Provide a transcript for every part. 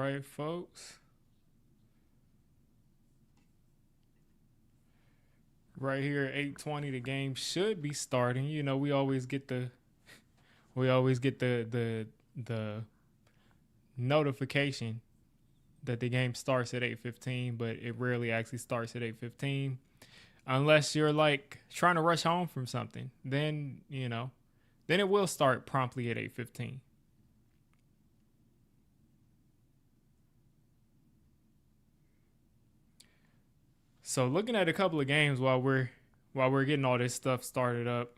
right, folks. Right here at 8:20, the game should be starting. You know, we always get the notification that the game starts at 8:15, but it rarely actually starts at 8:15 unless you're like trying to rush home from something. Then it will start promptly at 8:15. So looking at a couple of games while we're getting all this stuff started up,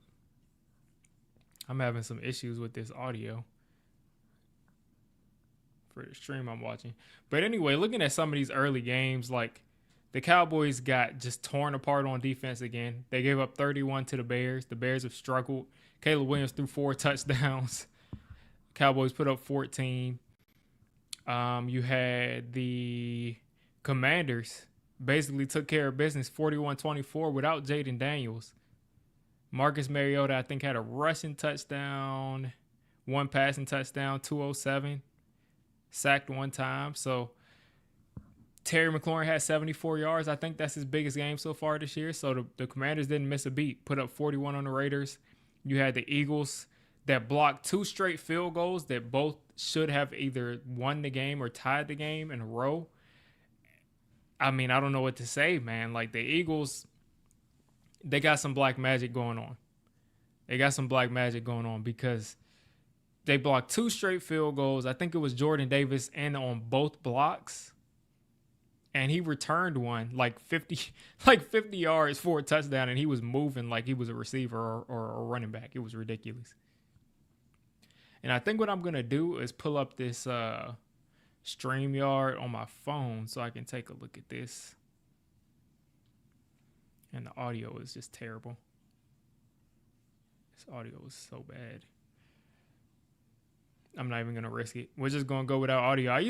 I'm having some issues with this audio for the stream I'm watching. But anyway, looking at some of these early games, like the Cowboys got just torn apart on defense again. They gave up 31 to the Bears. The Bears have struggled. Caleb Williams threw 4 touchdowns. Cowboys put up 14. You had the Commanders basically took care of business 41-24 without Jaden Daniels. Marcus Mariota, I think, had a rushing touchdown, one passing touchdown, 207, sacked one time. So Terry McLaurin had 74 yards. I think that's his biggest game so far this year. So the Commanders didn't miss a beat, put up 41 on the Raiders. You had the Eagles that blocked 2 straight field goals that both should have either won the game or tied the game in a row. I mean, I don't know what to say, man. Like the Eagles, they got some black magic going on. Because they blocked 2 straight field goals. I think it was Jordan Davis and on both blocks. And he returned one like 50 yards for a touchdown, and he was moving like he was a receiver or a running back. It was ridiculous. And I think what I'm going to do is pull up this StreamYard on my phone so I can take a look at this. And the audio is just terrible. This audio is so bad. I'm not even gonna risk it. We're just gonna go without audio. I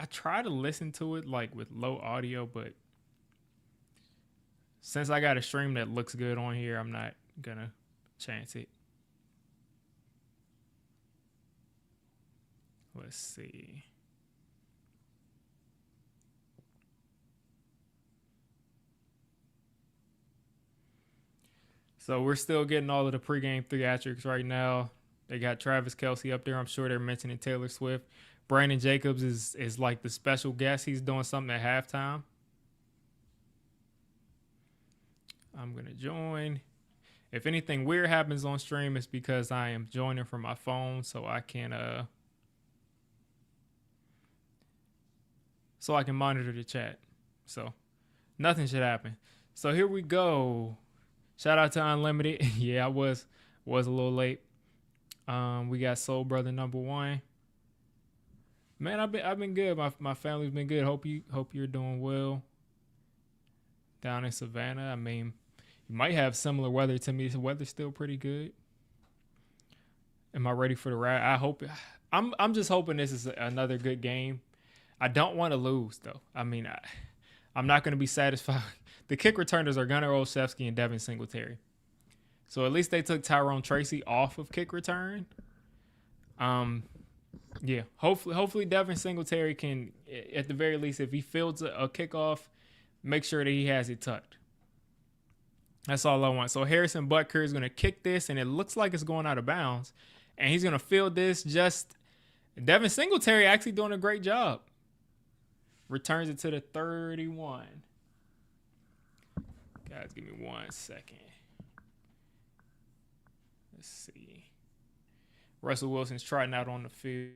try to listen to it like with low audio, but since I got a stream that looks good on here, I'm not gonna chance it. Let's see. So we're still getting all of the pregame theatrics right now. They got Travis Kelce up there. I'm sure they're mentioning Taylor Swift. Brandon Jacobs is like the special guest. He's doing something at halftime. I'm going to join. If anything weird happens on stream, it's because I am joining from my phone, so I can monitor the chat. So nothing should happen. So here we go. Shout out to Unlimited. Yeah, I was a little late. We got Soul Brother number 1. Man, I've been good. My family's been good. Hope you're doing well down in Savannah. I mean, you might have similar weather to me. The weather's still pretty good. Am I ready for the ride? I hope. I'm just hoping this is another good game. I don't want to lose though. I mean, I'm not going to be satisfied. The kick returners are Gunnar Olszewski and Devin Singletary. So at least they took Tyrone Tracy off of kick return. Yeah, hopefully Devin Singletary can, at the very least, if he fields a kickoff, make sure that he has it tucked. That's all I want. So Harrison Butker is going to kick this, and it looks like it's going out of bounds. And he's going to field this Devin Singletary actually doing a great job. Returns it to the 31. Guys, give me 1 second. Let's see. Russell Wilson's trotting out on the field.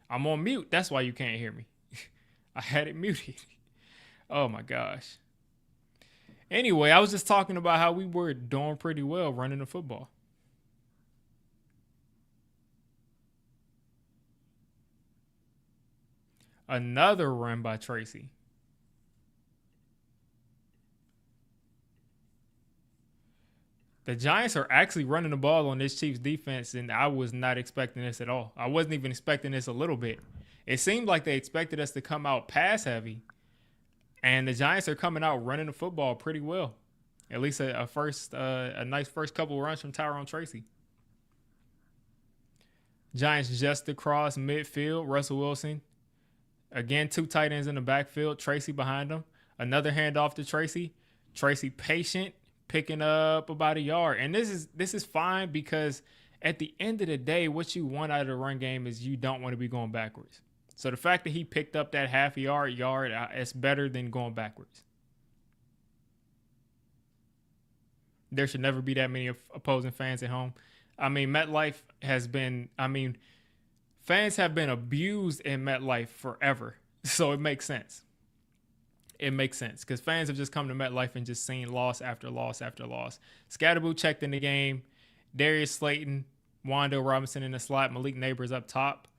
I'm on mute. That's why you can't hear me. I had it muted. Oh my gosh. Anyway, I was just talking about how we were doing pretty well running the football. Another run by Tracy. The Giants are actually running the ball on this Chiefs defense, and I was not expecting this at all. I wasn't even expecting this a little bit. It seemed like they expected us to come out pass heavy, and the Giants are coming out running the football pretty well. At least a nice first couple runs from Tyrone Tracy. Giants just across midfield. Russell Wilson. Again, 2 tight ends in the backfield. Tracy behind him. Another handoff to Tracy. Tracy patient, picking up about a yard. And this is fine because at the end of the day, what you want out of the run game is you don't want to be going backwards. So the fact that he picked up that half a yard, it's better than going backwards. There should never be that many opposing fans at home. I mean, fans have been abused in MetLife forever. So it makes sense. It makes sense because fans have just come to MetLife and just seen loss after loss after loss. Scatterboo checked in the game. Darius Slayton, Wando Robinson in the slot. Malik Neighbors up top.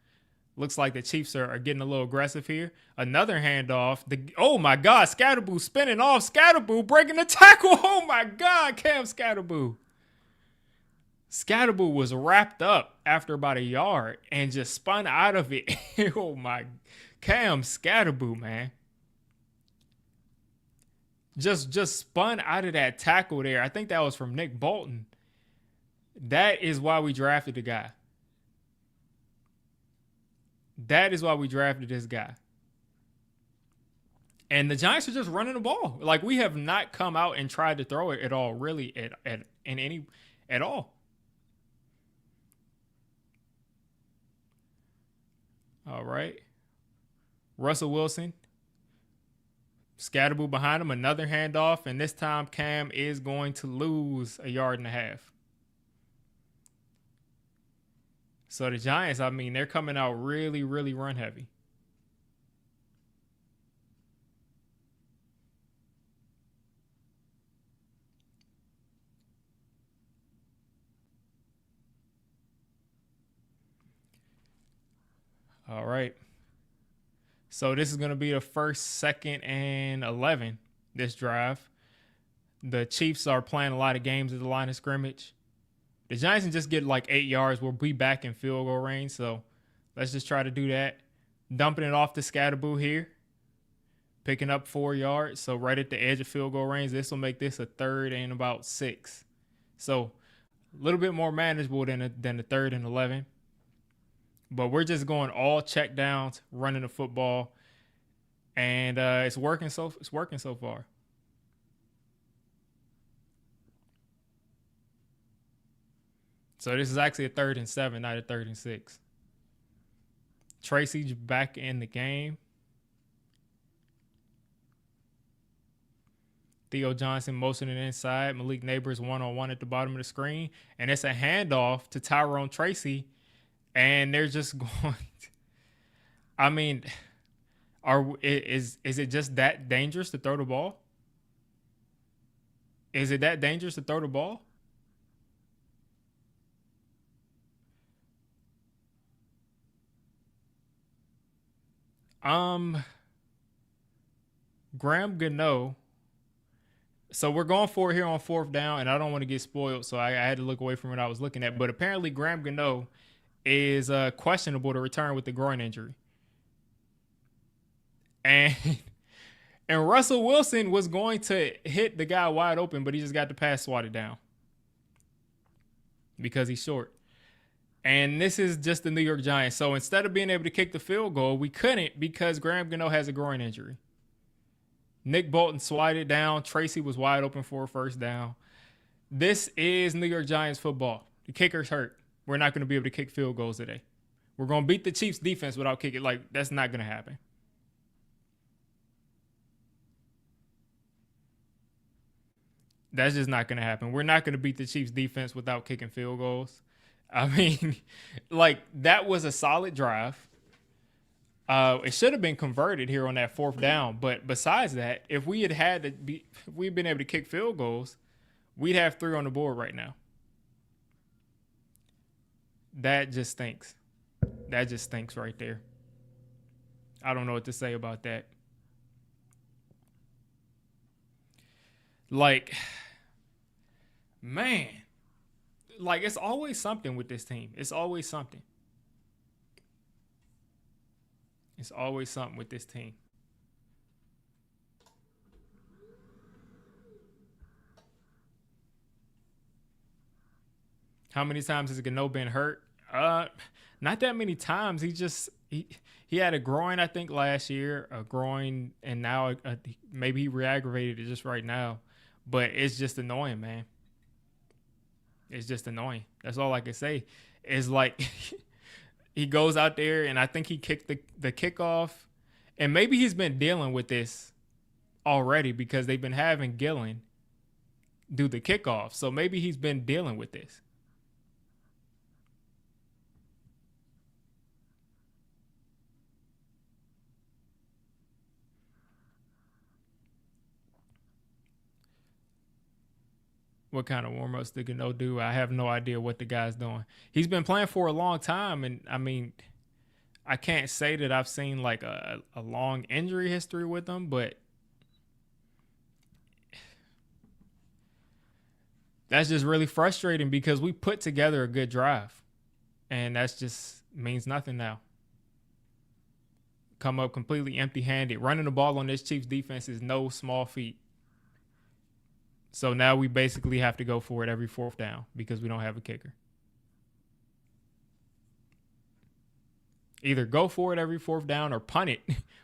Looks like the Chiefs are getting a little aggressive here. Another handoff. Oh, my God. Scatterboo spinning off. Scatterboo breaking the tackle. Oh, my God. Cam Scatterboo. Scatterboo was wrapped up after about a yard and just spun out of it. Oh, my. Cam Scatterboo, man. Just spun out of that tackle there. I think that was from Nick Bolton. That is why we drafted the guy. That is why we drafted this guy. And the Giants are just running the ball. Like, we have not come out and tried to throw it at all, really, at all. All right. Russell Wilson. Scatterboo behind him. Another handoff. And this time, Cam is going to lose a yard and a half. So the Giants, I mean, they're coming out really, really run heavy. All right. So this is going to be the first, second, and 11 this drive. The Chiefs are playing a lot of games at the line of scrimmage. The Giants can just get like 8 yards. We'll be back in field goal range. So let's just try to do that. Dumping it off to Scatterboo here. Picking up 4 yards. So right at the edge of field goal range. This will make this a 3rd and about 6. So a little bit more manageable than the 3rd and 11. But we're just going all check downs, running the football. And it's working so far. So this is actually a 3rd and 7, not a 3rd and 6. Tracy's back in the game. Theo Johnson motioning inside. Malik Neighbors one-on-one at the bottom of the screen. And it's a handoff to Tyrone Tracy. And they're just going. I mean, is it just that dangerous to throw the ball? Is it that dangerous to throw the ball? Graham Gano. So we're going for it here on 4th down, and I don't want to get spoiled, so I had to look away from what I was looking at. But apparently Graham Gano is questionable to return with the groin injury. And Russell Wilson was going to hit the guy wide open, but he just got the pass swatted down because he's short. And this is just the New York Giants. So instead of being able to kick the field goal, we couldn't because Graham Gano has a groin injury. Nick Bolton swatted down. Tracy was wide open for a 1st down. This is New York Giants football. The kicker's hurt. We're not going to be able to kick field goals today. We're going to beat the Chiefs defense without kicking. Like, that's not going to happen. That's just not going to happen. We're not going to beat the Chiefs defense without kicking field goals. I mean, like, that was a solid drive. It should have been converted here on that fourth down. But besides that, if we'd been able to kick field goals, we'd have 3 on the board right now. That just stinks. That just stinks right there. I don't know what to say about that. Like, man, like it's always something with this team. It's always something. It's always something with this team. How many times has Gano been hurt? Not that many times. He had a groin, I think, last year, a groin, and now maybe he re-aggravated it just right now. But it's just annoying, man. It's just annoying. That's all I can say. It's like he goes out there, and I think he kicked the kickoff, and maybe he's been dealing with this already because they've been having Gillen do the kickoff. So maybe he's been dealing with this. What kind of warm-ups did Gano do? I have no idea what the guy's doing. He's been playing for a long time, and I mean, I can't say that I've seen like a long injury history with him, but that's just really frustrating because we put together a good drive, and that's just means nothing now. Come up completely empty-handed. Running the ball on this Chiefs defense is no small feat. So now we basically have to go for it every fourth down because we don't have a kicker. Either go for it every fourth down or punt it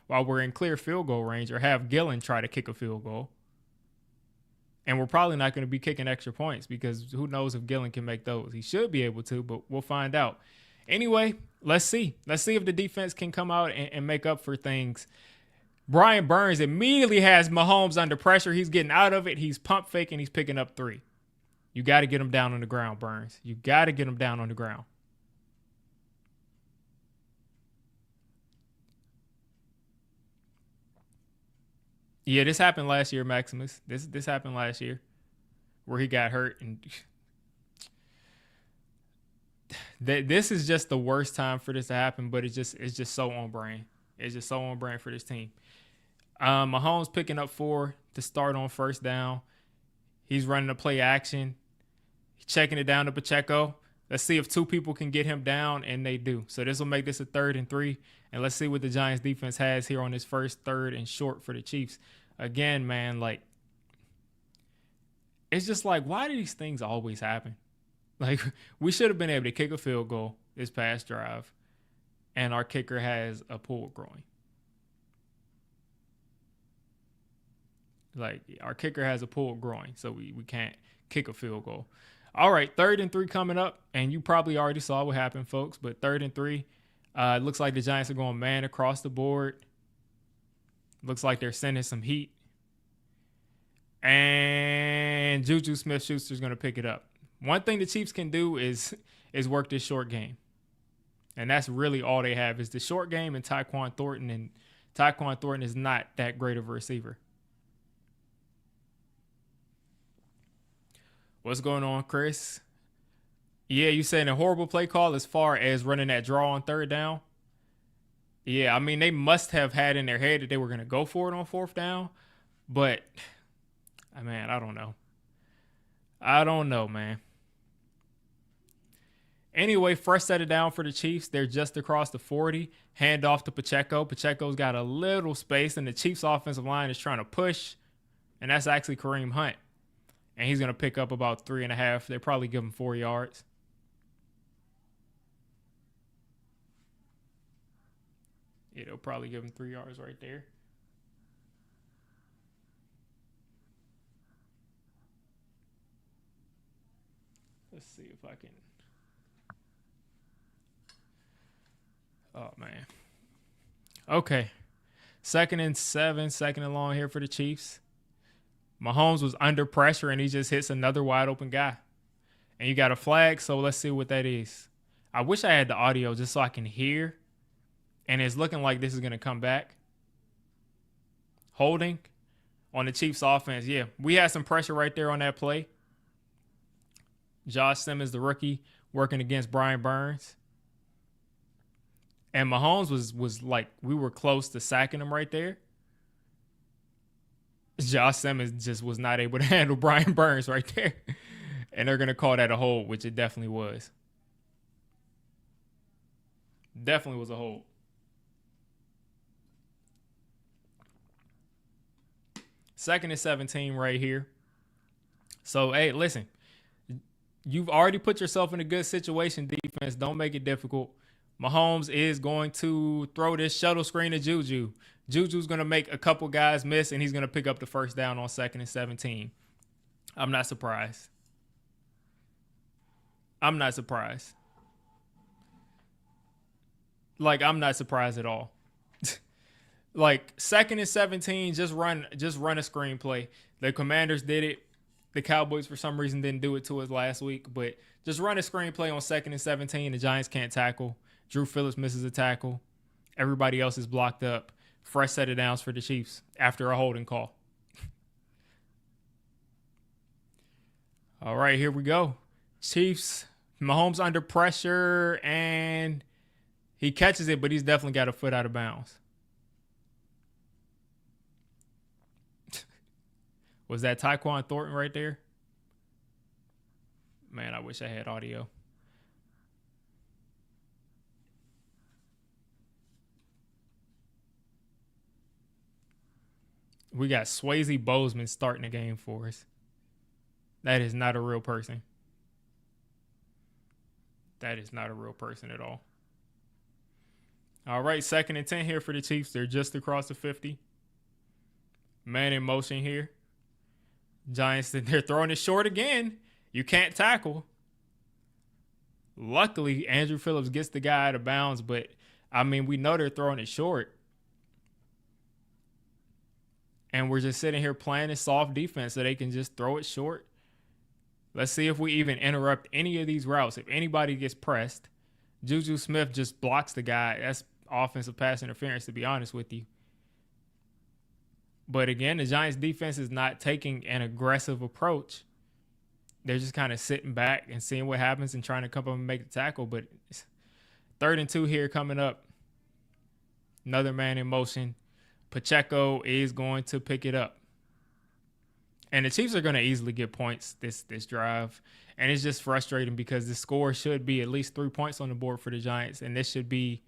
while we're in clear field goal range, or have Gillen try to kick a field goal. And we're probably not going to be kicking extra points because who knows if Gillen can make those. He should be able to, but we'll find out. Anyway, let's see. Let's see if the defense can come out and make up for things. Brian Burns immediately has Mahomes under pressure. He's getting out of it. He's pump faking. He's picking up 3. You got to get him down on the ground, Burns. You got to get him down on the ground. Yeah, this happened last year, Maximus. This happened last year where he got hurt. And this is just the worst time for this to happen, but it's just so on brand. It's just so on brand for this team. Mahomes picking up 4 to start on first down. He's running a play action. He's checking it down to Pacheco. Let's see if 2 people can get him down, and they do. So this will make this a 3rd and 3. And let's see what the Giants defense has here on this first 3rd and short for the Chiefs. Again, man, like, it's just like, why do these things always happen? Like, we should have been able to kick a field goal this past drive, and our kicker has a pulled groin. Like, our kicker has a pulled groin, so we can't kick a field goal. All right, 3rd and 3 coming up, and you probably already saw what happened, folks, but 3rd and 3, it looks like the Giants are going man across the board. Looks like they're sending some heat. And Juju Smith-Schuster's going to pick it up. One thing the Chiefs can do is work this short game. And that's really all they have is the short game and Tyquan Thornton. And Tyquan Thornton is not that great of a receiver. What's going on, Chris? Yeah, you saying a horrible play call as far as running that draw on 3rd down? Yeah, I mean, they must have had in their head that they were going to go for it on 4th down. But, man, I don't know. I don't know, man. Anyway, fresh set it down for the Chiefs. They're just across the 40. Hand off to Pacheco. Pacheco's got a little space, and the Chiefs' offensive line is trying to push. And that's actually Kareem Hunt. And he's going to pick up about 3.5. They probably give him 4 yards. Yeah, they'll probably give him 3 yards right there. Let's see if I can. Oh, man. Okay. 2nd and 7, 2nd and long here for the Chiefs. Mahomes was under pressure, and he just hits another wide open guy. And you got a flag, so let's see what that is. I wish I had the audio just so I can hear And it's looking like this is going to come back. Holding on the Chiefs offense. Yeah, we had some pressure right there on that play. Josh Simmons, the rookie, working against Brian Burns. And Mahomes was like, we were close to sacking him right there. Josh Simmons just was not able to handle Brian Burns right there. And they're going to call that a hold, which it definitely was. Definitely was a hold. Second and 17 right here. So, hey, listen. You've already put yourself in a good situation, defense. Don't make it difficult. Mahomes is going to throw this shuttle screen to Juju. Juju's going to make a couple guys miss, and he's going to pick up the first down on second and 17. I'm not surprised. I'm not surprised. Like, I'm not surprised at all. Like, second and 17, just run a screenplay. The Commanders did it. The Cowboys, for some reason, didn't do it to us last week. But just run a screenplay on second and 17. The Giants can't tackle. Drew Phillips misses a tackle. Everybody else is blocked up. Fresh set of downs for the Chiefs after a holding call. All right, here we go. Chiefs, Mahomes under pressure, and he catches it, but he's definitely got a foot out of bounds. Was that Tyquan Thornton right there? Man, I wish I had audio. We got Swayze Bozeman starting the game for us. That is not a real person. That is not a real person at all. All right, second and 10 here for the Chiefs. They're just across the 50. Man in motion here. Giants, they're throwing it short again. You can't tackle. Luckily, Andrew Phillips gets the guy out of bounds, but, I mean, we know they're throwing it short. And we're just sitting here playing a soft defense so they can just throw it short. Let's see if we even interrupt any of these routes. If anybody gets pressed, Juju Smith just blocks the guy. That's offensive pass interference, to be honest with you. But again, the Giants defense is not taking an aggressive approach. They're just kind of sitting back and seeing what happens and trying to come up and make the tackle. But third and 2 here coming up. Another man in motion. Pacheco is going to pick it up. And the Chiefs are going to easily get points this drive. And it's just frustrating because the score should be at least 3 points on the board for the Giants. And this should be,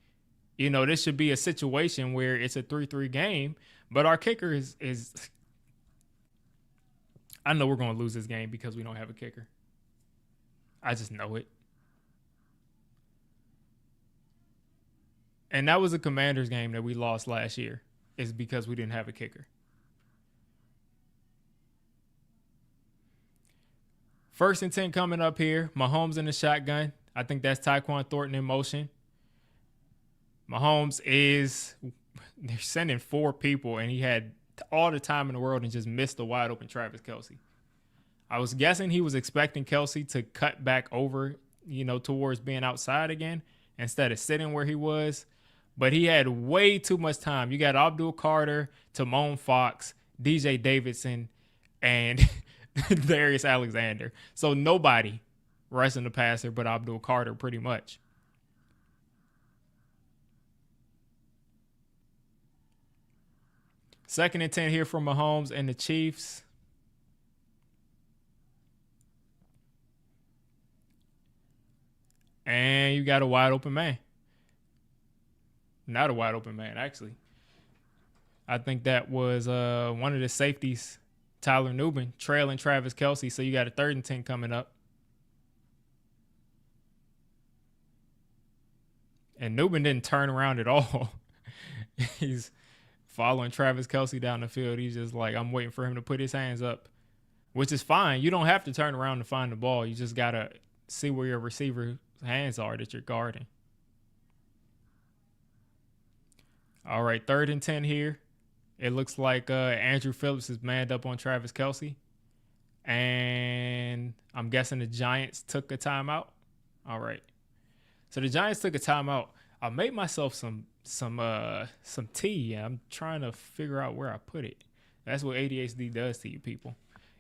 this should be a situation where it's a 3-3 game. But our kicker is I know we're going to lose this game because we don't have a kicker. I just know it. And that was a Commanders game that we lost last year, is because we didn't have a kicker. First and 10 coming up here. Mahomes in the shotgun. I think that's Tyquan Thornton in motion. Mahomes they're sending 4 people, and he had all the time in the world and just missed the wide open Travis Kelce. I was guessing he was expecting Kelce to cut back over, towards being outside again instead of sitting where he was. But he had way too much time. You got Abdul Carter, Timon Fox, DJ Davidson, and Darius Alexander. So nobody rushing the passer but Abdul Carter pretty much. Second and 10 here from Mahomes and the Chiefs. And you got a wide open man. Not a wide open man, actually. I think that was one of the safeties, Tyler Nubin, trailing Travis Kelce. So you got a third and 10 coming up. And Nubin didn't turn around at all. He's following Travis Kelce down the field. He's just like, I'm waiting for him to put his hands up, which is fine. You don't have to turn around to find the ball. You just got to see where your receiver's hands are that you're guarding. All right, third and 10 here. It looks like Andrew Phillips is manned up on Travis Kelce. And I'm guessing the Giants took a timeout. All right. So the Giants took a timeout. I made myself some some tea. I'm trying to figure out where I put it. That's what ADHD does to you people.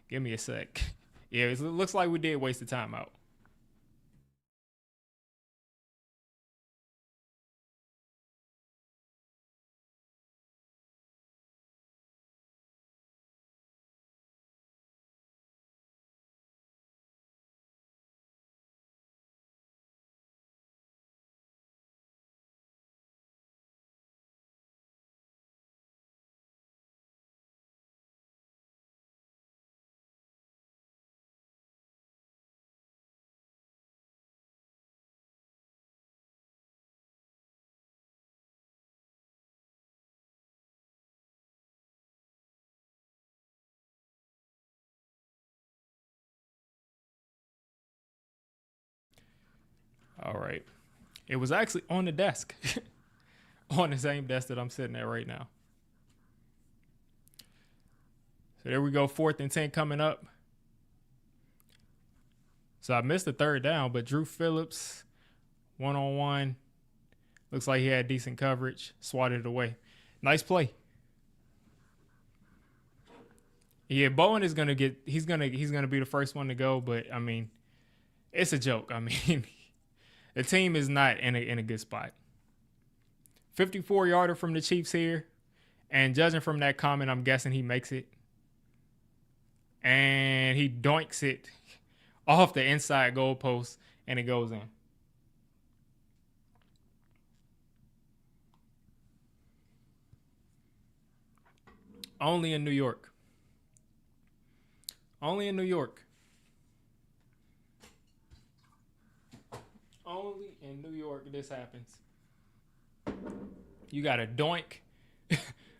Give me a sec. Yeah, it looks like we did waste the time out. All right. It was actually on the desk, on the same desk that I'm sitting at right now. So there we go, 4th and 10 coming up. So I missed the third down, but Drew Phillips, one-on-one. Looks like he had decent coverage, swatted it away. Nice play. Yeah, Bowen is gonna get. He's gonna be the first one to go. But I mean, it's a joke. I mean, the team is not in a good spot. 54-yarder from the Chiefs here, and judging from that comment, I'm guessing he makes it. And he doinks it off the inside goalpost, and it goes in. Only in New York. Only in New York. Only in New York this happens. You got a doink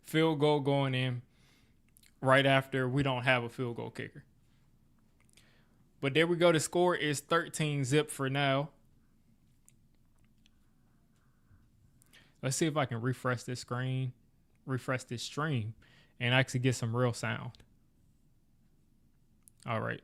field goal going in right after we don't have a field goal kicker. But there we go. The score is 13-zip for now. Let's see if I can refresh this screen, refresh this stream, and actually get some real sound. All right.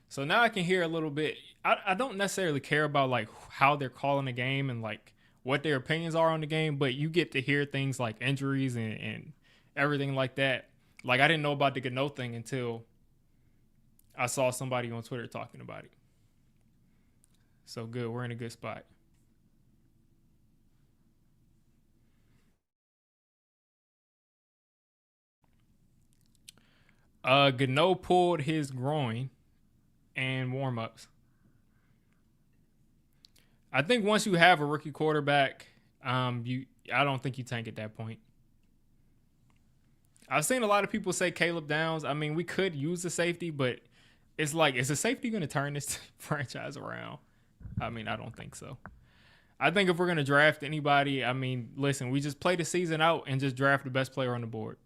So now I can hear a little bit. I don't necessarily care about like how they're calling the game and like what their opinions are on the game, but you get to hear things like injuries and everything like that. Like I didn't know about the Gano thing until I saw somebody on Twitter talking about it. So good. We're in a good spot. Gano pulled his groin and warm-ups. I think once you have a rookie quarterback, I don't think you tank at that point. I've seen a lot of people say Caleb Downs. I mean, we could use the safety, but it's like, is the safety going to turn this franchise around? I mean, I don't think so. I think if we're going to draft anybody, I mean, listen, we just play the season out and just draft the best player on the board.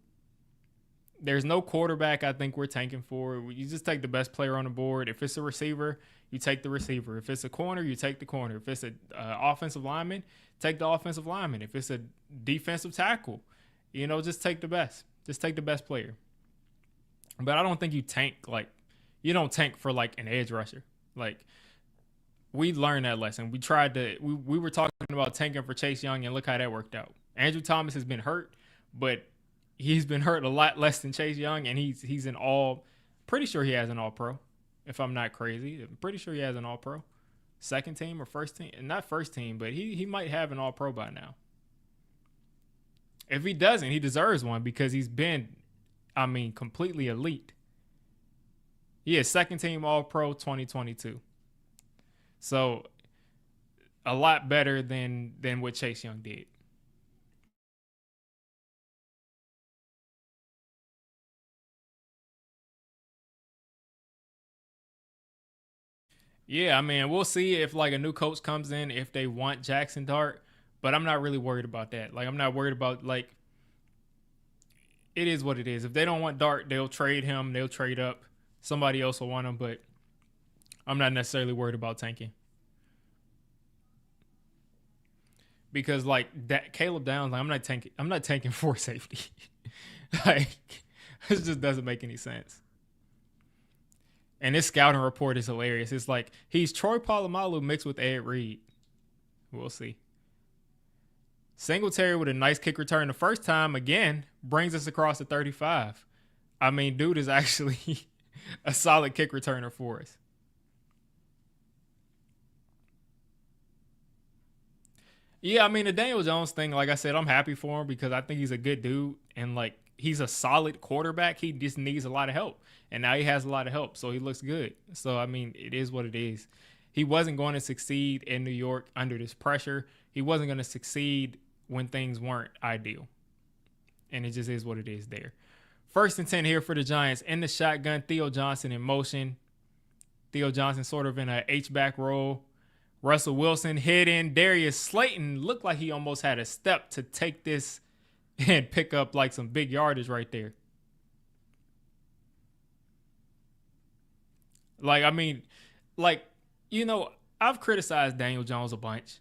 There's no quarterback I think we're tanking for. You just take the best player on the board. If it's a receiver, you take the receiver. If it's a corner, you take the corner. If it's an offensive lineman, take the offensive lineman. If it's a defensive tackle, just take the best. Just take the best player. But I don't think you tank you don't tank for like an edge rusher. Like we learned that lesson. We were talking about tanking for Chase Young, and look how that worked out. Andrew Thomas has been hurt, but he's been hurt a lot less than Chase Young, and he's an pretty sure he has an all-pro, if I'm not crazy. I'm pretty sure he has an all-pro. Second team or first team? Not first team, but he might have an all-pro by now. If he doesn't, he deserves one because he's been, completely elite. He is second team all-pro 2022. So a lot better than what Chase Young did. Yeah, we'll see if like a new coach comes in if they want Jackson Dart, but I'm not really worried about that. Like I'm not worried about it is what it is. If they don't want Dart, they'll trade him, they'll trade up. Somebody else will want him, but I'm not necessarily worried about tanking. Because like that Caleb Downs, I'm not tanking for safety. Like it just doesn't make any sense. And this scouting report is hilarious. It's like he's Troy Polamalu mixed with Ed Reed. We'll see. Singletary with a nice kick return the first time again brings us across the 35. I mean, dude is actually a solid kick returner for us. Yeah, I mean the Daniel Jones thing, like I said, I'm happy for him because I think he's a good dude and like he's a solid quarterback. He just needs a lot of help. And now he has a lot of help, so he looks good. So I mean, it is what it is. He wasn't going to succeed in New York under this pressure. He wasn't going to succeed when things weren't ideal. And it just is what it is there. First and 10 here for the Giants. In the shotgun, Theo Johnson in motion. Theo Johnson sort of in a H-back role. Russell Wilson hidden. Darius Slayton looked like he almost had a step to take this and pick up like some big yardage right there. Like, I mean, like, you know, I've criticized Daniel Jones a bunch,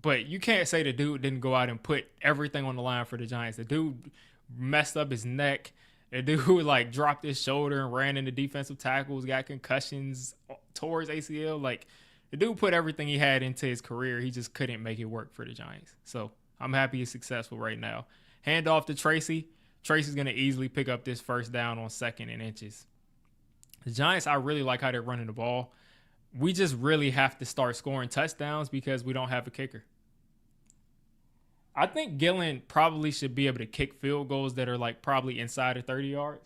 but you can't say the dude didn't go out and put everything on the line for the Giants. The dude messed up his neck. The dude like dropped his shoulder and ran into defensive tackles, got concussions, tore his ACL. Like, the dude put everything he had into his career. He just couldn't make it work for the Giants. So I'm happy he's successful right now. Hand off to Tracy. Tracy's going to easily pick up this first down on 2nd and inches. The Giants, I really like how they're running the ball. We just really have to start scoring touchdowns because we don't have a kicker. I think Gillen probably should be able to kick field goals that are like probably inside of 30 yards.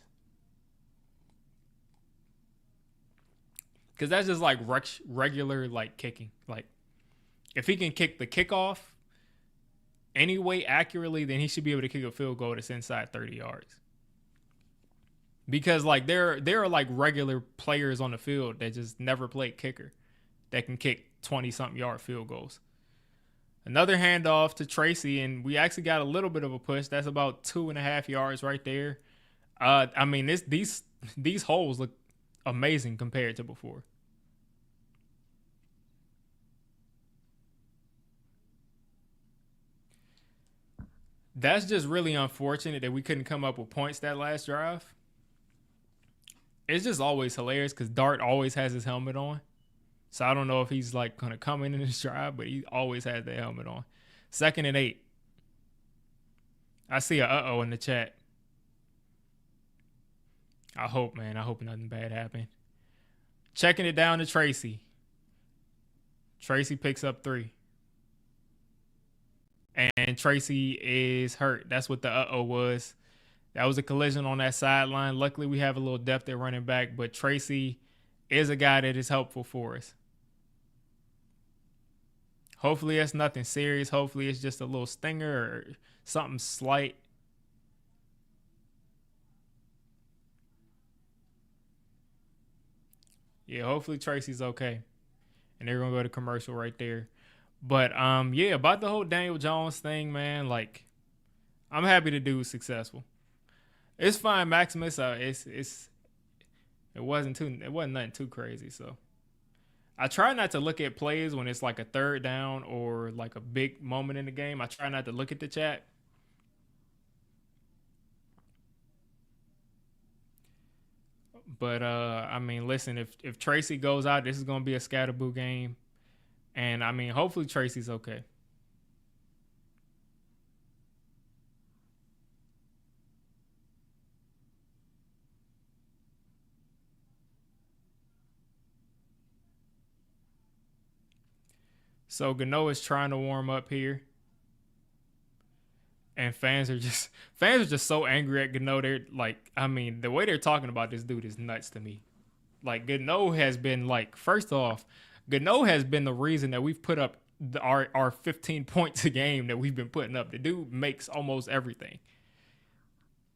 Because that's just like regular like kicking. Like if he can kick the kickoff anyway accurately, then he should be able to kick a field goal that's inside 30 yards. Because like there are like regular players on the field that just never played kicker that can kick 20-something yard field goals. Another handoff to Tracy, and we actually got a little bit of a push. That's about 2.5 yards right there. I mean, these holes look amazing compared to before. That's just really unfortunate that we couldn't come up with points that last drive. It's just always hilarious because Dart always has his helmet on. So I don't know if he's like going to come in this drive, but he always has that helmet on. 2nd and 8. I see a uh-oh in the chat. I hope, man. I hope nothing bad happened. Checking it down to Tracy. Tracy picks up 3. And Tracy is hurt. That's what the uh-oh was. That was a collision on that sideline. Luckily, we have a little depth at running back, but Tracy is a guy that is helpful for us. Hopefully, it's nothing serious. Hopefully, it's just a little stinger or something slight. Yeah, hopefully Tracy's okay. And they're going to go to commercial right there. But, yeah, about the whole Daniel Jones thing, man, like, I'm happy the dude's successful. It's fine, Maximus. It wasn't nothing too crazy. So I try not to look at plays when it's like a third down or like a big moment in the game. I try not to look at the chat. But I mean, listen, if Tracy goes out, this is gonna be a scatterboo game. And I mean, hopefully Tracy's okay. So Gano is trying to warm up here. And fans are just so angry at Gano. They're like, I mean, the way they're talking about this dude is nuts to me. Like Gano has been like, first off, Gano has been the reason that we've put up our 15 points a game that we've been putting up. The dude makes almost everything.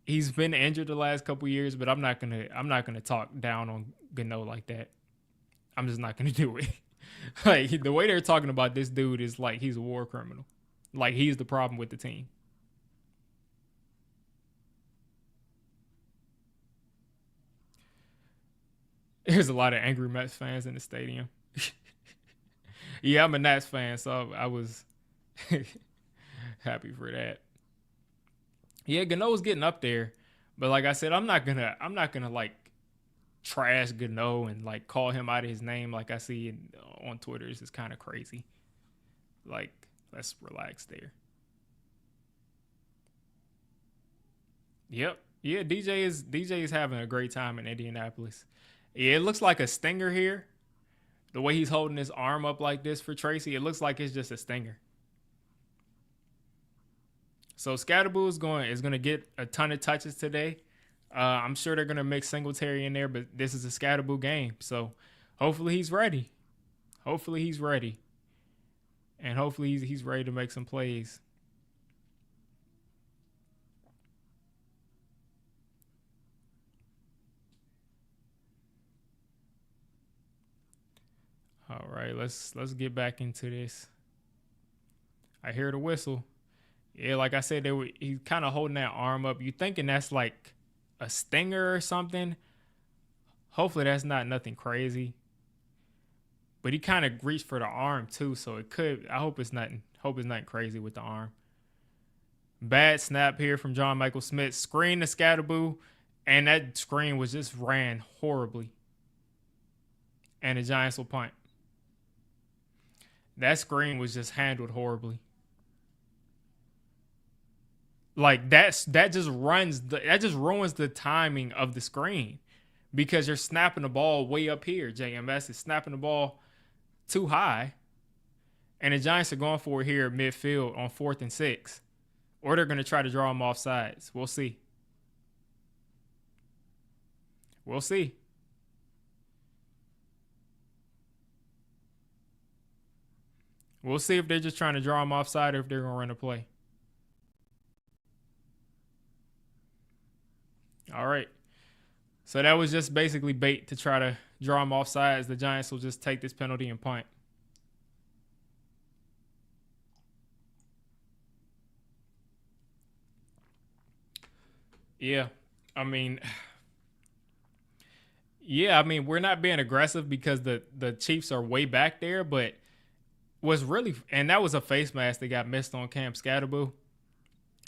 He's been injured the last couple years, but I'm not gonna talk down on Gano like that. I'm just not gonna do it. Like the way they're talking about this dude is like he's a war criminal. Like he's the problem with the team. There's a lot of angry Mets fans in the stadium. Yeah, I'm a Nats fan, so I was happy for that. Yeah, Gano's getting up there, but like I said, I'm not gonna like trash Gano and like call him out of his name like I see on Twitter. It's just kind of crazy. Like, let's relax there. Yep. Yeah, DJ is having a great time in Indianapolis. Yeah, it looks like a stinger here. The way he's holding his arm up like this for Tracy, it looks like it's just a stinger. So Scatterboo is going to get a ton of touches today. I'm sure they're gonna mix Singletary in there, but this is a Scatterboo game, so hopefully he's ready. Hopefully he's ready, and hopefully he's ready to make some plays. All right, let's get back into this. I hear the whistle. Yeah, like I said, he's kind of holding that arm up. You thinking that's like a stinger or something? Hopefully that's not nothing crazy. But he kind of reached for the arm too, so it could. I hope it's nothing. Hope it's nothing crazy with the arm. Bad snap here from John Michael Smith. Screen to Scatterboo, and that screen was just ran horribly. And the Giants will punt. That screen was just handled horribly. Like that just ruins the timing of the screen because you're snapping the ball way up here. JMS is snapping the ball too high, and the Giants are going for it here at midfield on 4th and 6, or they're going to try to draw them off sides. We'll see. We'll see. We'll see if they're just trying to draw them offside or if they're going to run a play. All right. So that was just basically bait to try to draw them off sides. The Giants will just take this penalty and punt. Yeah. I mean, we're not being aggressive because the Chiefs are way back there, but was really, and that was a face mask that got missed on Cam Scatterboo.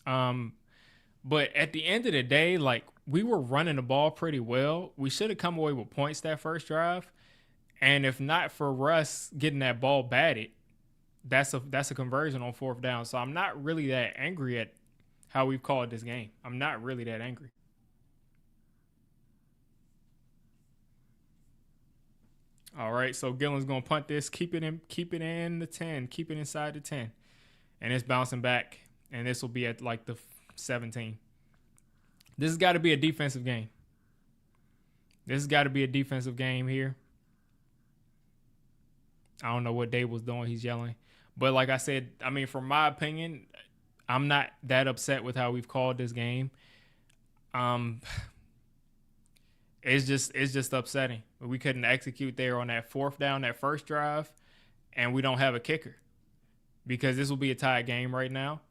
But at the end of the day, like, we were running the ball pretty well. We should have come away with points that first drive. And if not for Russ getting that ball batted, that's a conversion on 4th down. So I'm not really that angry at how we've called this game. I'm not really that angry. All right, so Gillen's gonna punt this, keep it in the 10, keep it inside the 10, and it's bouncing back, and this will be at like the 17. This has got to be a defensive game. This has got to be a defensive game here. I don't know what Dave was doing. He's yelling, but like I said, I mean, from my opinion, I'm not that upset with how we've called this game. It's just upsetting. We couldn't execute there on that 4th down, that first drive, and we don't have a kicker because this will be a tied game right now.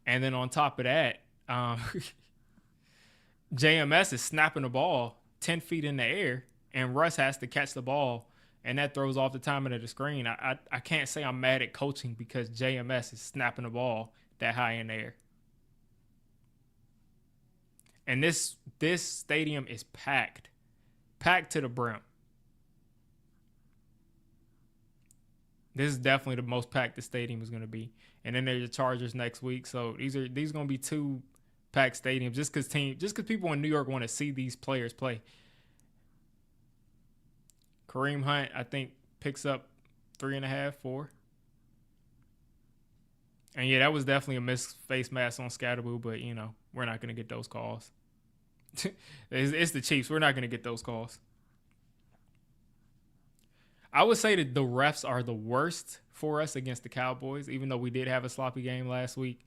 And then on top of that, JMS is snapping the ball 10 feet in the air, and Russ has to catch the ball, and that throws off the timing of the screen. I can't say I'm mad at coaching because JMS is snapping the ball that high in the air. And this stadium is packed to the brim. This is definitely the most packed the stadium is going to be. And then there's the Chargers next week, so these are going to be 2 packed stadiums just because people in New York want to see these players play. Kareem Hunt, I think, picks up 3.5, 4. And yeah, that was definitely a missed face mask on Scatterboo, but we're not going to get those calls. It's the Chiefs. We're not going to get those calls. I would say that the refs are the worst for us against the Cowboys, even though we did have a sloppy game last week.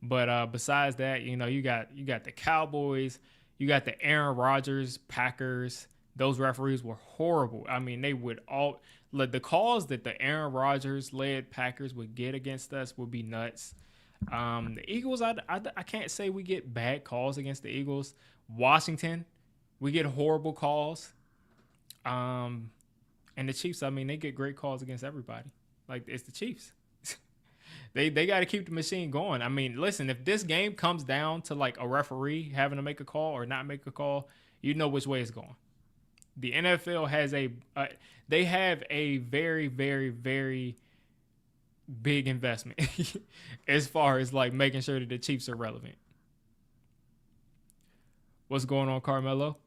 But besides that, you got the Cowboys, you got the Aaron Rodgers Packers. Those referees were horrible. I mean, they would all the calls that the Aaron Rodgers led Packers would get against us would be nuts. The Eagles, I can't say we get bad calls against the Eagles. Washington, we get horrible calls. And the Chiefs, I mean, they get great calls against everybody. Like, it's the Chiefs. They got to keep the machine going. I mean, listen, if this game comes down to like a referee having to make a call or not make a call, you know which way it's going. The NFL has they have a very, very, very big investment as far as like making sure that the Chiefs are relevant. What's going on, Carmelo?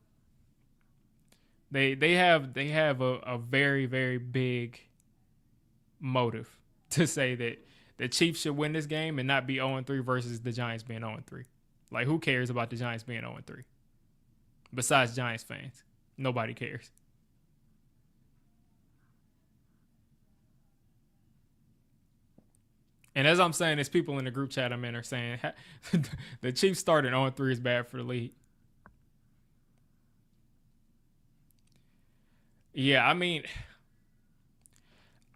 They have a very very big motive to say that the Chiefs should win this game and not be 0-3 versus the Giants being 0-3. Like, who cares about the Giants being 0-3? Besides Giants fans, nobody cares. And as I'm saying, there's people in the group chat I'm in are saying the Chiefs starting 0-3 is bad for the league. Yeah, I mean,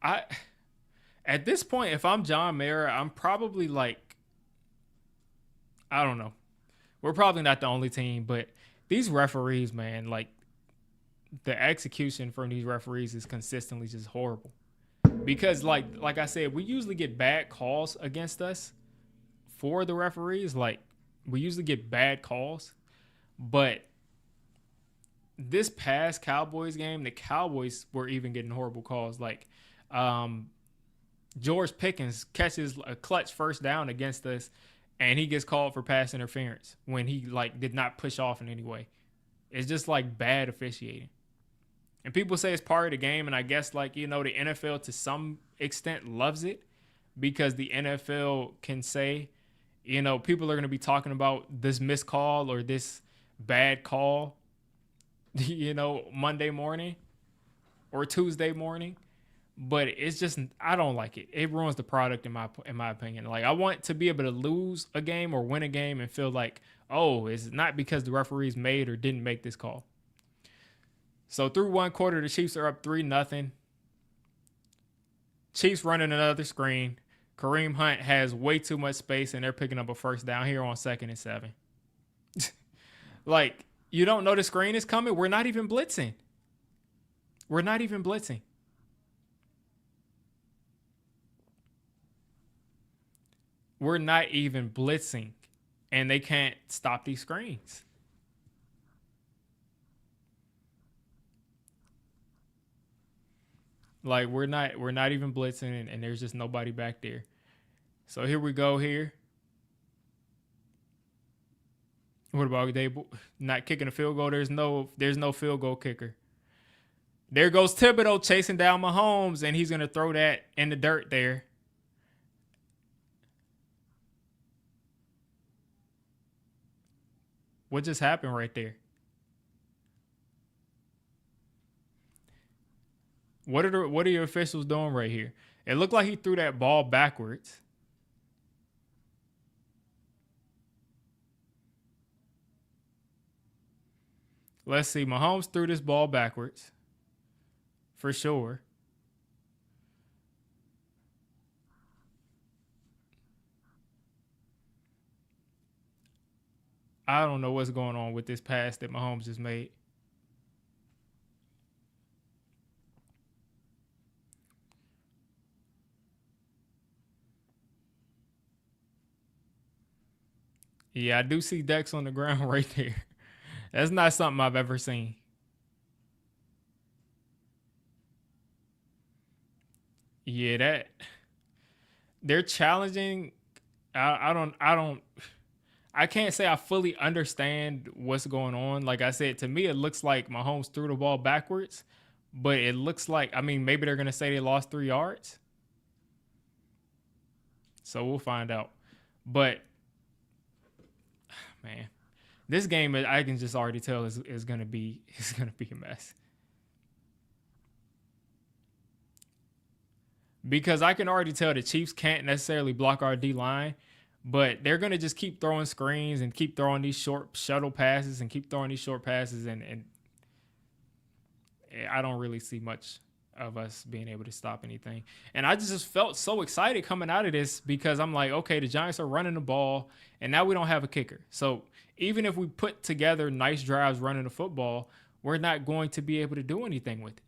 I at this point, if I'm John Mara, I'm probably like, I don't know. We're probably not the only team, but these referees, man, like the execution from these referees is consistently just horrible. Because like I said, we usually get bad calls against us for the referees. Like, we usually get bad calls, but this past Cowboys game, the Cowboys were even getting horrible calls. Like, um, George Pickens catches a clutch first down against us, and he gets called for pass interference when he like did not push off in any way. It's just like bad officiating. And people say it's part of the game, and I guess like, the NFL to some extent loves it because the NFL can say, people are going to be talking about this missed call or this bad call, Monday morning or Tuesday morning. But it's just, I don't like it. It ruins the product in my opinion. Like, I want to be able to lose a game or win a game and feel like, oh, it's not because the referees made or didn't make this call. So through one quarter, the Chiefs are up 3-0. Chiefs running another screen. Kareem Hunt has way too much space, and they're picking up a first down here on 2nd and 7. Like, you don't know the screen is coming? We're not even blitzing. We're not even blitzing. We're not even blitzing, and they can't stop these screens. Like, we're not even blitzing, and there's just nobody back there. So here we go here. What about they not kicking a field goal? There's no field goal kicker. There goes Thibodeau chasing down Mahomes, and he's gonna throw that in the dirt there. What just happened right there? What are your officials doing right here? It looked like he threw that ball backwards. Let's see. Mahomes threw this ball backwards for sure. I don't know what's going on with this pass that Mahomes just made. Yeah, I do see Dex on the ground right there. That's not something I've ever seen. Yeah, that they're challenging. I can't say I fully understand what's going on. Like I said, to me, it looks like Mahomes threw the ball backwards, but it looks like, I mean, maybe they're gonna say they lost 3 yards. So we'll find out. But man, this game I can just already tell is gonna be is gonna be a mess. Because I can already tell the Chiefs can't necessarily block our D line, but they're gonna just keep throwing screens and keep throwing these short shuttle passes and keep throwing these short passes, and I don't really see much of us being able to stop anything. And I just felt so excited coming out of this because I'm like, okay, the Giants are running the ball, and now we don't have a kicker. So even if we put together nice drives running the football, we're not going to be able to do anything with it.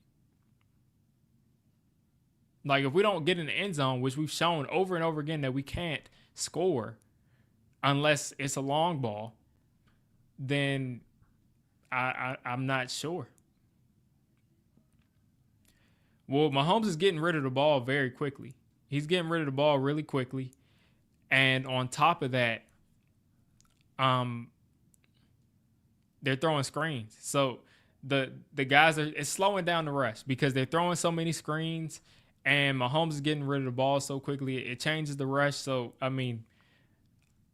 Like, if we don't get in the end zone, which we've shown over and over again that we can't score unless it's a long ball, then I'm not sure. Well, Mahomes is getting rid of the ball very quickly. He's getting rid of the ball really quickly. And on top of that, um, They're throwing screens. So the guys it's slowing down the rush because they're throwing so many screens and Mahomes is getting rid of the ball so quickly. It changes the rush. So I mean,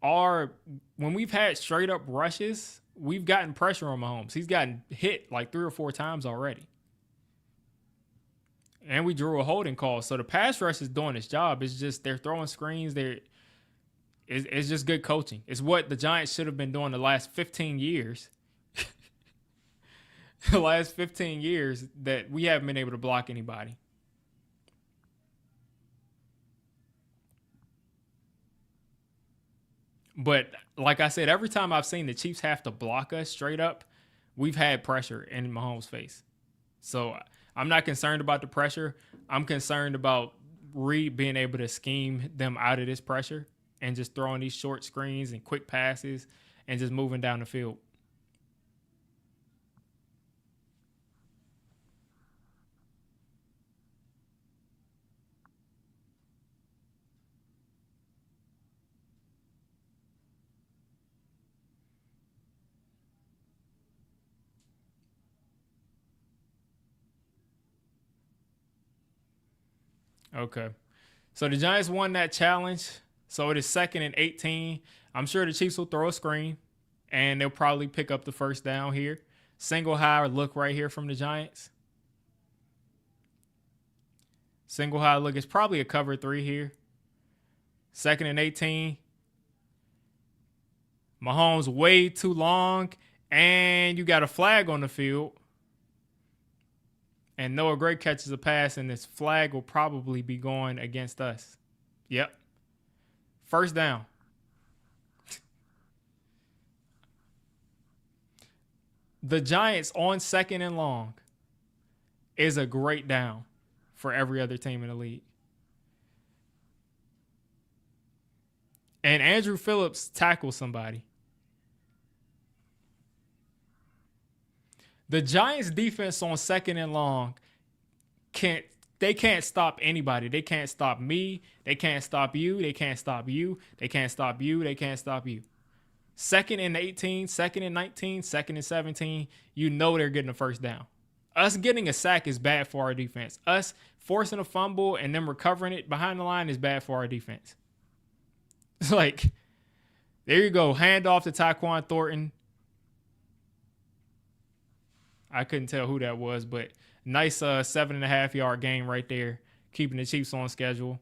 when we've had straight up rushes, we've gotten pressure on Mahomes. He's gotten hit like 3 or 4 times already. And we drew a holding call. So the pass rush is doing its job. It's just they're throwing screens. It's just good coaching. It's what the Giants should have been doing the last 15 years. The last 15 years that we haven't been able to block anybody. But like I said, every time I've seen the Chiefs have to block us straight up, we've had pressure in Mahomes' face. So I'm not concerned about the pressure. I'm concerned about Reed being able to scheme them out of this pressure and just throwing these short screens and quick passes and just moving down the field. Okay. So the Giants won that challenge. So it is 2nd and 18. I'm sure the Chiefs will throw a screen and they'll probably pick up the first down here. Single high look right here from the Giants. Single high look is probably a cover 3 here. 2nd and 18. Mahomes way too long. And you got a flag on the field. And Noah Gray catches a pass, and this flag will probably be going against us. Yep. First down. The Giants on 2nd and long is a great down for every other team in the league. And Andrew Phillips tackles somebody. The Giants defense on 2nd and long can't stop anybody. They can't stop me. They can't stop you. They can't stop you. They can't stop you. They can't stop you. 2nd and 18, 2nd and 19, 2nd and 17, you know they're getting a first down. Us getting a sack is bad for our defense. Us forcing a fumble and then recovering it behind the line is bad for our defense. It's like, there you go. Hand off to Tyquan Thornton. I couldn't tell who that was, but nice 7.5 yard gain right there, keeping the Chiefs on schedule.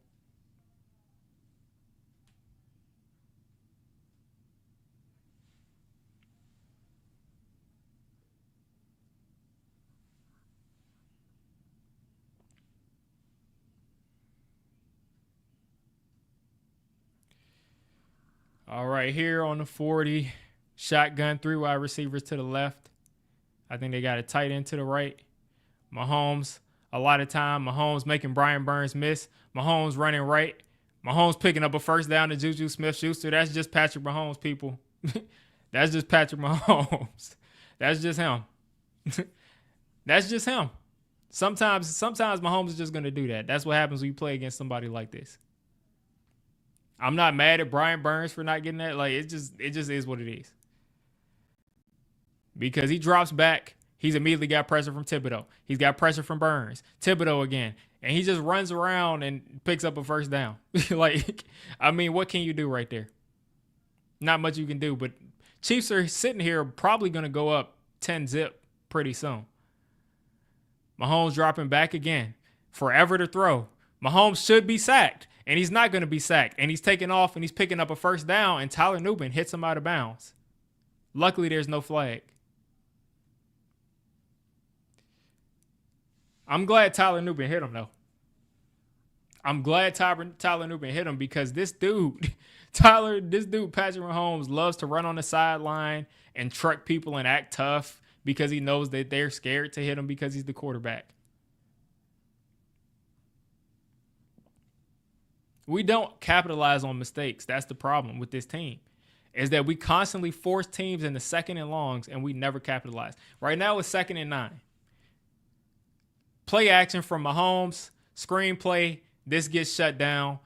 All right, here on the 40, shotgun, 3 wide receivers to the left. I think they got a tight end to the right. Mahomes, a lot of time, Mahomes making Brian Burns miss. Mahomes running right. Mahomes picking up a first down to Juju Smith-Schuster. That's just Patrick Mahomes, people. That's just Patrick Mahomes. That's just him. That's just him. Sometimes Mahomes is just going to do that. That's what happens when you play against somebody like this. I'm not mad at Brian Burns for not getting that. Like, it just is what it is. Because he drops back, he's immediately got pressure from Thibodeau. He's got pressure from Burns. Thibodeau again. And he just runs around and picks up a first down. Like, I mean, what can you do right there? Not much you can do, but Chiefs are sitting here probably going to go up 10-zip pretty soon. Mahomes dropping back again. Forever to throw. Mahomes should be sacked, and he's not going to be sacked. And he's taking off, and he's picking up a first down, and Tyler Nubin hits him out of bounds. Luckily, there's no flag. I'm glad Tyler Nubin hit him, though. I'm glad Tyler Nubin hit him because this dude, Patrick Mahomes, loves to run on the sideline and truck people and act tough because he knows that they're scared to hit him because he's the quarterback. We don't capitalize on mistakes. That's the problem with this team, is that we constantly force teams into 2nd and longs and we never capitalize. Right now it's 2nd and 9. Play action from Mahomes, screenplay, this gets shut down.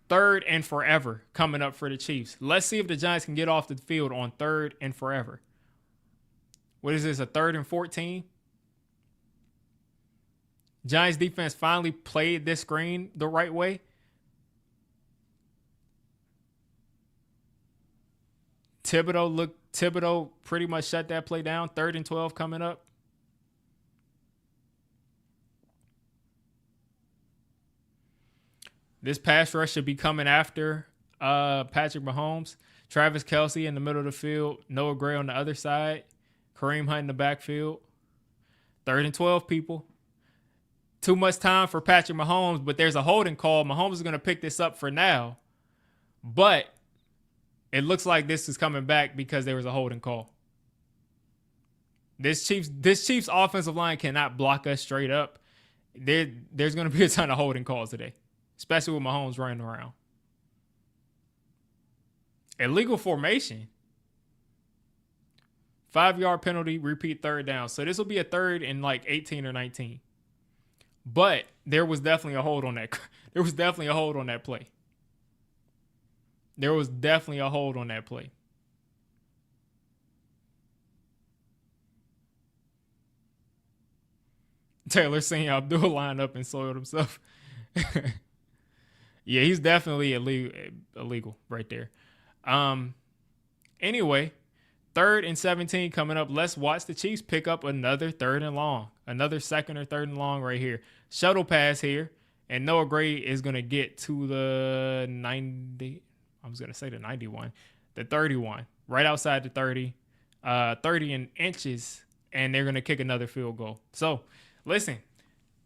3rd and forever coming up for the Chiefs. Let's see if the Giants can get off the field on 3rd and forever. What is this, a 3rd and 14? Giants defense finally played this screen the right way. Thibodeau pretty much shut that play down. 3rd and 12 coming up. This pass rush should be coming after Patrick Mahomes. Travis Kelce in the middle of the field. Noah Gray on the other side. Kareem Hunt in the backfield. 3rd and 12, people. Too much time for Patrick Mahomes, but there's a holding call. Mahomes is going to pick this up for now. But it looks like this is coming back because there was a holding call. This Chiefs offensive line cannot block us straight up. There's going to be a ton of holding calls today, especially with Mahomes running around. Illegal formation. 5-yard penalty, repeat 3rd down. So this will be a 3rd and like 18 or 19. But there was definitely a hold on that. There was definitely a hold on that play. There was definitely a hold on that play. Taylor seen Abdul line up and soiled himself. Yeah, he's definitely illegal right there. Anyway, 3rd and 17 coming up. Let's watch the Chiefs pick up another 3rd and long. Another 2nd or 3rd and long right here. Shuttle pass here. And Noah Gray is going to get to the 90. I was going to say the 91. The 31. Right outside the 30. 30 in inches. And they're going to kick another field goal. So, listen.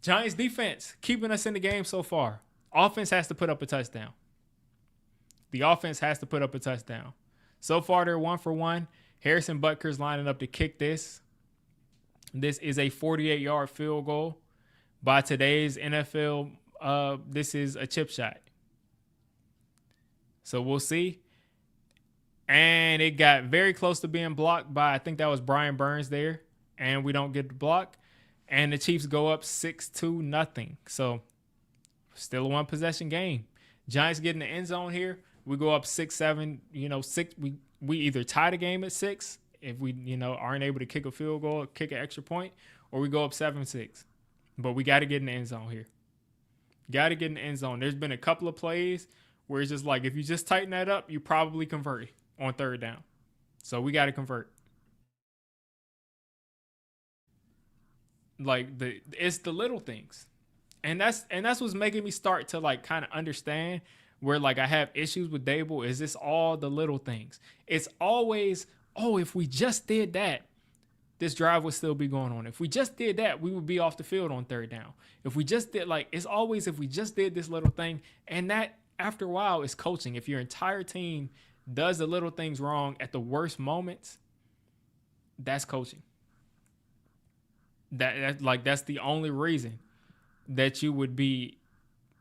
Giants defense keeping us in the game so far. Offense has to put up a touchdown. The offense has to put up a touchdown. So far, they're 1 for 1. Harrison Butker's lining up to kick this. This is a 48-yard field goal. By today's NFL, this is a chip shot. So we'll see. And it got very close to being blocked by, I think that was Brian Burns there. And we don't get the block. And the Chiefs go up 6-0. So still a 1-possession game. Giants get in the end zone here. We go up 6-7. We either tie the game at 6 if we aren't able to kick a field goal, kick an extra point, or we go up 7-6. But we got to get in the end zone here. Got to get in the end zone. There's been a couple of plays where it's just like if you just tighten that up, you probably convert on 3rd down. So we got to convert. Like it's the little things. And that's what's making me start to like kind of understand where like I have issues with Dable. Is this all the little things? It's always, if we just did that, this drive would still be going on. If we just did that, we would be off the field on 3rd down. If we just did it's always if we just did this little thing. And that after a while is coaching. If your entire team does the little things wrong at the worst moments, that's coaching. That's the only reason that you would be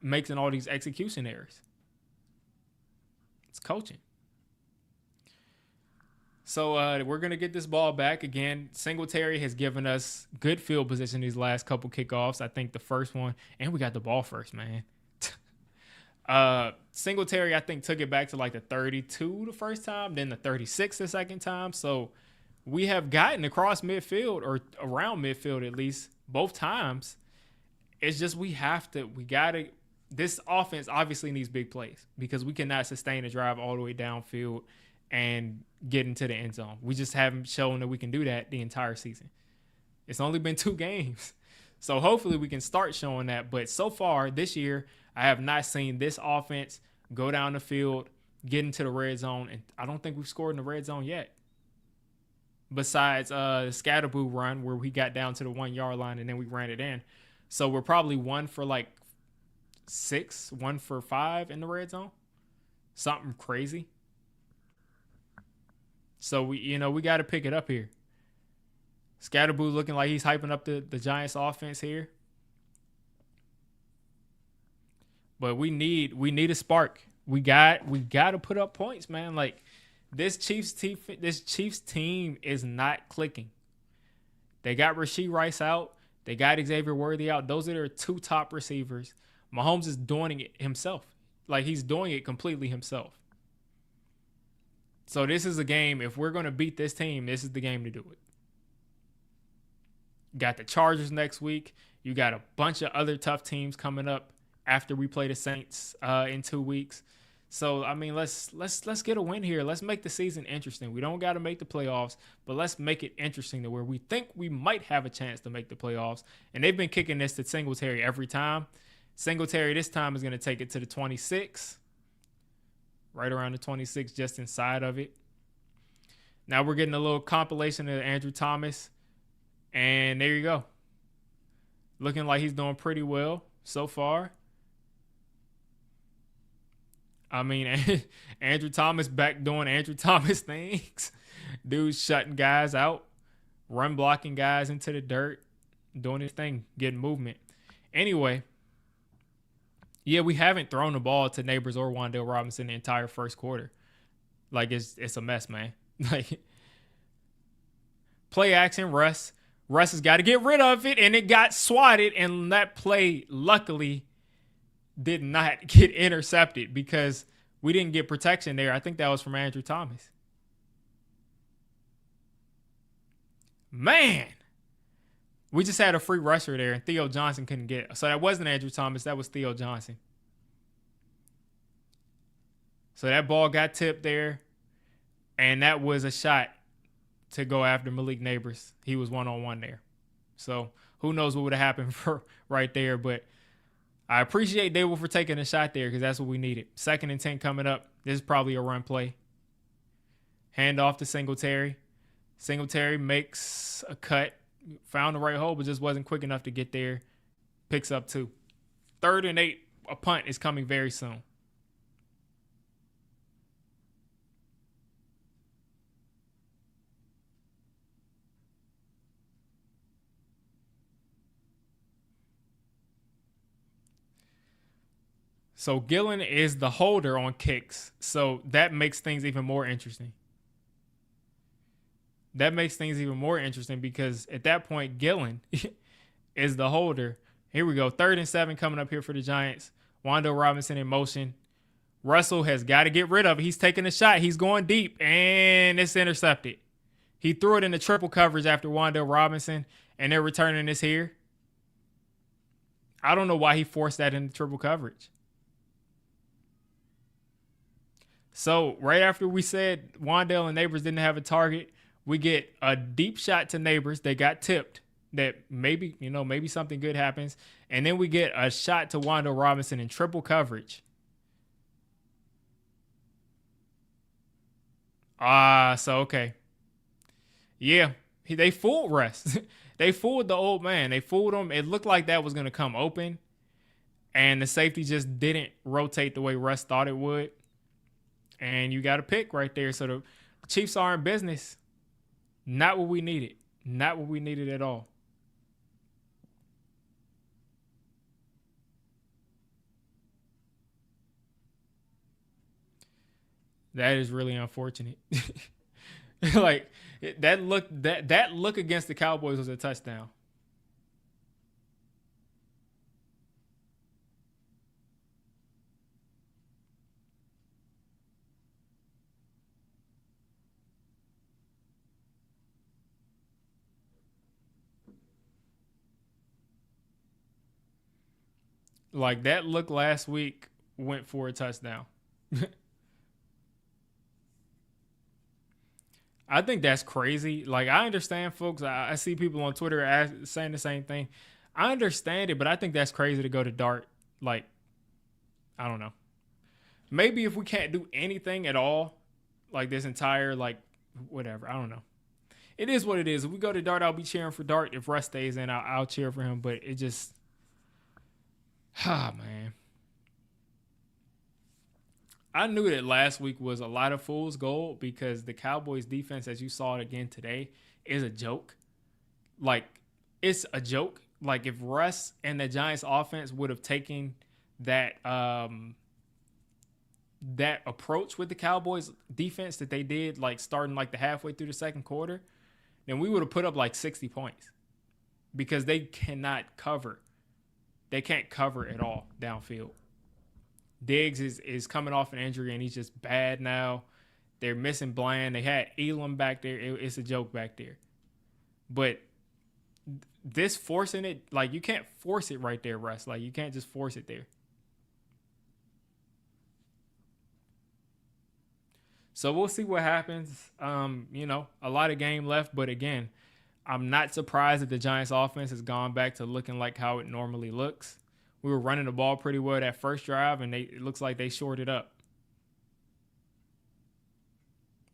making all these execution errors. It's coaching. So we're going to get this ball back. Again, Singletary has given us good field position these last couple kickoffs. I think the first one, and we got the ball first, man. Singletary, I think, took it back to like the 32 the first time, then the 36 the second time. So we have gotten across midfield or around midfield at least both times. It's just this offense obviously needs big plays because we cannot sustain a drive all the way downfield and get into the end zone. We just haven't shown that we can do that the entire season. It's only been 2 games. So hopefully we can start showing that. But so far this year, I have not seen this offense go down the field, get into the red zone, and I don't think we've scored in the red zone yet. Besides the Scatterboo run where we got down to the 1-yard line and then we ran it in. So we're probably 1 for like 6, 1 for 5 in the red zone. Something crazy. So we got to pick it up here. Scatterboo looking like he's hyping up the Giants offense here. But we need a spark. We got to put up points, man. Like this Chiefs team is not clicking. They got Rashee Rice out. They got Xavier Worthy out. Those are their 2 top receivers. Mahomes is doing it himself. Like he's doing it completely himself. So this is a game. If we're going to beat this team, this is the game to do it. Got the Chargers next week. You got a bunch of other tough teams coming up after we play the Saints in 2 weeks. So I mean, let's get a win here. Let's make the season interesting. We don't got to make the playoffs, but let's make it interesting to where we think we might have a chance to make the playoffs. And they've been kicking this to Singletary every time. Singletary this time is going to take it to the 26, right around the 26, just inside of it. Now we're getting a little compilation of Andrew Thomas, and there you go. Looking like he's doing pretty well so far. I mean, Andrew Thomas back doing Andrew Thomas things. Dude's shutting guys out, run blocking guys into the dirt, doing his thing, getting movement. Anyway, yeah, we haven't thrown the ball to Neighbors or Wan'Dale Robinson the entire first quarter. Like, it's a mess, man. Like, play action, Russ. Russ has got to get rid of it, and it got swatted, and that play, luckily, did not get intercepted because we didn't get protection there. I think that was from Andrew Thomas. Man, we just had a free rusher there, and Theo Johnson couldn't get it. So that wasn't Andrew Thomas. That was Theo Johnson. So that ball got tipped there, and that was a shot to go after Malik Neighbors. He was one-on-one there. So who knows what would have happened for right there, but I appreciate Dable for taking a shot there because that's what we needed. 2nd and 10 coming up. This is probably a run play. Hand off to Singletary. Singletary makes a cut. Found the right hole, but just wasn't quick enough to get there. Picks up 2. 3rd and 8. A punt is coming very soon. So Gillen is the holder on kicks. So that makes things even more interesting. Because at that point, Gillen is the holder. Here we go. 3rd and 7 coming up here for the Giants. Wan'Dale Robinson in motion. Russell has got to get rid of it. He's taking a shot. He's going deep, and it's intercepted. He threw it in the triple coverage after Wan'Dale Robinson, and they're returning this here. I don't know why he forced that into triple coverage. So right after we said Wan'Dale and Neighbors didn't have a target, we get a deep shot to Neighbors. They got tipped that maybe something good happens. And then we get a shot to Wan'Dale Robinson in triple coverage. Okay. Yeah, they fooled Russ. They fooled the old man. They fooled him. It looked like that was going to come open. And the safety just didn't rotate the way Russ thought it would. And you got a pick right there. So the Chiefs are in business. Not what we needed. Not what we needed at all. That is really unfortunate. Like that look against the Cowboys was a touchdown. Like that look last week went for a touchdown. I think that's crazy. Like, I understand, folks. I see people on Twitter saying the same thing. I understand it, but I think that's crazy to go to Dart. Like, I don't know. Maybe if we can't do anything at all, like this entire, like, whatever. I don't know. It is what it is. If we go to Dart, I'll be cheering for Dart. If Russ stays in, I'll cheer for him. But it just, man. I knew that last week was a lot of fool's gold because the Cowboys defense, as you saw it again today, is a joke. Like, it's a joke. Like, if Russ and the Giants offense would have taken that that approach with the Cowboys defense that they did, like starting like the halfway through the second quarter, then we would have put up like 60 points because they cannot cover. They can't cover at all downfield. Diggs is coming off an injury, and he's just bad now. They're missing Bland. They had Elam back there. It's a joke back there. But this forcing it, like you can't force it right there, Russ. Like you can't just force it there. So we'll see what happens. A lot of game left, but again, I'm not surprised that the Giants offense has gone back to looking like how it normally looks. We were running the ball pretty well that first drive, and it looks like they shorted up.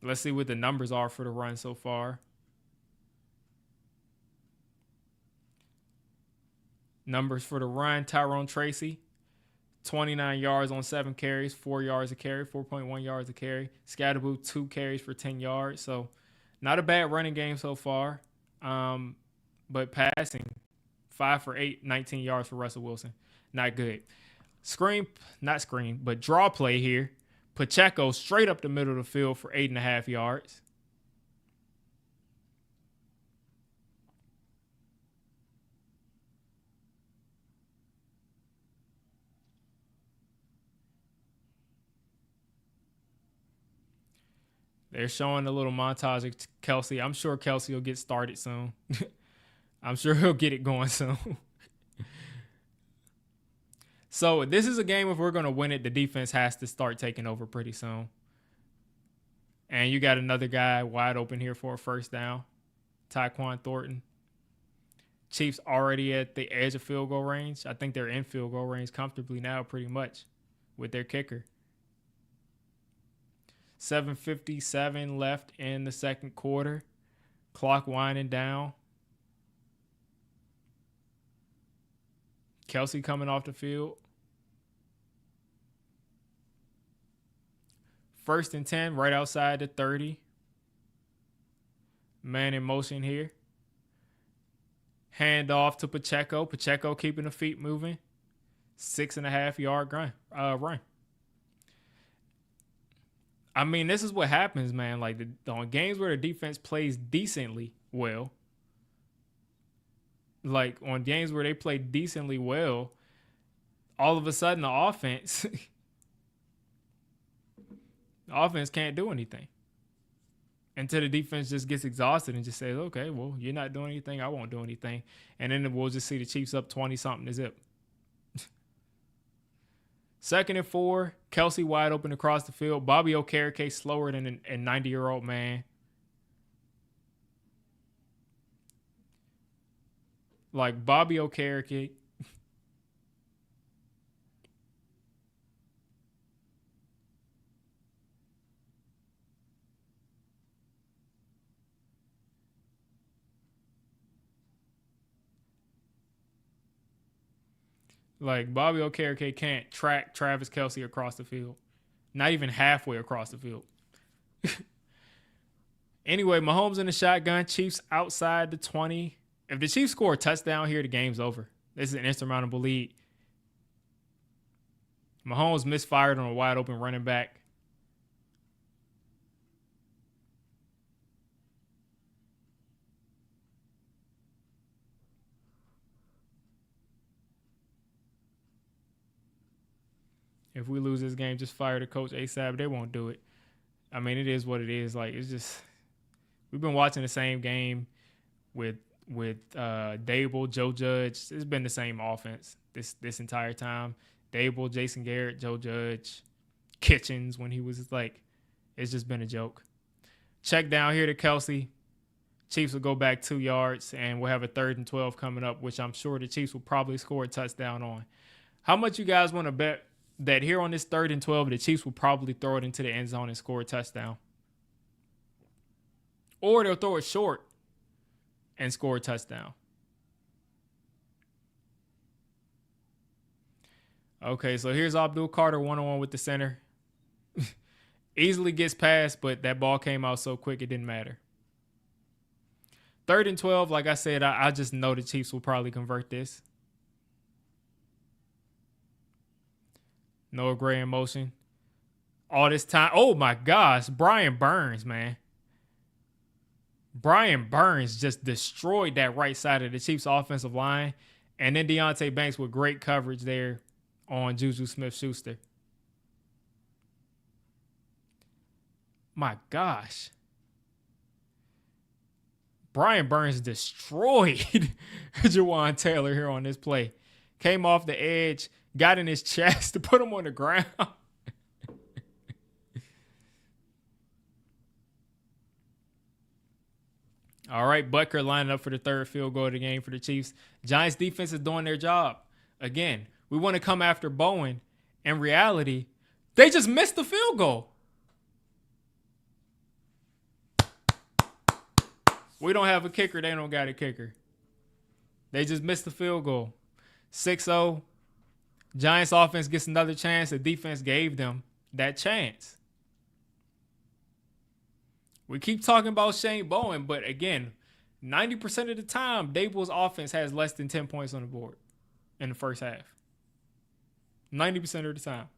Let's see what the numbers are for the run so far. Numbers for the run, Tyrone Tracy, 29 yards on 7 carries, 4 yards a carry, 4.1 yards a carry. Scatterboo, 2 carries for 10 yards. So not a bad running game so far. But passing, 5 for 8, 19 yards for Russell Wilson. Not good. But draw play here. Pacheco straight up the middle of the field for 8.5 yards. They're showing a little montage of Kelsey. I'm sure Kelsey will get started soon. I'm sure he'll get it going soon. So this is a game, if we're going to win it, the defense has to start taking over pretty soon. And you got another guy wide open here for a first down. Tyquan Thornton. Chiefs already at the edge of field goal range. I think they're in field goal range comfortably now pretty much with their kicker. 7:57 left in the second quarter. Clock winding down. Kelsey coming off the field. 1st and 10 right outside the 30. Man in motion here. Hand off to Pacheco. Pacheco keeping the feet moving. 6.5 yard run. I mean, this is what happens, man. Like on games where the defense plays decently well, like on games where they play decently well, all of a sudden the offense can't do anything until the defense just gets exhausted and just says, okay, well, you're not doing anything, I won't do anything. And then we'll just see the Chiefs up 20-something to zip. 2nd and 4, Kelsey wide open across the field. Bobby Okereke slower than a 90-year-old man. Like Bobby Okereke. Like Bobby Okereke can't track Travis Kelsey across the field. Not even halfway across the field. Anyway, Mahomes in the shotgun. Chiefs outside the 20. If the Chiefs score a touchdown here, the game's over. This is an insurmountable lead. Mahomes misfired on a wide open running back. If we lose this game, just fire the coach ASAP. They won't do it. I mean, it is what it is. Like, it's just, we've been watching the same game with Dable, Joe Judge. It's been the same offense this entire time. Dable, Jason Garrett, Joe Judge, Kitchens when he was like, it's just been a joke. Check down here to Kelsey. Chiefs will go back 2 yards, and we'll have a 3rd and 12 coming up, which I'm sure the Chiefs will probably score a touchdown on. How much you guys want to bet that here on this 3rd and 12, the Chiefs will probably throw it into the end zone and score a touchdown? Or they'll throw it short and score a touchdown. Okay, so here's Abdul Carter one-on-one with the center. Easily gets past, but that ball came out so quick it didn't matter. 3rd and 12, like I said, I just know the Chiefs will probably convert this. Noah Gray in motion. All this time. Oh, my gosh. Brian Burns, man. Brian Burns just destroyed that right side of the Chiefs' offensive line. And then Deontay Banks with great coverage there on Juju Smith-Schuster. My gosh. Brian Burns destroyed Jawan Taylor here on this play. Came off the edge, got in his chest to put him on the ground. All right, Butker lining up for the third field goal of the game for the Chiefs. Giants defense is doing their job. Again, we want to come after Bowen. In reality, they just missed the field goal. We don't have a kicker. They don't got a kicker. They just missed the field goal. 6-0. Giants offense gets another chance. The defense gave them that chance. We keep talking about Shane Bowen, but again, 90% of the time, Daboll's offense has less than 10 points on the board in the first half. 90% of the time.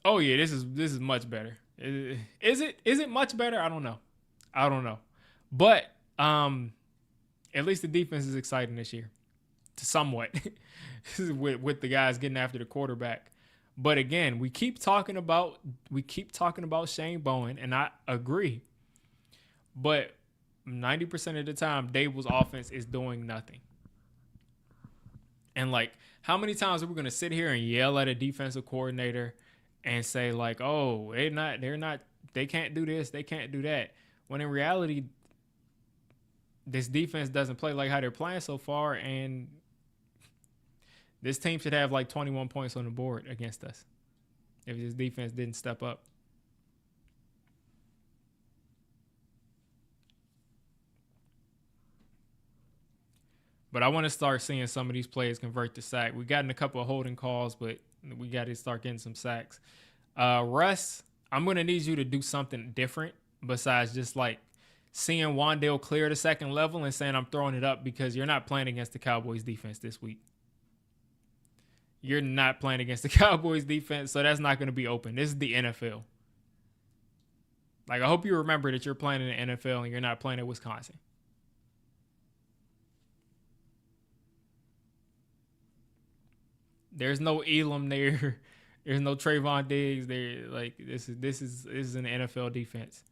Oh yeah, this is much better. Is it much better? I don't know. But at least the defense is exciting this year, somewhat, with the guys getting after the quarterback. But again, we keep talking about Shane Bowen, and I agree. But 90% of the time, Daboll's offense is doing nothing. And like, how many times are we gonna sit here and yell at a defensive coordinator and say like, "Oh, they can't do this, they can't do that," when in reality, this defense doesn't play like how they're playing so far, and this team should have like 21 points on the board against us if this defense didn't step up. But I want to start seeing some of these plays convert to sack. We gotten a couple of holding calls, but we got to start getting some sacks. Russ, I'm going to need you to do something different besides just like seeing Wan'Dale clear the second level and saying I'm throwing it up, because you're not playing against the Cowboys defense this week. You're not playing against the Cowboys defense, so that's not going to be open. This is the NFL. Like, I hope you remember that you're playing in the NFL and you're not playing at Wisconsin. There's no Elam there. There's no Trayvon Diggs there. Like, this is an NFL defense.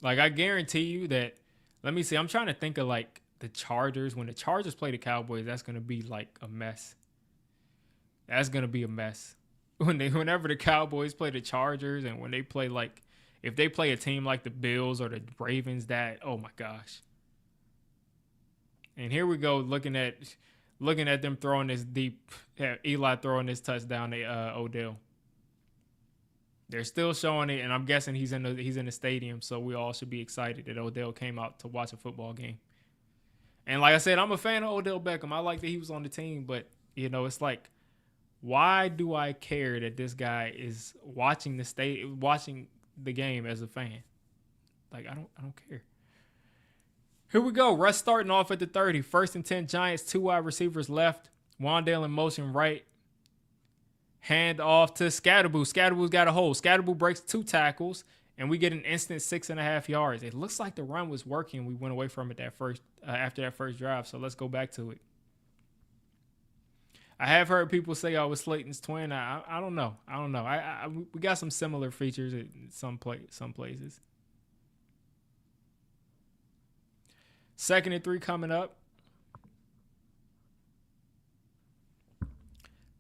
Like, I guarantee you that. Let me see. I'm trying to think of like the Chargers. When the Chargers play the Cowboys, that's gonna be like a mess. That's gonna be a mess. Whenever the Cowboys play the Chargers, and when they play like, if they play a team like the Bills or the Ravens, that, oh my gosh. And here we go, looking at them throwing this deep, Eli throwing this touchdown to Odell. They're still showing it, and I'm guessing he's in the stadium, so we all should be excited that Odell came out to watch a football game. And like I said, I'm a fan of Odell Beckham. I like that he was on the team, but it's like, why do I care that this guy is watching the game as a fan? Like, I don't care. Here we go. Russ starting off at the 30. 1st and 10 Giants, 2 wide receivers left. Wan'Dale in motion right. Hand off to Scatterboo. Scatterboo's got a hole. Scatterboo breaks 2 tackles, and we get an instant 6.5 yards. It looks like the run was working. We went away from it after that first drive, so let's go back to it. I have heard people say I was Slayton's twin. I don't know. We got some similar features in some places. 2nd and 3 coming up.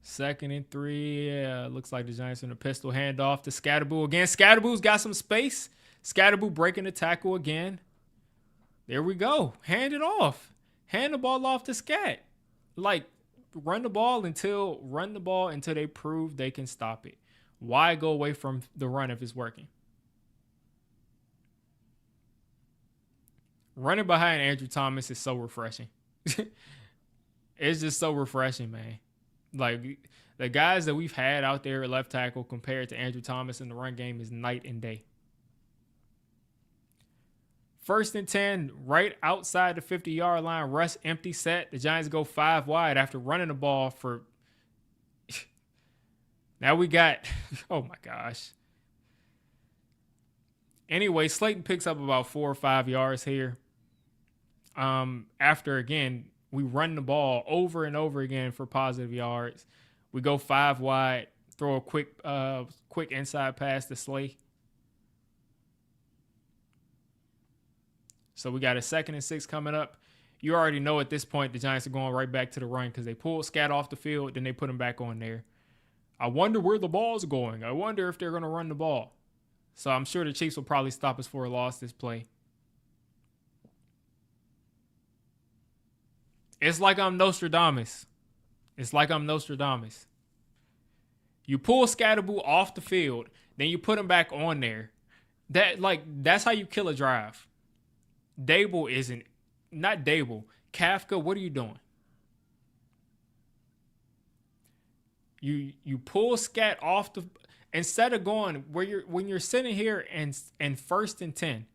2nd and 3. Looks like the Giants in a pistol handoff to Scatterboo again. Scatterboo's got some space. Scatterboo breaking the tackle again. There we go. Hand it off. Hand the ball off to Scat. Like, run the ball until they prove they can stop it. Why go away from the run if it's working? Running behind Andrew Thomas is so refreshing. It's just so refreshing, man. Like, the guys that we've had out there at left tackle compared to Andrew Thomas in the run game is night and day. 1st and 10, right outside the 50-yard line. Russ empty set. The Giants go 5 wide after running the ball for... Now we got... Oh, my gosh. Anyway, Slayton picks up about 4 or 5 yards here. After, again, we run the ball over and over again for positive yards. We go 5 wide, throw a quick inside pass to Slay. So we got a 2nd and 6 coming up. You already know at this point the Giants are going right back to the run because they pulled Scat off the field, then they put him back on there. I wonder where the ball's going. I wonder if they're going to run the ball. So I'm sure the Chiefs will probably stop us for a loss this play. It's like I'm Nostradamus. You pull Scatterboo off the field, then you put him back on there. That's how you kill a drive. Kafka, what are you doing? You pull Scat off the, instead of going when you're sitting here and 1st and 10.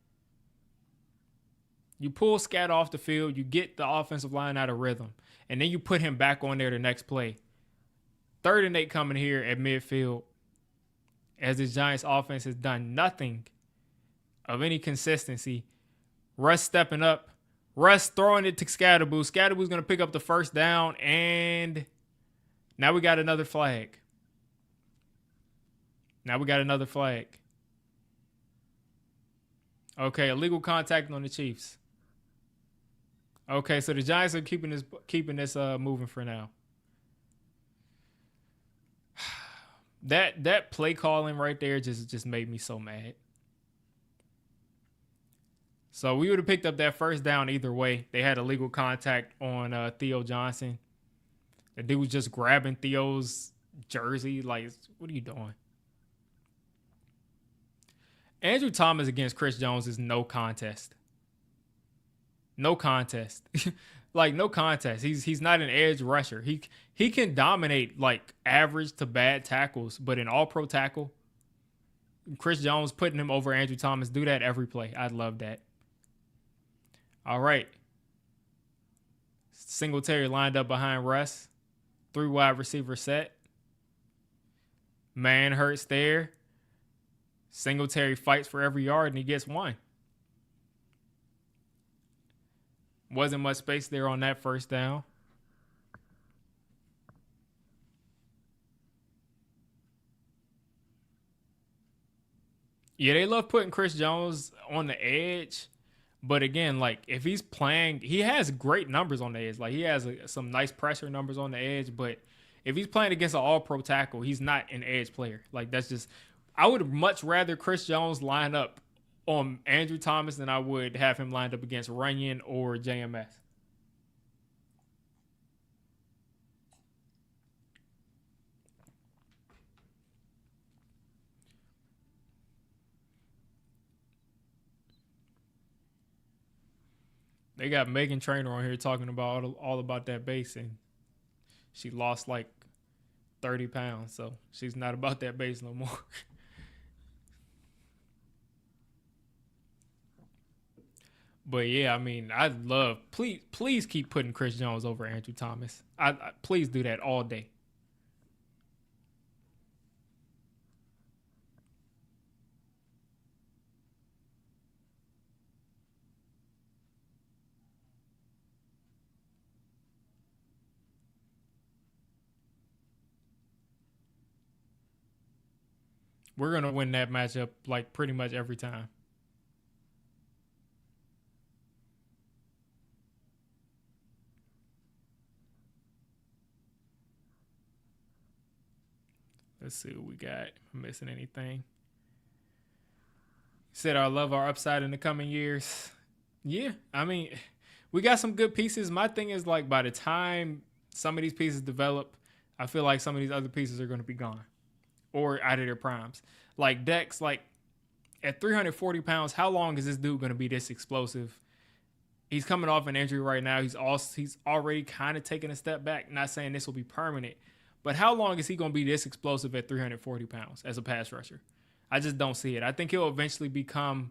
You pull Scat off the field, you get the offensive line out of rhythm, and then you put him back on there the next play. 3rd and 8 coming here at midfield, as the Giants offense has done nothing of any consistency. Russ stepping up. Russ throwing it to Scatterboo. Scatterboo's going to pick up the 1st down, and now we got another flag. Okay, illegal contact on the Chiefs. Okay, so the Giants are keeping this moving for now. That play calling right there just made me so mad. So we would have picked up that 1st down either way. They had illegal contact on Theo Johnson. The dude was just grabbing Theo's jersey. Like, what are you doing? Andrew Thomas against Chris Jones is no contest. No contest. No contest. He's not an edge rusher. He can dominate like average to bad tackles, but an all-pro tackle, Chris Jones putting him over Andrew Thomas, do that every play. I'd love that. All right. Singletary lined up behind Russ. 3 wide receiver set. Man hurts there. Singletary fights for every yard and he gets 1. Wasn't much space there on that 1st down. Yeah, they love putting Chris Jones on the edge. But again, if he's playing, he has great numbers on the edge. He has some nice pressure numbers on the edge. But if he's playing against an all-pro tackle, he's not an edge player. That's just, I would much rather Chris Jones line up on Andrew Thomas than I would have him lined up against Runyon or JMS. They got Megan Trainor on here talking about all about that base, and she lost 30 pounds, so she's not about that base no more. But yeah, I'd love, please keep putting Chris Jones over Andrew Thomas. I please do that all day. We're going to win that matchup pretty much every time. Let's see what we got. I'm missing anything. Said I love our upside in the coming years. Yeah, we got some good pieces. My thing is by the time some of these pieces develop, I feel like some of these other pieces are going to be gone or out of their primes. Dex, at 340 pounds, how long is this dude going to be this explosive? He's coming off an injury right now. He's already kind of taking a step back. Not saying this will be permanent, but how long is he going to be this explosive at 340 pounds as a pass rusher? I just don't see it. I think he'll eventually become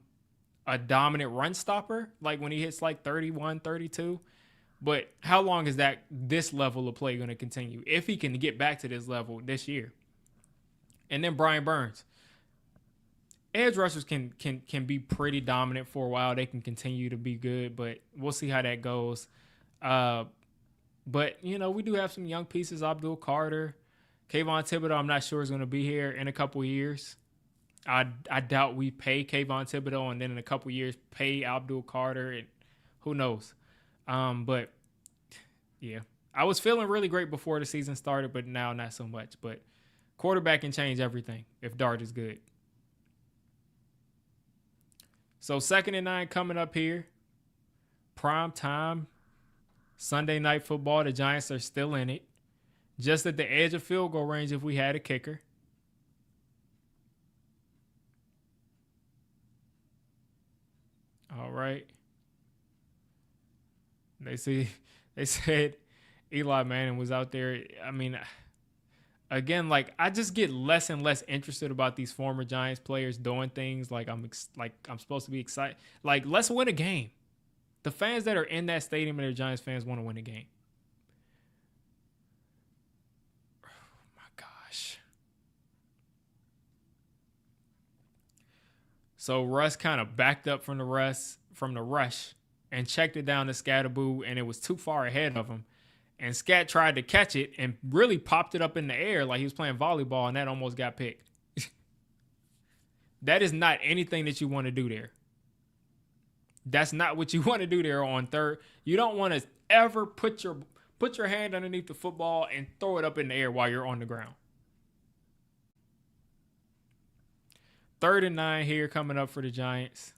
a dominant run stopper, when he hits 31, 32. But how long is this level of play going to continue if he can get back to this level this year? And then Brian Burns. Edge rushers can be pretty dominant for a while. They can continue to be good, but we'll see how that goes. But, we do have some young pieces. Abdul Carter, Kayvon Thibodeau, I'm not sure is going to be here in a couple years. I doubt we pay Kayvon Thibodeau and then in a couple years pay Abdul Carter, and who knows. But yeah, I was feeling really great before the season started, but now not so much. But quarterback can change everything if Dart is good. So 2nd and 9 coming up here. Prime time. Sunday night football. The Giants are still in it. Just at the edge of field goal range if we had a kicker. All right. They said Eli Manning was out there. I mean, again, like I just get less and less interested about these former Giants players doing things like I'm supposed to be excited. Like, let's win a game. The fans that are in that stadium and they're Giants fans want to win a game. Oh my gosh. So Russ kind of backed up from the rush and checked it down to Scatterboo, and it was too far ahead of him. And Scat tried to catch it and really popped it up in the air like he was playing volleyball, and that almost got picked. That is not anything that you want to do there. That's not what you want to do there on third. You don't want to ever put your hand underneath the football and throw it up in the air while you're on the ground. 3rd and 9 here coming up for the Giants.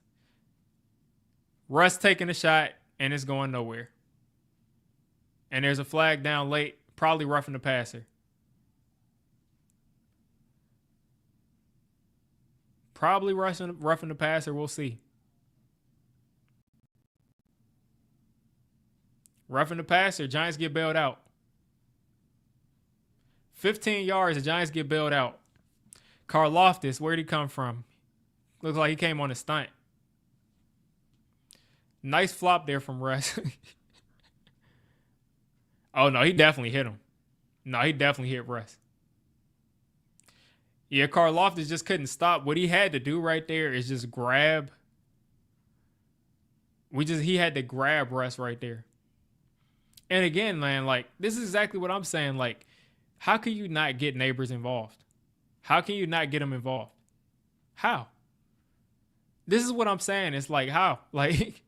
Russ taking a shot, and it's going nowhere. And there's a flag down late, probably roughing the passer. Probably roughing the passer, we'll see. Roughing the passer, Giants get bailed out. 15 yards, the Giants get bailed out. Karlaftis, where'd he come from? Looks like he came on a stunt. Nice flop there from Russ. Oh, no, he definitely hit him. No, he definitely hit Russ. Yeah, Karlaftis just couldn't stop. What he had to do right there is just grab. He had to grab Russ right there. And again, man, like, this is exactly what I'm saying. Like, how can you not get neighbors involved? How can you not get them involved? How? This is what I'm saying. It's like, how? Like,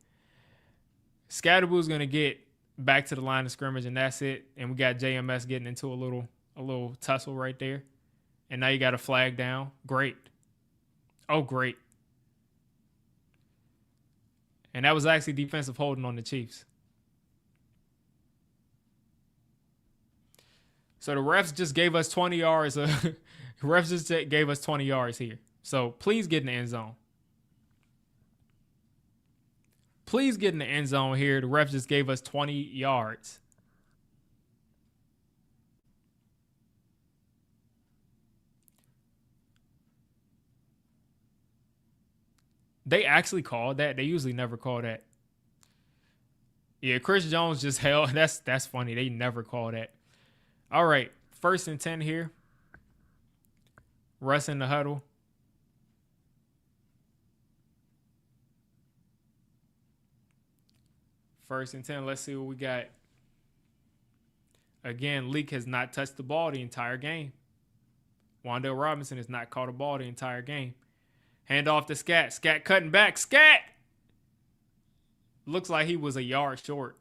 Scatterboo's going to get back to the line of scrimmage, and that's it. And we got JMS getting into a little tussle right there. And now you got a flag down. Great. Oh, great. And that was actually defensive holding on the Chiefs. So the refs just gave us 20 yards. Refs just gave us 20 yards here. So please get in the end zone. Please get in the end zone here. The refs just gave us 20 yards. They actually called that. They usually never call that. Yeah, Chris Jones just held. That's funny. They never call that. All right, 1st and 10 here. Russ in the huddle. First and 10. Let's see what we got. Again, Leak has not touched the ball the entire game. Wan'Dale Robinson has not caught a ball the entire game. Hand off to Scat. Scat cutting back. Scat! Looks like he was a yard short.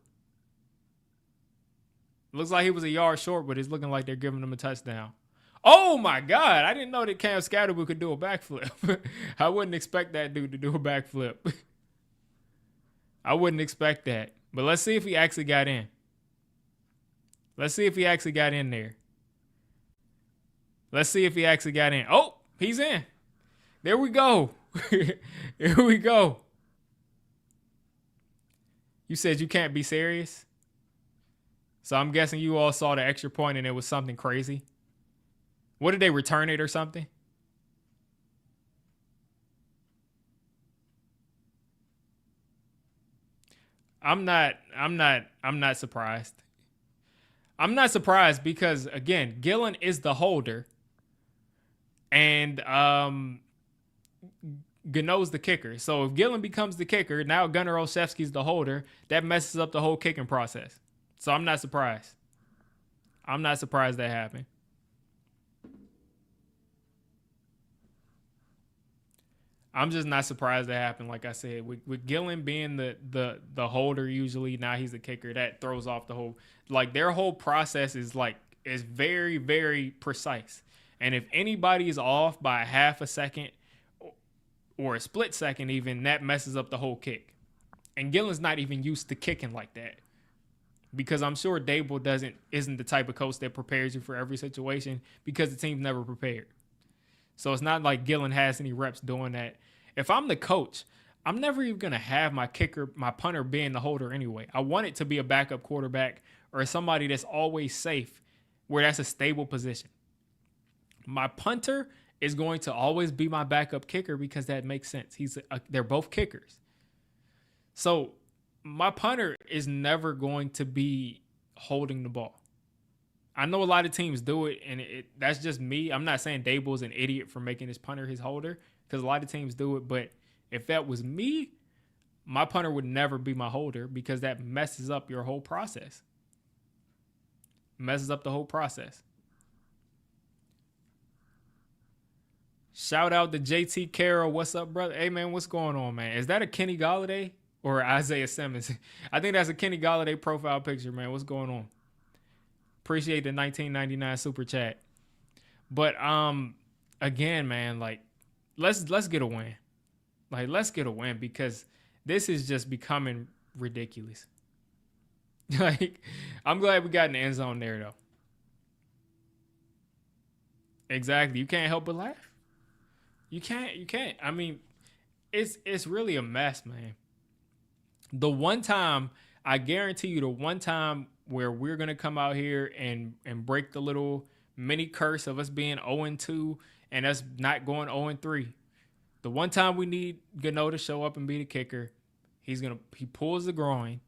Looks like he was a yard short, but it's looking like they're giving him a touchdown. Oh, my God. I didn't know that Cam Scatterboo could do a backflip. I wouldn't expect that dude to do a backflip. I wouldn't expect that. But let's see if he actually got in. Let's see if he actually got in there. Let's see if he actually got in. Oh, he's in. There we go. Here we go. You said you can't be serious? So I'm guessing you all saw the extra point and it was something crazy. What did they return it or something? I'm not surprised. I'm not surprised because, again, Gillen is the holder and Gano's the kicker. So if Gillen becomes the kicker, now Gunnar Olszewski's the holder. That messes up the whole kicking process. So I'm not surprised. I'm not surprised that happened. I'm just not surprised that happened. Like I said, with Gillen being the holder usually, now he's the kicker. That throws off the whole, like, their whole process is very, very precise. And if anybody is off by a half a second or a split second even, that messes up the whole kick. And Gillen's not even used to kicking like that. Because I'm sure Dable isn't the type of coach that prepares you for every situation, because the team's never prepared. So it's not like Gillen has any reps doing that. If I'm the coach, I'm never even going to have my punter being the holder anyway. I want it to be a backup quarterback or somebody that's always safe, where that's a stable position. My punter is going to always be my backup kicker because that makes sense. They're both kickers. So my punter is never going to be holding the ball. I know a lot of teams do it, and that's just me. I'm not saying Dable's an idiot for making his punter his holder, because a lot of teams do it. But if that was me, my punter would never be my holder, because that messes up your whole process. Messes up the whole process. Shout out to JT Carroll. What's up, brother? Hey, man, what's going on, man? Is that a Kenny Golladay or Isaiah Simmons? I think that's a Kenny Golladay profile picture, man. What's going on? Appreciate the 1999 super chat. But again, man, like, let's get a win. Like, let's get a win, because this is just becoming ridiculous. Like, I'm glad we got in the end zone there, though. Exactly. You can't help but laugh. You can't. I mean, it's really a mess, man. The one time, I guarantee you, the one time where we're going to come out here and break the little mini curse of us being 0-2 and us not going 0-3. The one time we need Gano to show up and be the kicker, he pulls the groin,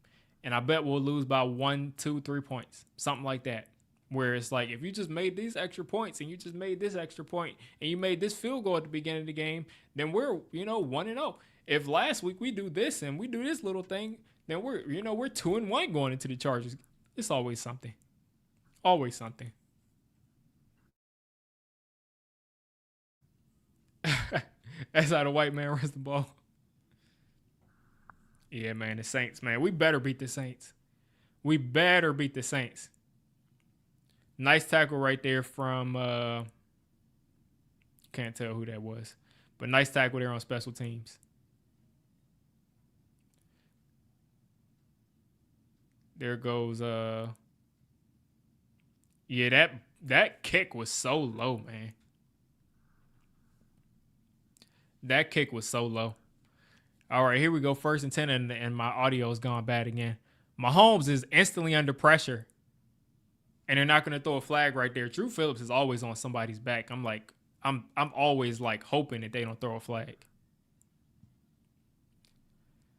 and I bet we'll lose by 1, 2, 3 points. Something like that. Where it's like, if you just made these extra points and you just made this extra point and you made this field goal at the beginning of the game, then we're, 1-0. If last week we do this and we do this little thing, then we're 2-1 going into the Chargers. It's always something. Always something. That's how the white man runs the ball. Yeah, man, the Saints, man. We better beat the Saints. We better beat the Saints. Nice tackle right there from, can't tell who that was, but nice tackle there on special teams. There goes, yeah, that kick was so low, man. That kick was so low. All right, here we go. 1st and 10, and my audio has gone bad again. Mahomes is instantly under pressure, and they're not going to throw a flag right there. Drew Phillips is always on somebody's back. I'm always like hoping that they don't throw a flag.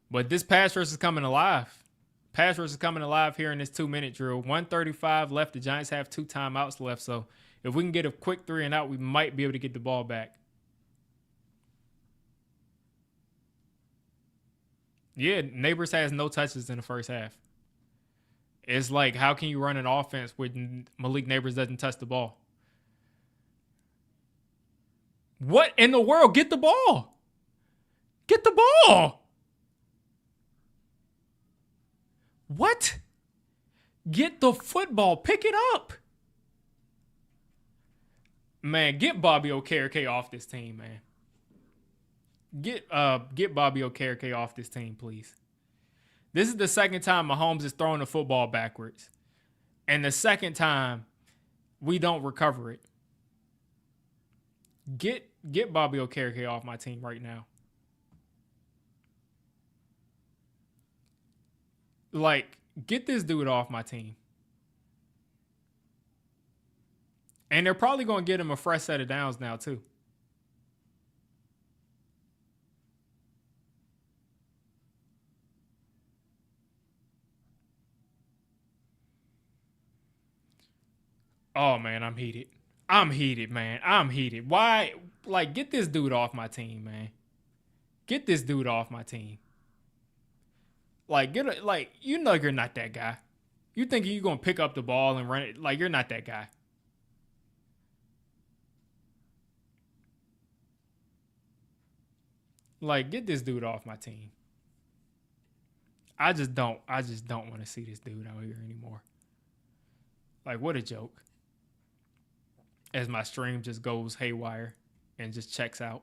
But this pass rush is coming alive. Pass rush is coming alive here in this 2-minute drill. 1:35 left. The Giants have 2 timeouts left. So if we can get a quick 3 and out, we might be able to get the ball back. Yeah, Neighbors has no touches in the first half. It's like, how can you run an offense when Malik Neighbors doesn't touch the ball? What in the world? Get the ball. Get the ball. What? Get the football. Pick it up. Man, get Bobby Okereke off this team, man. Get Bobby Okereke off this team, please. This is the second time Mahomes is throwing the football backwards. And the second time, we don't recover it. Get Bobby Okereke off my team right now. Like, get this dude off my team. And they're probably going to get him a fresh set of downs now, too. Oh, man, I'm heated. I'm heated, man. I'm heated. Why? Like, get this dude off my team, man. Get this dude off my team. Like, you know you're not that guy. You think you're going to pick up the ball and run it. Like, you're not that guy. Like, get this dude off my team. I just don't want to see this dude out here anymore. Like, what a joke. As my stream just goes haywire and just checks out.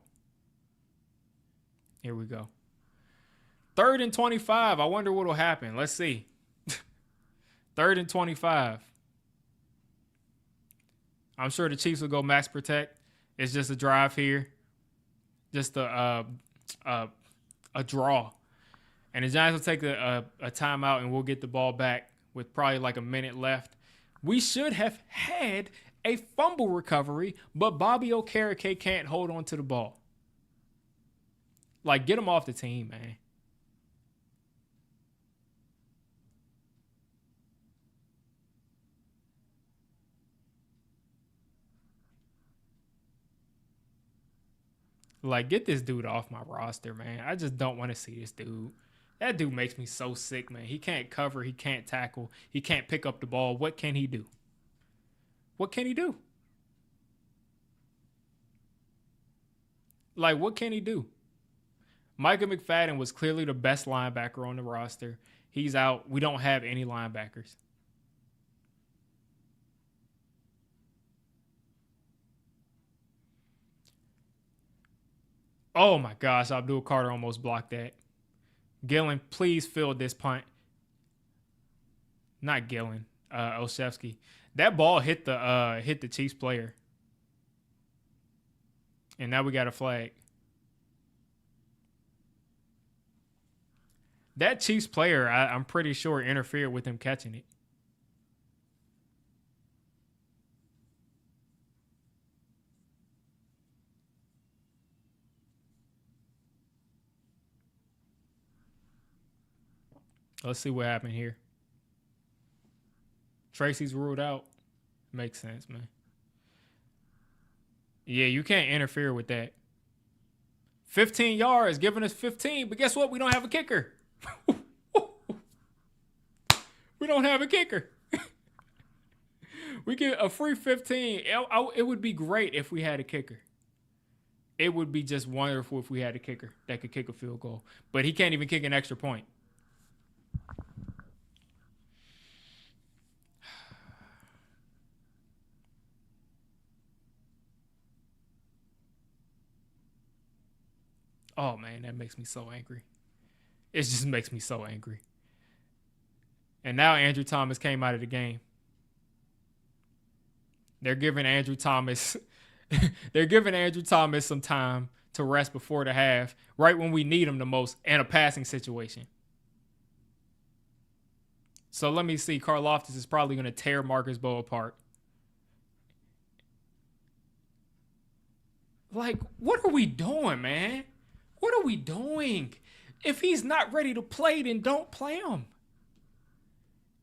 Here we go. 3rd and 25. I wonder what will happen. Let's see. 3rd and 25. I'm sure the Chiefs will go max protect. It's just a drive here. Just a draw. And the Giants will take a timeout and we'll get the ball back with probably like a minute left. We should have had a fumble recovery, but Bobby Okereke can't hold on to the ball. Like, get him off the team, man. Like, get this dude off my roster, man. I just don't want to see this dude. That dude makes me so sick, man. He can't cover. He can't tackle. He can't pick up the ball. What can he do? What can he do? Like, what can he do? Micah McFadden was clearly the best linebacker on the roster. He's out. We don't have any linebackers. Oh, my gosh. Abdul Carter almost blocked that. Gillen, please field this punt. Not Gillen. Olszewski. That ball hit the Chiefs player. And now we got a flag. That Chiefs player, I'm pretty sure, interfered with him catching it. Let's see what happened here. Tracy's ruled out. Makes sense, man. Yeah, you can't interfere with that. 15 yards, giving us 15, but guess what? We don't have a kicker. We don't have a kicker. We get a free 15. It would be great if we had a kicker. It would be just wonderful if we had a kicker that could kick a field goal. But he can't even kick an extra point. Oh, man, that makes me so angry. It just makes me so angry. And now Andrew Thomas came out of the game. They're giving Andrew Thomas some time to rest before the half, right when we need him the most in a passing situation. So let me see. Karlaftis is probably going to tear Marcus Bowe apart. Like, what are we doing, man? What are we doing? If he's not ready to play, then don't play him.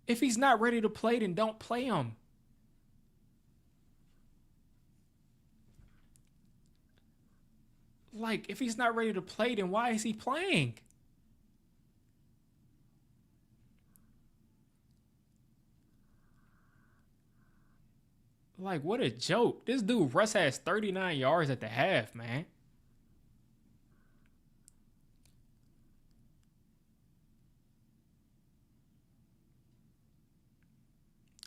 If he's not ready to play, then don't play him. Like, if he's not ready to play, then why is he playing? Like, what a joke. This dude, Russ, has 39 yards at the half, man.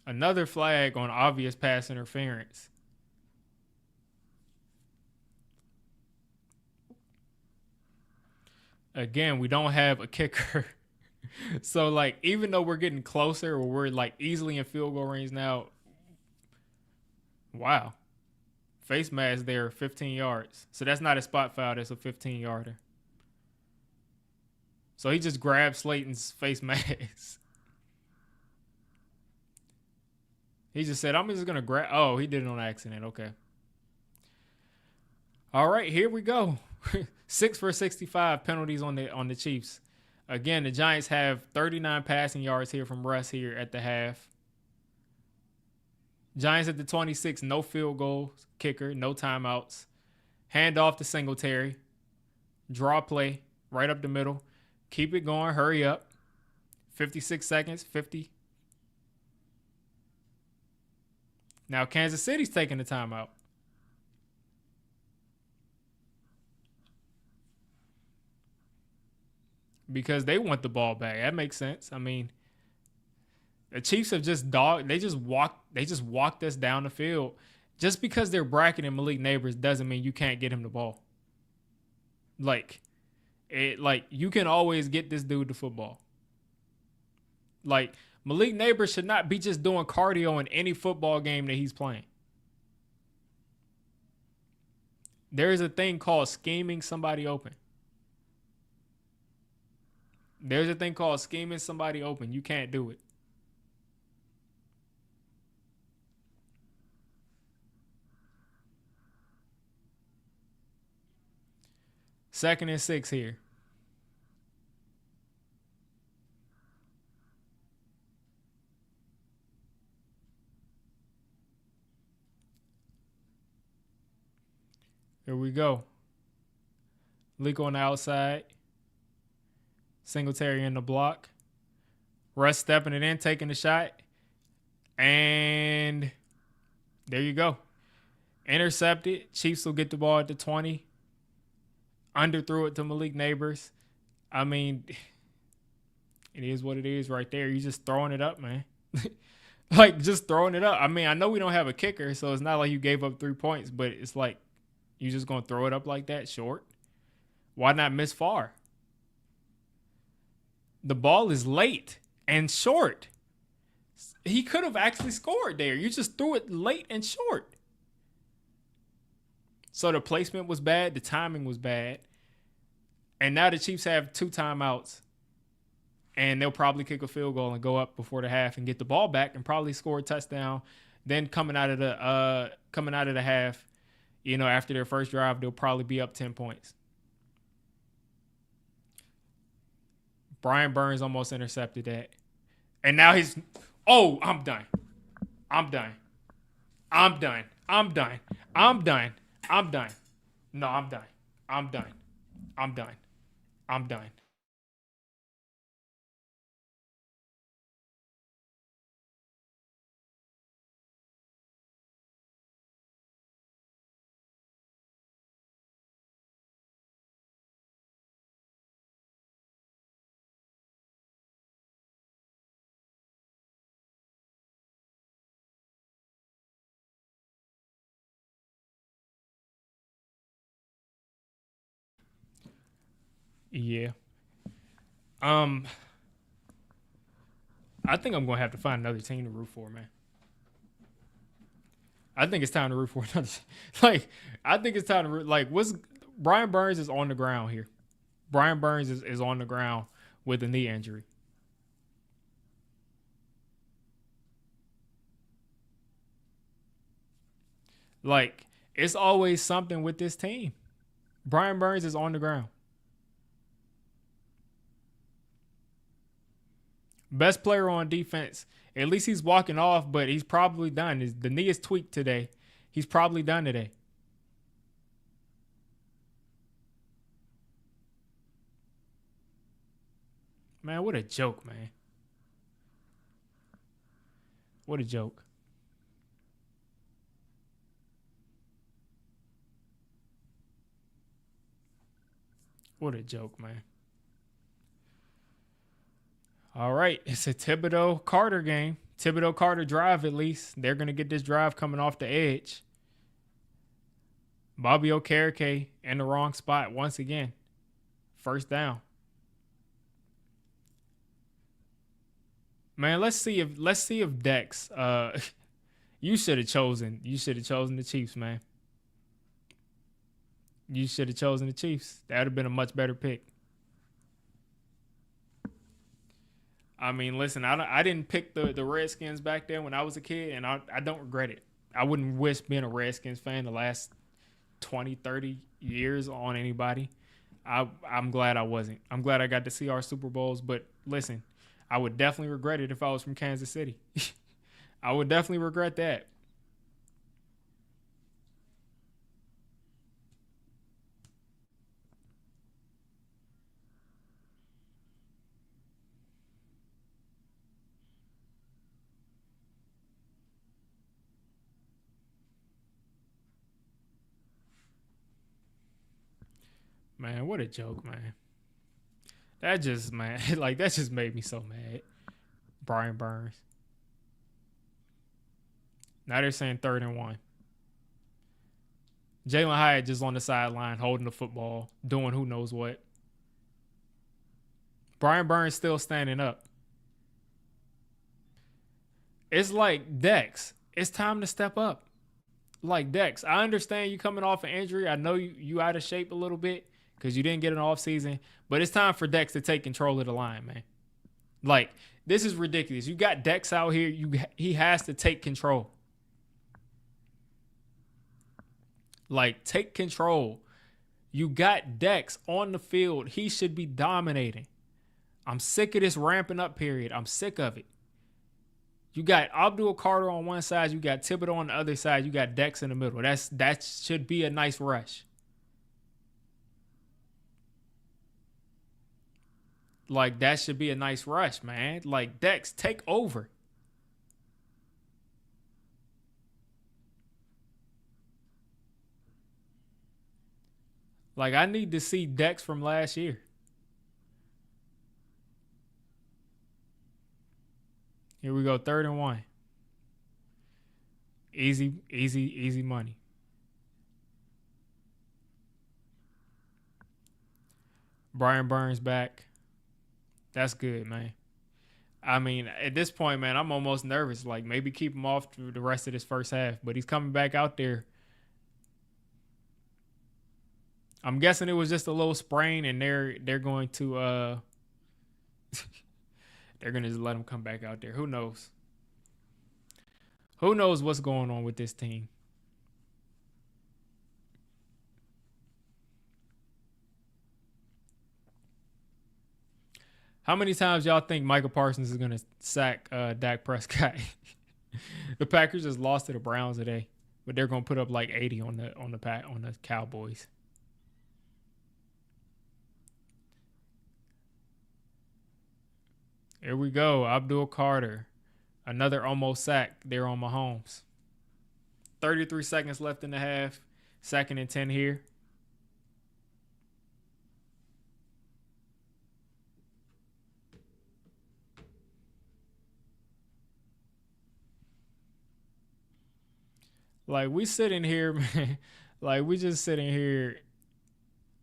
Another flag on obvious pass interference. Again, we don't have a kicker. So, like, even though we're getting closer or we're, like, easily in field goal range now, wow. Face mask there, 15 yards. So that's not a spot foul. That's a 15-yarder. So he just grabbed Slayton's face mask. He just said, I'm just going to grab. Oh, he did it on accident. Okay. All right, here we go. 6 for 65 penalties on the Chiefs. Again, the Giants have 39 passing yards here from Russ here at the half. Giants at the 26, no field goals, kicker, no timeouts. Hand off to Singletary. Draw play right up the middle. Keep it going. Hurry up. 56 seconds, 50. Now Kansas City's taking the timeout. because they want the ball back. That makes sense. I mean, the Chiefs have just dogged. They just walked us down the field. Just because they're bracketing Malik Neighbors doesn't mean you can't get him the ball. Like you can always get this dude the football. Like, Malik Neighbors should not be just doing cardio in any football game that he's playing. There is a thing called scheming somebody open. There's a thing called scheming somebody open. You can't do it. Second and 6 here. Here we go. Leak on the outside. Singletary in the block. Russ stepping it in, taking the shot. And there you go. Intercepted. Chiefs will get the ball at the 20. Underthrew it to Malik Neighbors. I mean, it is what it is right there. You're just throwing it up, man. Like, just throwing it up. I mean, I know we don't have a kicker, so it's not like you gave up 3 points, but it's like, you just going to throw it up like that, short? Why not miss far? The ball is late and short. He could have actually scored there. You just threw it late and short. So the placement was bad. The timing was bad. And now the Chiefs have 2 timeouts. And they'll probably kick a field goal and go up before the half and get the ball back and probably score a touchdown. Then coming out of the half, after their first drive, they'll probably be up 10 points. Brian Burns almost intercepted that. And now I'm done. I'm done. No, I'm done. Yeah. I think I'm gonna have to find another team to root for, man. I think it's time to root for another. I think it's time to root. Brian Burns is on the ground here. Brian Burns is on the ground with a knee injury. Like, it's always something with this team. Brian Burns is on the ground. Best player on defense. At least he's walking off, but he's probably done. The knee is tweaked today. He's probably done today. Man, what a joke, man. What a joke. What a joke, man. All right, it's a Thibodeau-Carter game. Thibodeau-Carter drive, at least. They're going to get this drive coming off the edge. Bobby Okereke in the wrong spot once again. First down. Man, let's see if Dex. You should have chosen the Chiefs, man. You should have chosen the Chiefs. That would have been a much better pick. I mean, listen, I didn't pick the Redskins back then when I was a kid, and I don't regret it. I wouldn't wish being a Redskins fan the last 20, 30 years on anybody. I'm glad I wasn't. I'm glad I got to see our Super Bowls, but listen, I would definitely regret it if I was from Kansas City. I would definitely regret that. Man, what a joke, man. That just, man, like, that just made me so mad. Brian Burns. Now they're saying 3rd and 1. Jalen Hyatt just on the sideline holding the football, doing who knows what. Brian Burns still standing up. It's like, Dex, it's time to step up. Like, Dex, I understand you coming off an injury. I know you out of shape a little bit because you didn't get an off season, but it's time for Dex to take control of the line, man. Like, this is ridiculous. You got Dex out here. He has to take control. Like, take control. You got Dex on the field. He should be dominating. I'm sick of this ramping up period. I'm sick of it. You got Abdul Carter on one side. You got Thibodeau on the other side. You got Dex in the middle. That should be a nice rush. Like, that should be a nice rush, man. Like, Dex, take over. Like, I need to see Dex from last year. Here we go, 3rd and 1. Easy money. Brian Burns back. That's good, man. I mean, at this point, man, I'm almost nervous. Like, maybe keep him off through the rest of this first half. But he's coming back out there. I'm guessing it was just a little sprain, and they're going to they're gonna just let him come back out there. Who knows? Who knows what's going on with this team? How many times y'all think Michael Parsons is gonna sack Dak Prescott? The Packers just lost to the Browns today, but they're gonna put up like 80 on the Cowboys. Here we go. Abdul Carter. Another almost sack there on Mahomes. 33 seconds left in the half. 2nd and 10 here. Like, we sitting here, man. Like, we just sitting here.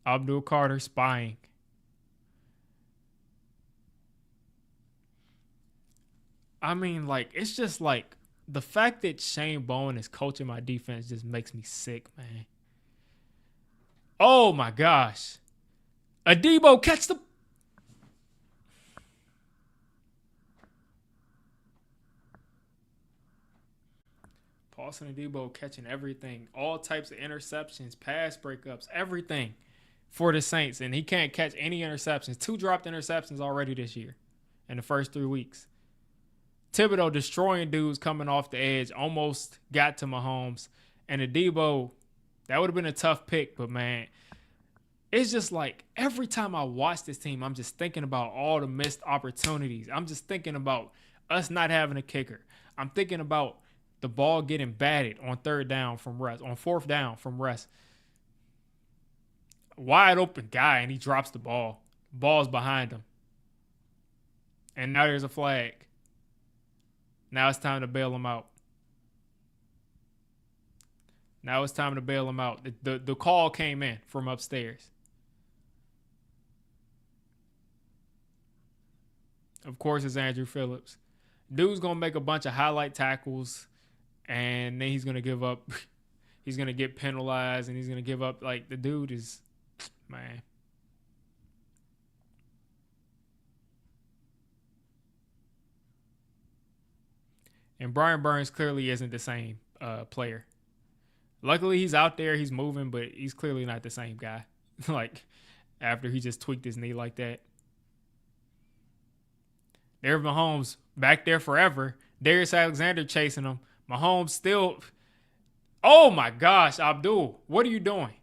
Abdul Carter spying. I mean, like, it's just like the fact that Shane Bowen is coaching my defense just makes me sick, man. Oh my gosh. Adebo, catch the. Paulson Adebo catching everything. All types of interceptions, pass breakups, everything for the Saints. And he can't catch any interceptions. 2 dropped interceptions already this year in the first 3 weeks. Thibodeau destroying dudes coming off the edge, almost got to Mahomes. And Adebo, that would have been a tough pick, but man, it's just like every time I watch this team, I'm just thinking about all the missed opportunities. I'm just thinking about us not having a kicker. I'm thinking about the ball getting batted on 3rd down from rest, on 4th down from rest. Wide open guy, and he drops the ball. Ball's behind him. And now there's a flag. Now it's time to bail him out. Now it's time to bail him out. The call came in from upstairs. Of course, it's Andrew Phillips. Dude's going to make a bunch of highlight tackles, and then he's going to give up. He's going to get penalized, and he's going to give up. Like, the dude is, man. And Brian Burns clearly isn't the same player. Luckily, he's out there. He's moving, but he's clearly not the same guy. Like, after he just tweaked his knee like that. There's Mahomes back there forever. Darius Alexander chasing him. Mahomes still. Oh, my gosh, Abdul. What are you doing?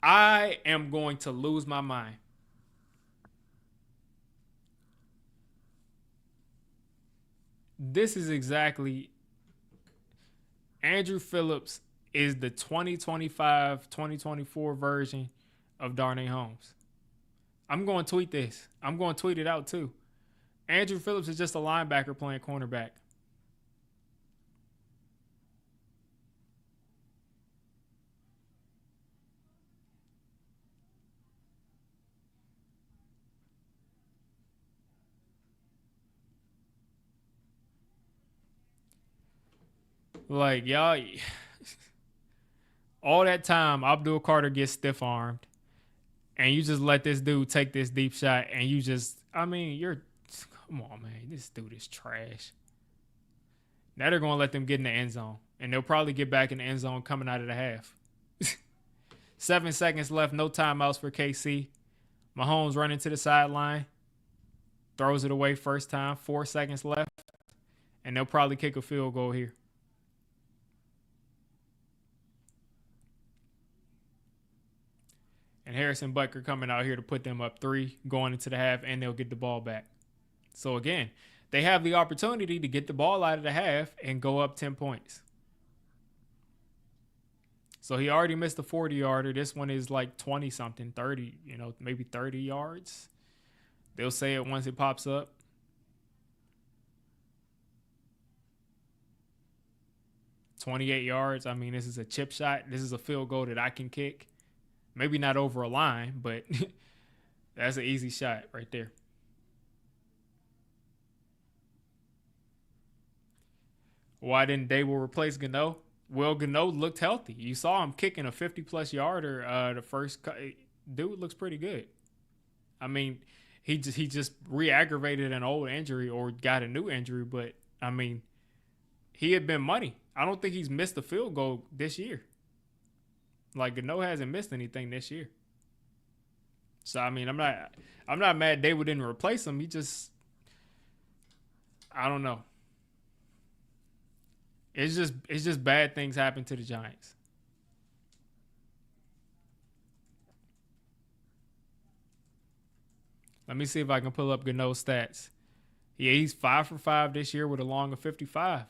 I am going to lose my mind. This is exactly. Andrew Phillips is the 2025-2024 version of Darnay Holmes. I'm going to tweet this. I'm going to tweet it out too. Andrew Phillips is just a linebacker playing cornerback. Like, y'all, all that time, Abdul Carter gets stiff armed, and you just let this dude take this deep shot, and you just, I mean, come on, man. This dude is trash. Now they're going to let them get in the end zone, and they'll probably get back in the end zone coming out of the half. 7 seconds left, no timeouts for KC. Mahomes running to the sideline, throws it away first time, 4 seconds left, and they'll probably kick a field goal here. And Harrison Butker coming out here to put them up 3 going into the half, and they'll get the ball back. So, again, they have the opportunity to get the ball out of the half and go up 10 points. So, he already missed the 40-yarder. This one is like 20-something, 30, maybe 30 yards. They'll say it once it pops up. "28 yards. I mean, this is a chip shot. This is a field goal that I can kick. Maybe not over a line, but that's an easy shot right there." Why didn't Dable replace Gano? Well, Gano looked healthy. You saw him kicking a 50-plus yarder. The first dude looks pretty good. I mean, he just re-aggravated an old injury or got a new injury, but I mean, he had been money. I don't think he's missed a field goal this year. Like, Gano hasn't missed anything this year. So, I mean, I'm not mad Dable didn't replace him. He just, I don't know. It's just bad things happen to the Giants. Let me see if I can pull up Gano's stats. Yeah, he's 5 for 5 this year with a long of 55.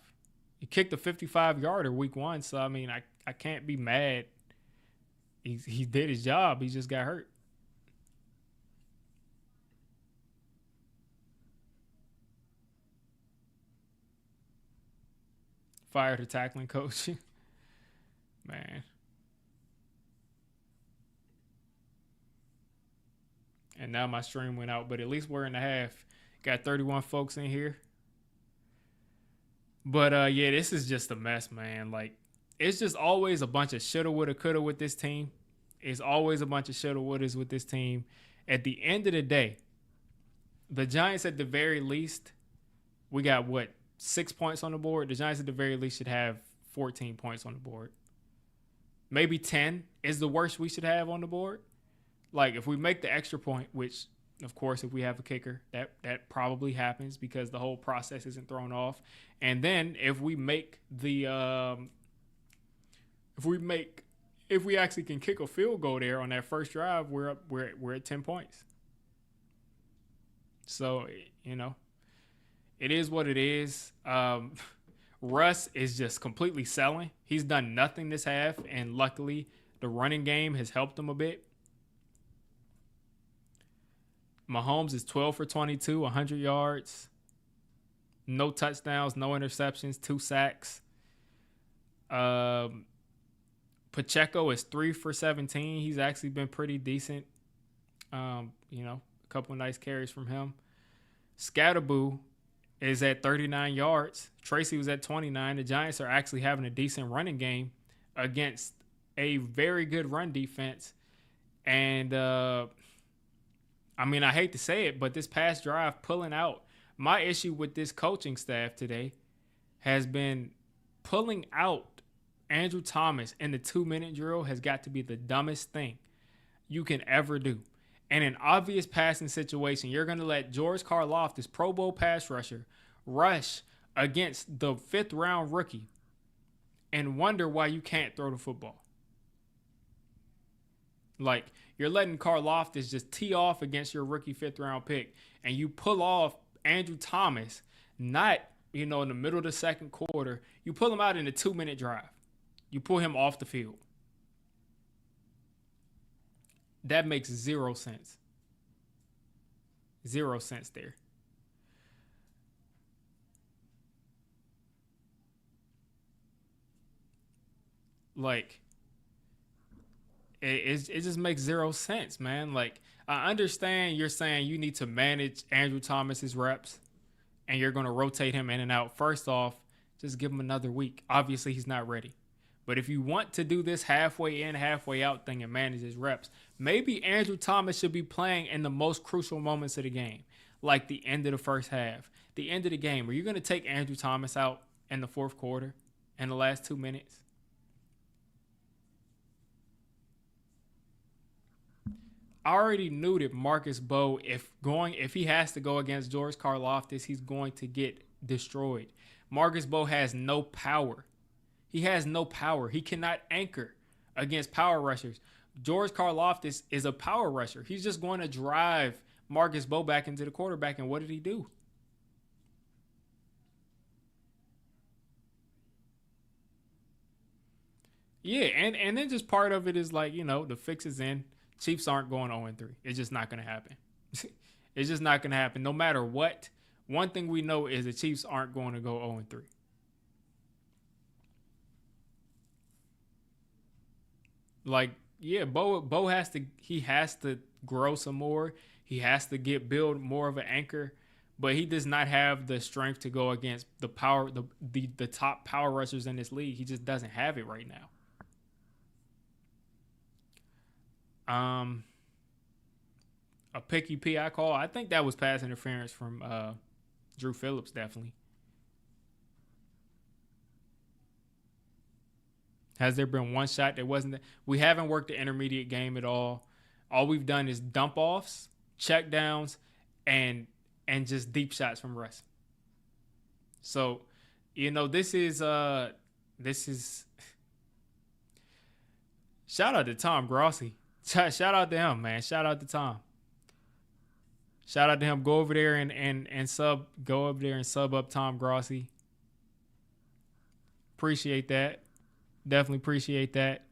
He kicked a 55-yarder week 1, so, I mean, I can't be mad. He did his job. He just got hurt. Fired the tackling coach. Man. And now my stream went out, but at least we're in the half. Got 31 folks in here. But, yeah, this is just a mess, man. Like, it's just always a bunch of shoulda, woulda, coulda with this team. It's always a bunch of shoulda, wouldas with this team. At the end of the day, the Giants at the very least, we got, 6 points on the board? The Giants at the very least should have 14 points on the board. Maybe 10 is the worst we should have on the board. Like, if we make the extra point, which, of course, if we have a kicker, that probably happens because the whole process isn't thrown off. And then if we make the if we actually can kick a field goal there on that first drive, we're at 10 points. So, it is what it is. Russ is just completely selling. He's done nothing this half, and luckily the running game has helped him a bit. Mahomes is 12 for 22, 100 yards. No touchdowns, no interceptions, 2 sacks. Pacheco is 3 for 17. He's actually been pretty decent. A couple of nice carries from him. Scatterboo is at 39 yards. Tracy was at 29. The Giants are actually having a decent running game against a very good run defense. And, I hate to say it, but this past drive pulling out, my issue with this coaching staff today has been pulling out Andrew Thomas in the 2-minute drill has got to be the dumbest thing you can ever do. In an obvious passing situation, you're going to let George Karloff, this Pro Bowl pass rusher, rush against the 5th-round rookie and wonder why you can't throw the football. Like, you're letting Karloftis just tee off against your rookie 5th-round pick, and you pull off Andrew Thomas, not, in the middle of the second quarter. You pull him out in a 2-minute drive. You pull him off the field. That makes 0 sense. 0 sense there. Like it just makes 0 sense, man. Like I understand you're saying you need to manage Andrew Thomas's reps and you're going to rotate him in and out. First off, just give him another week. Obviously, he's not ready. But if you want to do this halfway in, halfway out thing and manage his reps, maybe Andrew Thomas should be playing in the most crucial moments of the game, like the end of the first half, the end of the game. Are you going to take Andrew Thomas out in the fourth quarter in the last 2 minutes? I already knew that Marcus Bowe, if he has to go against George Karlaftis, he's going to get destroyed. Marcus Bowe has no power. He has no power. He cannot anchor against power rushers. George Karlaftis is a power rusher. He's just going to drive Marcus Bowe back into the quarterback. And what did he do? Yeah, and then just part of it is like, the fix is in. Chiefs aren't going 0-3. It's just not going to happen. It's just not going to happen. No matter what, one thing we know is the Chiefs aren't going to go 0-3. Like, yeah, Bo has to grow some more. He has to build more of an anchor, but he does not have the strength to go against the top power rushers in this league. He just doesn't have it right now. A picky PI call. I think that was pass interference from Drew Phillips, definitely. Has there been one shot that wasn't? We haven't worked the intermediate game at all. All we've done is dump offs, check downs, and just deep shots from Russ. So, this is shout out to Tom Grossi. Shout out to him, man. Shout out to Tom. Shout out to him. Go over there and sub. Go over there and sub up Tom Grossi. Appreciate that. Definitely appreciate that.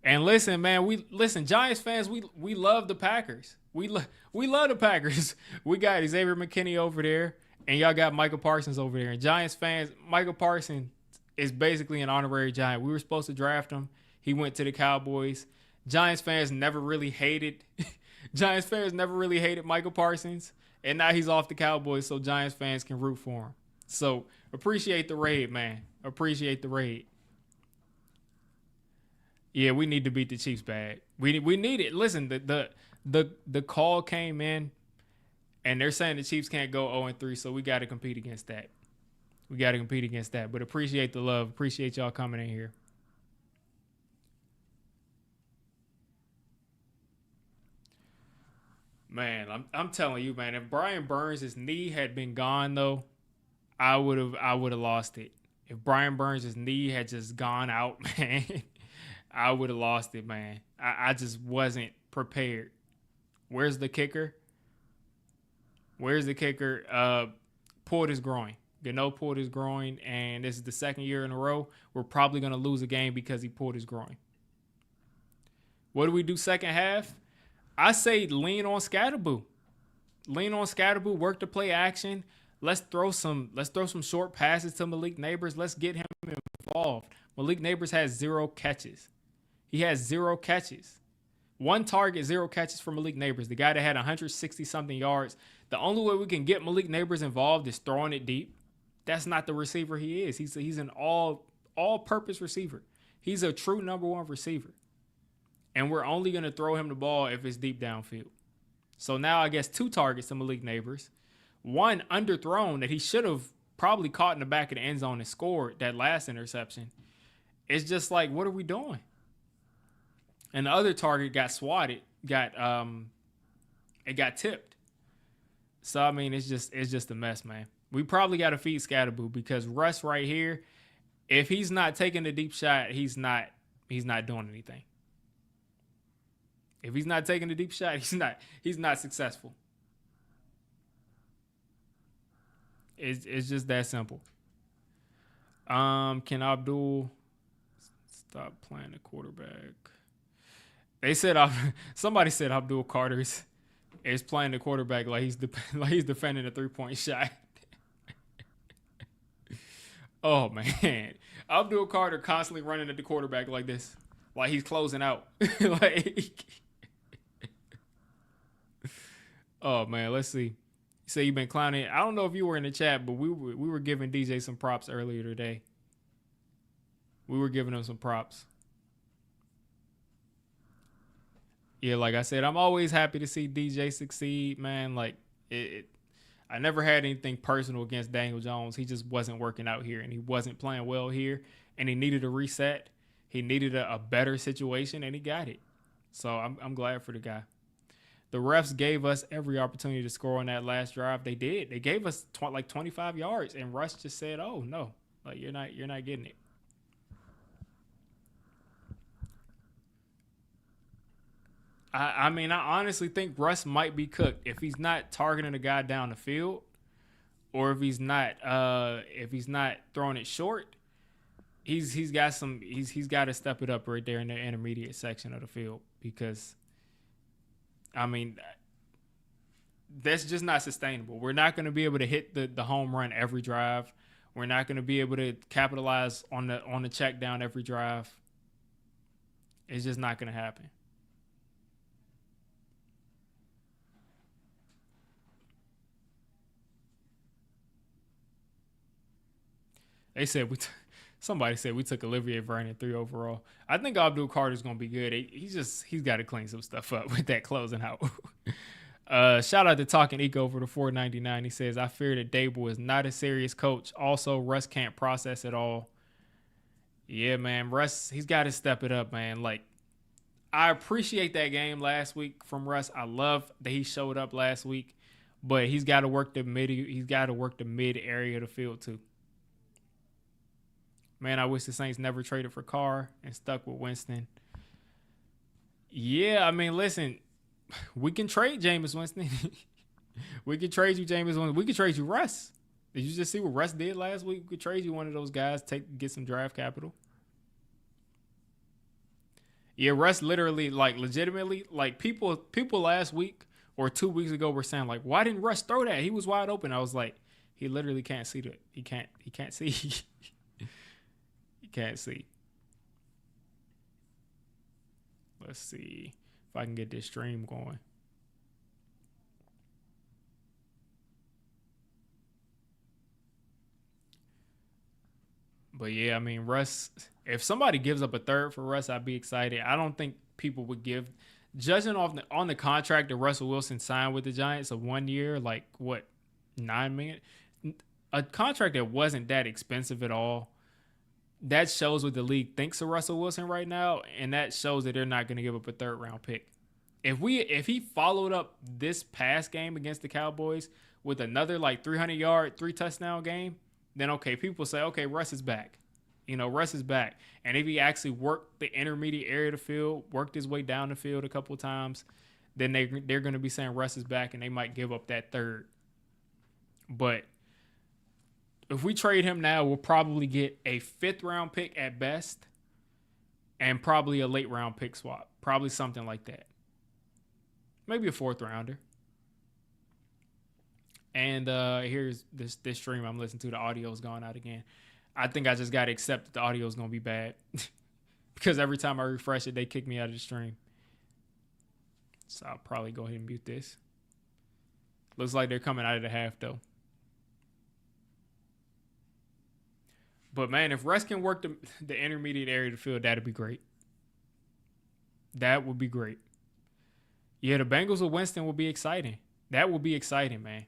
And listen, man, Giants fans, we love the Packers. We love the Packers. We got Xavier McKinney over there, and y'all got Michael Parsons over there. And Giants fans, Michael Parsons is basically an honorary Giant. We were supposed to draft him. He went to the Cowboys. Giants fans never really hated Michael Parsons, and now he's off the Cowboys, so Giants fans can root for him. So appreciate the raid, man. Appreciate the raid. Yeah, we need to beat the Chiefs bad. We need it. Listen, the call came in, and they're saying the Chiefs can't go 0-3, so we got to compete against that. But appreciate the love. Appreciate y'all coming in here. Man, I'm telling you, man. If Brian Burns' knee had been gone though, I would have lost it. If Brian Burns' knee had just gone out, man, I would have lost it, man. I just wasn't prepared. Where's the kicker? Pulled his groin. Gano pulled his groin, and this is the second year in a row. We're probably going to lose a game because he pulled his groin. What do we do second half? I say lean on Scatterboo. Work the play action. Let's throw some short passes to Malik Neighbors. Let's get him involved. Malik Neighbors has 0 catches. He has 0 catches. 1 target, 0 catches for Malik Neighbors, the guy that had 160-something yards. The only way we can get Malik Neighbors involved is throwing it deep. That's not the receiver he is. He's an all-purpose receiver. He's a true number 1 receiver. And we're only going to throw him the ball if it's deep downfield. So now I guess 2 targets to Malik Neighbors. 1 underthrown that he should have probably caught in the back of the end zone and scored that last interception. It's just like, what are we doing? And the other target got swatted, it got tipped. So I mean, it's just a mess, man. We probably got to feed Scatterboo because Russ right here, if he's not taking the deep shot, he's not doing anything. If he's not taking the deep shot, he's not successful. It's just that simple. Can Abdul stop playing the quarterback? They said somebody said Abdul Carter is playing the quarterback like like he's defending a 3-point shot. Oh man, Abdul Carter constantly running at the quarterback like this, like he's closing out. Like, oh man, let's see. You say you've been clowning. I don't know if you were in the chat, but we were giving DJ some props earlier today. We were giving him some props. Yeah, like I said, I'm always happy to see DJ succeed, man. Like I never had anything personal against Daniel Jones. He just wasn't working out here, and he wasn't playing well here, and he needed a reset. He needed a better situation, and he got it. So I'm glad for the guy. The refs gave us every opportunity to score on that last drive. They did. They gave us like 25 yards, and Russ just said, "Oh no, like you're not getting it." I mean, I honestly think Russ might be cooked if he's not targeting a guy down the field, or if he's not throwing it short. He's got to step it up right there in the intermediate section of the field, because I mean that's just not sustainable. We're not going to be able to hit the home run every drive. We're not going to be able to capitalize on the check down every drive. It's just not going to happen. They said somebody said we took Olivier Vernon 3 overall. I think Abdul Carter's gonna be good. He's got to clean some stuff up with that closing out. Shout out to Talking Eco for the $4.99. He says, I fear that Dable is not a serious coach. Also, Russ can't process it all. Yeah, man, Russ, he's got to step it up, man. Like, I appreciate that game last week from Russ. I love that he showed up last week, but he's got to work the mid. He's got to work the mid area of the field too. Man, I wish the Saints never traded for Carr and stuck with Winston. Yeah, I mean, listen, we can trade Jameis Winston. We can trade you Jameis Winston. We can trade you Russ. Did you just see what Russ did last week? We could trade you one of those guys, get some draft capital. Yeah, Russ literally, like, legitimately, like, people last week or 2 weeks ago were saying, like, why didn't Russ throw that? He was wide open. I was like, he literally can't see that. He can't see. Can't see. Let's see if I can get this stream going. But yeah, I mean, Russ, if somebody gives up a third for Russ, I'd be excited. I don't think people would give, judging on the contract that Russell Wilson signed with the Giants of 1 year, like what, $9 million, a contract that wasn't that expensive at all. That shows what the league thinks of Russell Wilson right now, and that shows that they're not going to give up a third-round pick. If he followed up this past game against the Cowboys with another like 300-yard, 3-touchdown game, then okay, people say, okay, Russ is back. Russ is back. And if he actually worked the intermediate area of the field, worked his way down the field a couple of times, then they're going to be saying Russ is back, and they might give up that third. But if we trade him now, we'll probably get a 5th-round pick at best and probably a late-round pick swap. Probably something like that. Maybe a 4th-rounder. And here's this stream I'm listening to. The audio's gone out again. I think I just got to accept that the audio's going to be bad. Because every time I refresh it, they kick me out of the stream. So I'll probably go ahead and mute this. Looks like they're coming out of the half, though. But, man, if Russ can work the intermediate area of the field, that'd be great. That would be great. Yeah, the Bengals with Winston will be exciting. That will be exciting, man.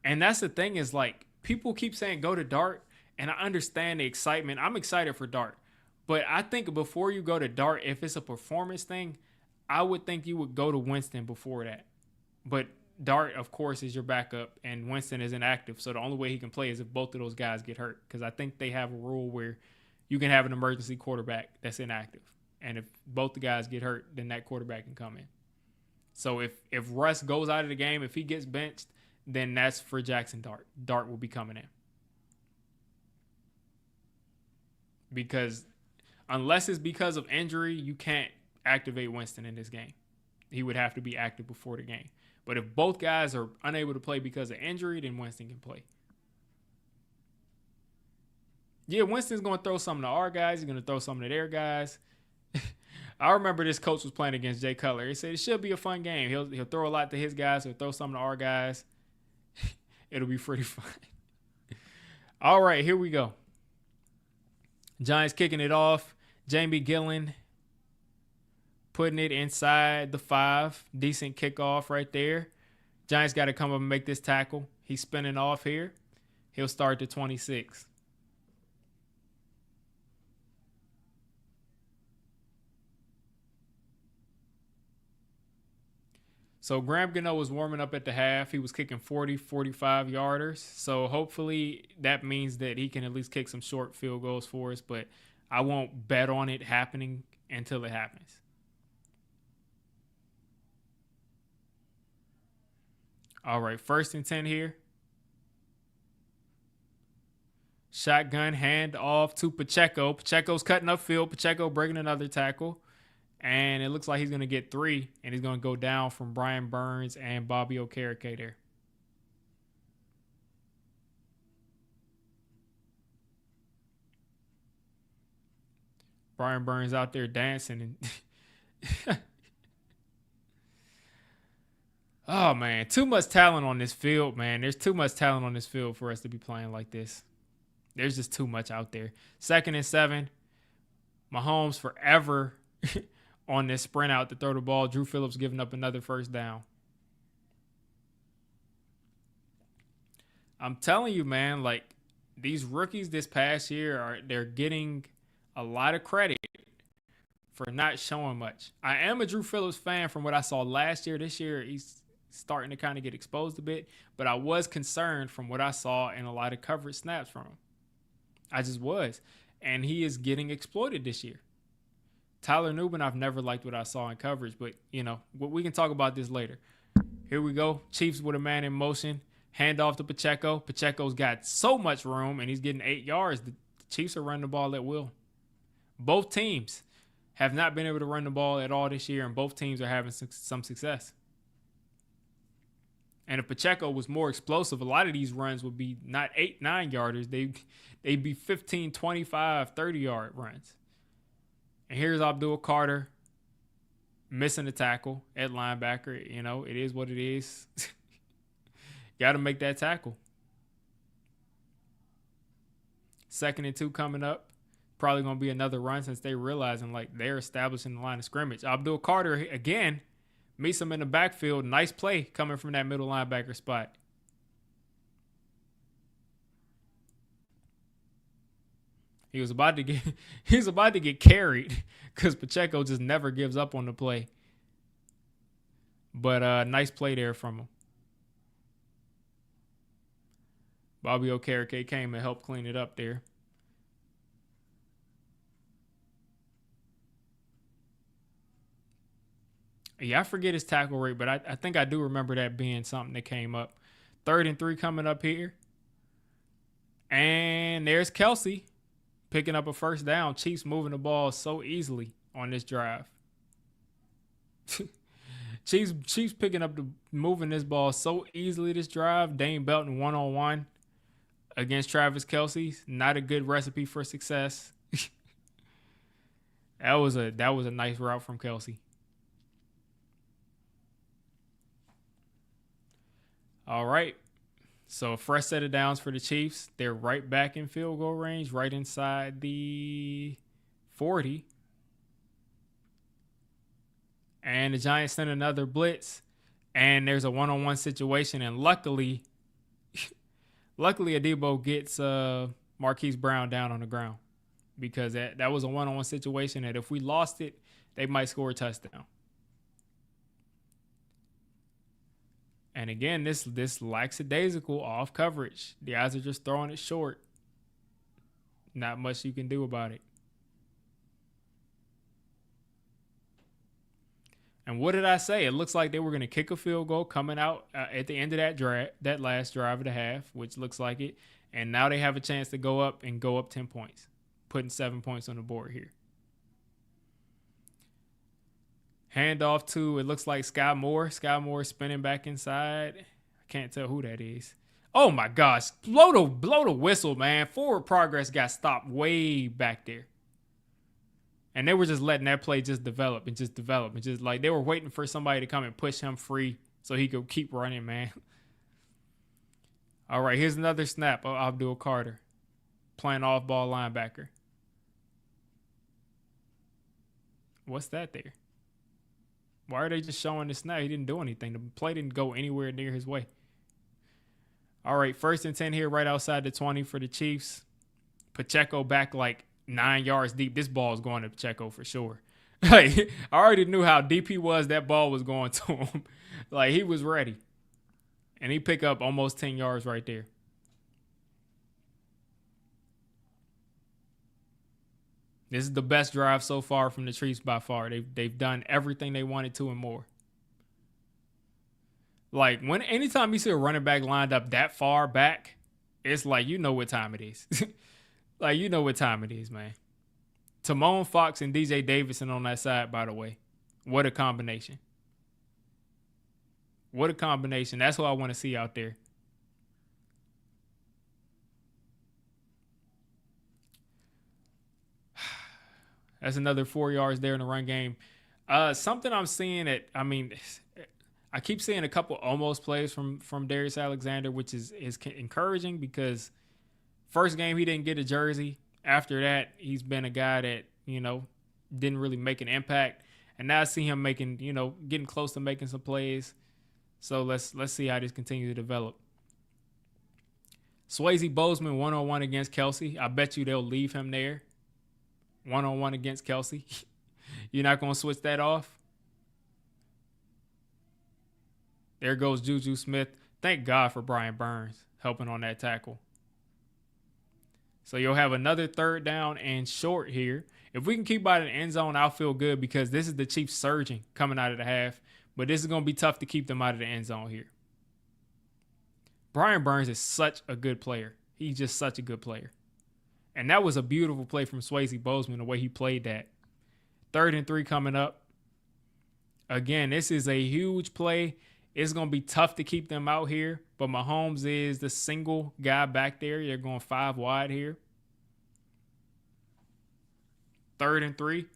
And that's the thing is, like, people keep saying go to Dart, and I understand the excitement. I'm excited for Dart. But I think before you go to Dart, if it's a performance thing, I would think you would go to Winston before that. But Dart, of course, is your backup, and Winston is inactive. So the only way he can play is if both of those guys get hurt. Because I think they have a rule where you can have an emergency quarterback that's inactive. And if both the guys get hurt, then that quarterback can come in. So if Russ goes out of the game, if he gets benched, then that's for Jackson Dart. Dart will be coming in. Because unless it's because of injury, you can't activate Winston in this game. He would have to be active before the game. But if both guys are unable to play because of injury, then Winston can play. Yeah, Winston's going to throw something to our guys. He's going to throw something to their guys. I remember this coach was playing against Jay Cutler. He said it should be a fun game. He'll throw a lot to his guys. He'll throw something to our guys. It'll be pretty fun. All right, here we go. Giants kicking it off. Jamie Gillen putting it inside the 5. Decent kickoff right there. Giants got to come up and make this tackle. He's spinning off here. He'll start to 26. So Graham Gano was warming up at the half. He was kicking 40, 45-yarders. So hopefully that means that he can at least kick some short field goals for us. But I won't bet on it happening until it happens. All right, 1st and 10 here. Shotgun hand off to Pacheco. Pacheco's cutting upfield. Pacheco breaking another tackle. And it looks like he's going to get 3. And he's going to go down from Brian Burns and Bobby Okereke there. Brian Burns out there dancing. And oh, man. Too much talent on this field, man. There's too much talent on this field for us to be playing like this. There's just too much out there. 2nd and 7. Mahomes forever on this sprint out to throw the ball. Drew Phillips giving up another 1st down. I'm telling you, man, like these rookies this past year they're getting a lot of credit for not showing much. I am a Drew Phillips fan from what I saw last year. This year, he's starting to kind of get exposed a bit, but I was concerned from what I saw in a lot of coverage snaps from him. I just was. And he is getting exploited this year. Tyler Nubin, I've never liked what I saw in coverage, but, we can talk about this later. Here we go. Chiefs with a man in motion. Hand off to Pacheco. Pacheco's got so much room, and he's getting 8 yards. The Chiefs are running the ball at will. Both teams have not been able to run the ball at all this year, and both teams are having some success. And if Pacheco was more explosive, a lot of these runs would be not 8, 9-yarders. They'd be 15, 25, 30-yard runs. And here's Abdul Carter missing the tackle at linebacker. It is what it is. Got to make that tackle. 2nd and 2 coming up. Probably going to be another run since they're realizing they're establishing the line of scrimmage. Abdul Carter, again, meets him in the backfield. Nice play coming from that middle linebacker spot. He was about to get carried because Pacheco just never gives up on the play. But nice play there from him. Bobby Okereke came and helped clean it up there. Yeah, I forget his tackle rate, but I think I do remember that being something that came up. 3rd and 3 coming up here. And there's Kelsey picking up a 1st down. Chiefs moving the ball so easily on this drive. Chiefs picking up moving this ball so easily this drive. Dane Belton 1-on-1 against Travis Kelsey. Not a good recipe for success. That was a nice route from Kelsey. All right. So a fresh set of downs for the Chiefs. They're right back in field goal range, right inside the 40. And the Giants send another blitz. And there's a one-on-one situation. And luckily Adebo gets Marquise Brown down on the ground. Because that was a one-on-one situation that if we lost it, they might score a touchdown. And again, this lackadaisical off coverage. The guys are just throwing it short. Not much you can do about it. And what did I say? It looks like they were going to kick a field goal coming out at the end of that last drive of the half, which looks like it. And now they have a chance to go up 10 points, putting 7 points on the board here. Handoff to, it looks like Sky Moore. Sky Moore spinning back inside. I can't tell who that is. Oh my gosh. Blow the whistle, man. Forward progress got stopped way back there. And they were just letting that play just develop and just develop. And just like they were waiting for somebody to come and push him free so he could keep running, man. All right, here's another snap of Abdul Carter playing off-ball linebacker. What's that there? Why are they just showing the snap? He didn't do anything. The play didn't go anywhere near his way. All right, 1st and 10 here right outside the 20 for the Chiefs. Pacheco back like 9 yards deep. This ball is going to Pacheco for sure. Like, I already knew how deep he was. That ball was going to him. Like, he was ready. And he picked up almost 10 yards right there. This is the best drive so far from the Chiefs by far. They've done everything they wanted to and more. Like, anytime you see a running back lined up that far back, it's like, you know what time it is. Like, you know what time it is, man. Timon Fox and DJ Davidson on that side, by the way. What a combination. What a combination. That's what I want to see out there. That's another 4 yards there in the run game. Something I'm seeing I keep seeing a couple almost plays from Darius Alexander, which is encouraging because first game he didn't get a jersey. After that, he's been a guy that, didn't really make an impact. And now I see him making, getting close to making some plays. So let's see how this continues to develop. Swayze Bozeman 1-on-1 against Kelsey. I bet you they'll leave him there. 1-on-1 against Kelsey. You're not going to switch that off? There goes Juju Smith. Thank God for Brian Burns helping on that tackle. So you'll have another 3rd down and short here. If we can keep out of the end zone, I'll feel good because this is the Chiefs surging coming out of the half. But this is going to be tough to keep them out of the end zone here. Brian Burns is such a good player. He's just such a good player. And that was a beautiful play from Swayze Bozeman, the way he played that. 3rd and 3 coming up. Again, this is a huge play. It's going to be tough to keep them out here. But Mahomes is the single guy back there. They're going 5 wide here. 3rd and 3.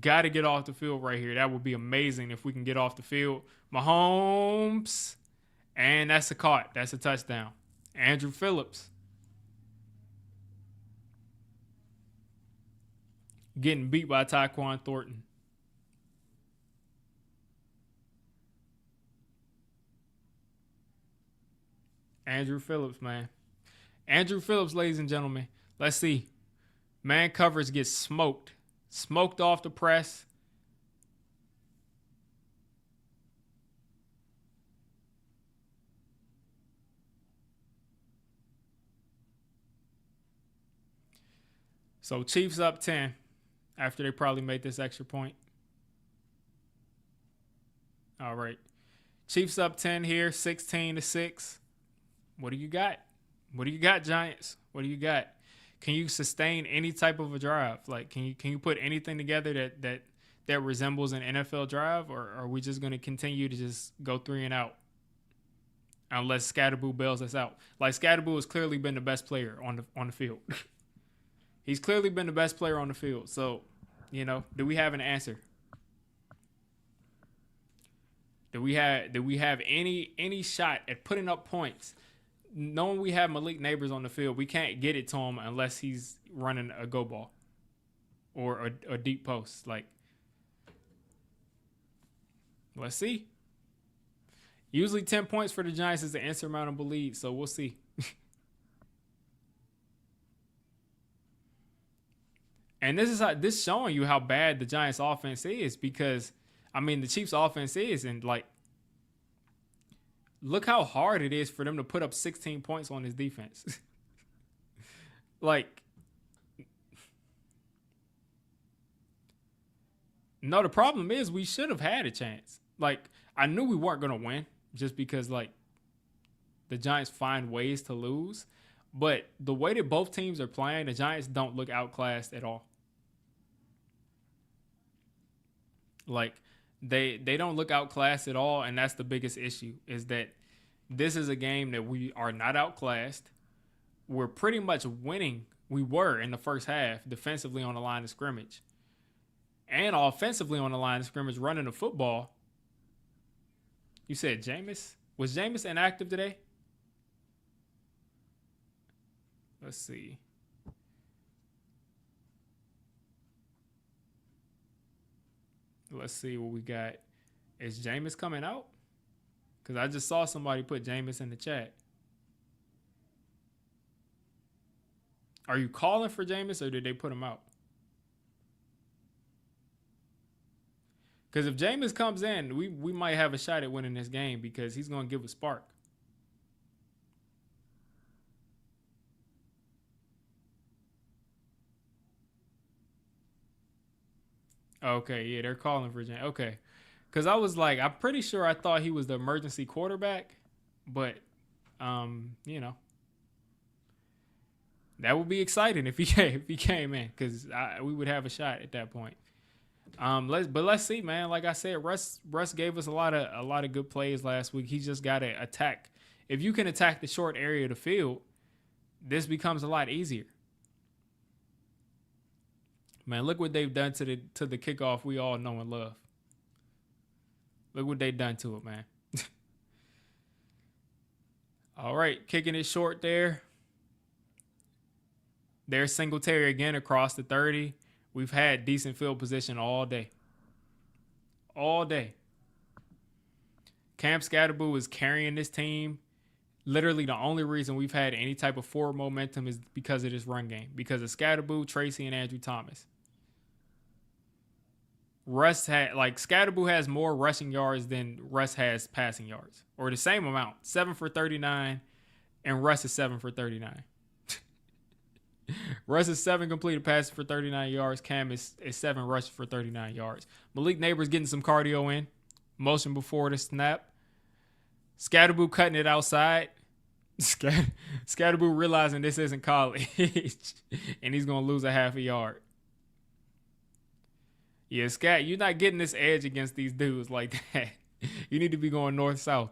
Got to get off the field right here. That would be amazing if we can get off the field. Mahomes. And that's a caught. That's a touchdown. Andrew Phillips. Getting beat by Tyquan Thornton. Andrew Phillips, man. Andrew Phillips, ladies and gentlemen. Let's see. Man coverage gets smoked. Smoked off the press. So Chiefs up 10 after they probably made this extra point. All right. Chiefs up 10 here, 16-6. What do you got? What do you got, Giants? What do you got? Can you sustain any type of a drive? Like, can you put anything together that resembles an NFL drive, or are we just going to continue to just go 3 and out unless Scatterboo bails us out? Like, Scatterboo has clearly been the best player on the field. He's clearly been the best player on the field. So, do we have an answer? Do we have any shot at putting up points? Knowing we have Malik Neighbors on the field, we can't get it to him unless he's running a go ball or a deep post. Like, let's see. Usually 10 points for the Giants is an insurmountable lead, so we'll see. And this showing you how bad the Giants offense is because, the Chiefs offense is, and like, look how hard it is for them to put up 16 points on this defense. Like, no, the problem is we should have had a chance. Like, I knew we weren't going to win just because, like, the Giants find ways to lose. But the way that both teams are playing, the Giants don't look outclassed at all. Like, They don't look outclassed at all, and that's the biggest issue. Is that this is a game that we are not outclassed. We're pretty much winning. We were in the first half defensively on the line of scrimmage, and offensively on the line of scrimmage running the football. You said Jameis? Was Jameis inactive today? Let's see. Let's see what we got. Is Jameis coming out? Because I just saw somebody put Jameis in the chat. Are you calling for Jameis or did they put him out? Because if Jameis comes in, we might have a shot at winning this game because he's going to give a spark. Okay, yeah, they're calling for Jameis. Okay. Because I was like, I'm pretty sure I thought he was the emergency quarterback. But, you know. That would be exciting if he came in because we would have a shot at that point. Let's see, man. Like I said, Russ gave us a lot of good plays last week. He just got to attack. If you can attack the short area of the field, this becomes a lot easier. Man, look what they've done to the kickoff we all know and love. Look what they've done to it, man. All right, kicking it short there. There's Singletary again across the 30. We've had decent field position all day. All day. Cam Scatterboo is carrying this team. Literally the only reason we've had any type of forward momentum is because of this run game. Because of Scatterboo, Tracy, and Andrew Thomas. Scatterboo has more rushing yards than Russ has passing yards. Or the same amount. 7 for 39. And Russ is 7 for 39. Russ is 7 completed passes for 39 yards. Cam is 7 rushes for 39 yards. Malik Neighbors getting some cardio in. Motion before the snap. Scatterboo cutting it outside. Scatterboo realizing this isn't college. And he's going to lose a half a yard. Yeah, Scat, you're not getting this edge against these dudes like that. You need to be going north-south.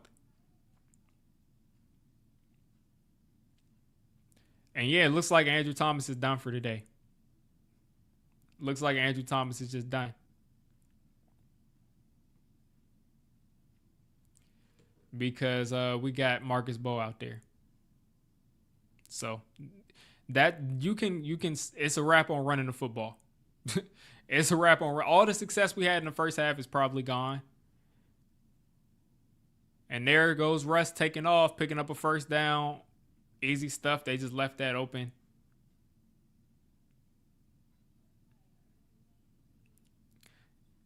And yeah, it looks like Andrew Thomas is done for today. Looks like Andrew Thomas is just done. Because we got Marcus Bowe out there. So that you can it's a wrap on running the football. It's a wrap on all the success we had in the first half is probably gone. And there goes Russ taking off, picking up a first down. Easy stuff. They just left that open.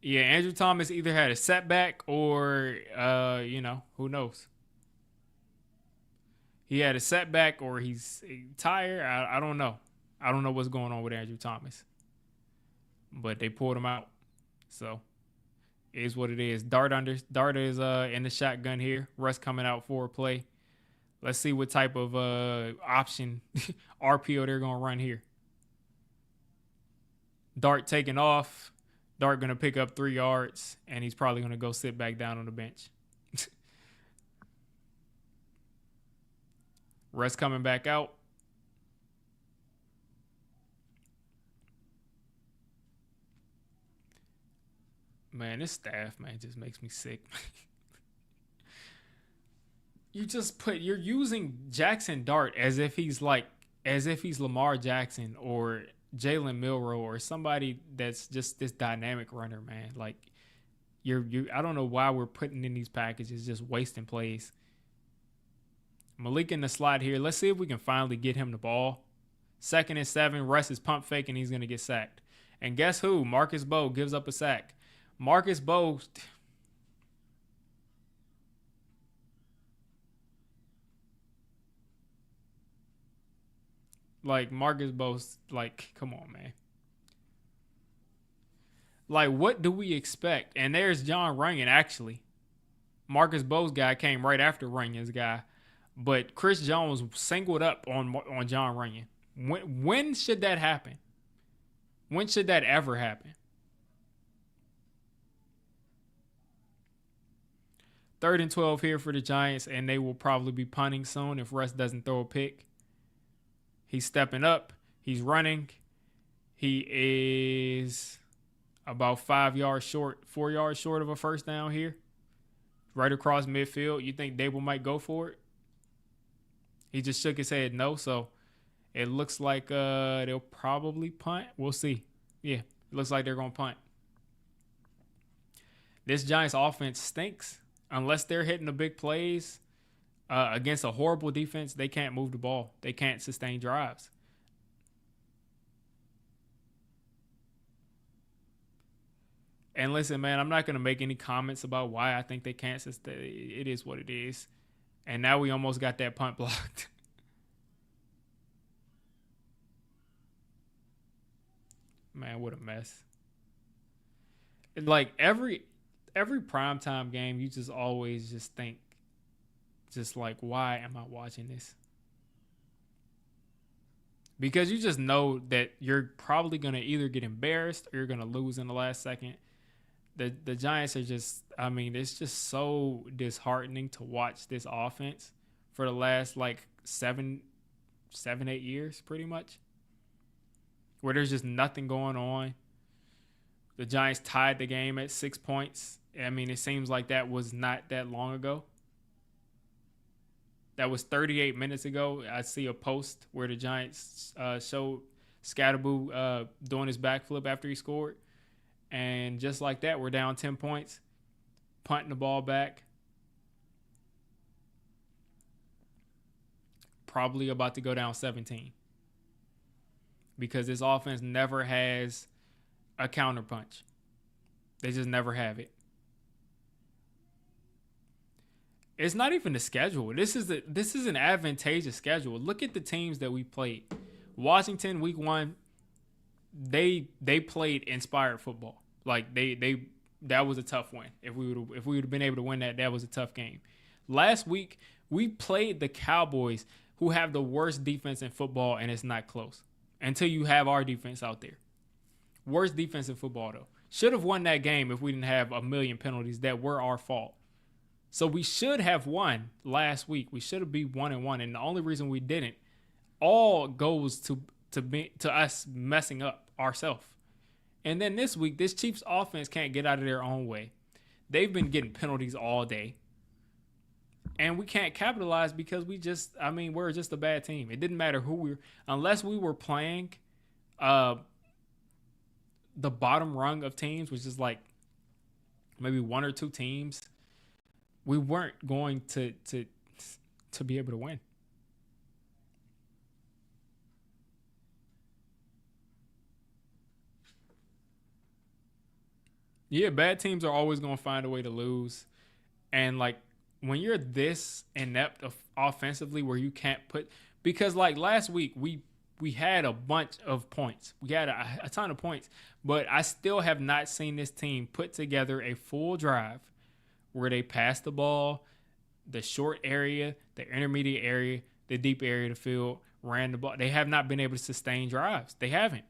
Yeah, Andrew Thomas either had a setback or, who knows? He had a setback or he's tired. I don't know. I don't know what's going on with Andrew Thomas. But they pulled him out. So, it is what it is. Dart is in the shotgun here. Russ coming out for a play. Let's see what type of option RPO they're going to run here. Dart taking off. Dart going to pick up 3 yards, and he's probably going to go sit back down on the bench. Russ coming back out. Man, this staff, man, just makes me sick. You're using Jackson Dart as if he's Lamar Jackson or Jalen Milroe or somebody that's just this dynamic runner, man. Like I don't know why we're putting in these packages, just wasting plays. Malik in the slot here. Let's see if we can finally get him the ball. 2nd and 7. Russ is pump faking. He's going to get sacked. And guess who? Marcus Bowe gives up a sack. Marcus Bowe. Marcus Bowe, come on, man. What do we expect? And there's John Runyon, actually. Marcus Bowe's guy came right after Runyon's guy. But Chris Jones singled up on John Runyon. When should that happen? When should that ever happen? 3rd and 12 here for the Giants, and they will probably be punting soon if Russ doesn't throw a pick. He's stepping up. He's running. He is about 4 yards short of a first down here. Right across midfield. You think Dable might go for it? He just shook his head no, so it looks like they'll probably punt. We'll see. Yeah, it looks like they're going to punt. This Giants offense stinks. Unless they're hitting the big plays against a horrible defense, they can't move the ball. They can't sustain drives. And listen, man, I'm not going to make any comments about why I think they can't sustain. It is what it is. And now we almost got that punt blocked. Man, what a mess. Like every primetime game, you just always just think, just like, why am I watching this? Because you just know that you're probably going to either get embarrassed or you're going to lose in the last second. The Giants are just, I mean, it's just so disheartening to watch this offense for the last like 7, 8 years, pretty much, where there's just nothing going on. The Giants tied the game at 6 points. I mean, it seems like that was not that long ago. That was 38 minutes ago. I see a post where the Giants showed Scatterboo doing his backflip after he scored. And just like that, we're down 10 points, punting the ball back. Probably about to go down 17. Because this offense never has a counterpunch. They just never have it. It's not even the schedule. This is an advantageous schedule. Look at the teams that we played. Washington, week 1, they played inspired football. Like that was a tough win. If we would have been able to win that was a tough game. Last week we played the Cowboys, who have the worst defense in football, and it's not close until you have our defense out there. Worst defense in football though. Should have won that game if we didn't have a million penalties that were our fault. So we should have won last week. We should have been 1-1, and the only reason we didn't all goes to us messing up ourselves. And then this week, this Chiefs offense can't get out of their own way. They've been getting penalties all day. And we can't capitalize because we're just a bad team. It didn't matter who we were, unless we were playing the bottom rung of teams, which is like maybe 1 or 2 teams. We weren't going to be able to win. Yeah, bad teams are always going to find a way to lose. And, like, when you're this inept offensively where you can't put – because, like, last week we had a bunch of points. We had a ton of points. But I still have not seen this team put together a full drive where they pass the ball, the short area, the intermediate area, the deep area of the field, ran the ball. They have not been able to sustain drives. They haven't.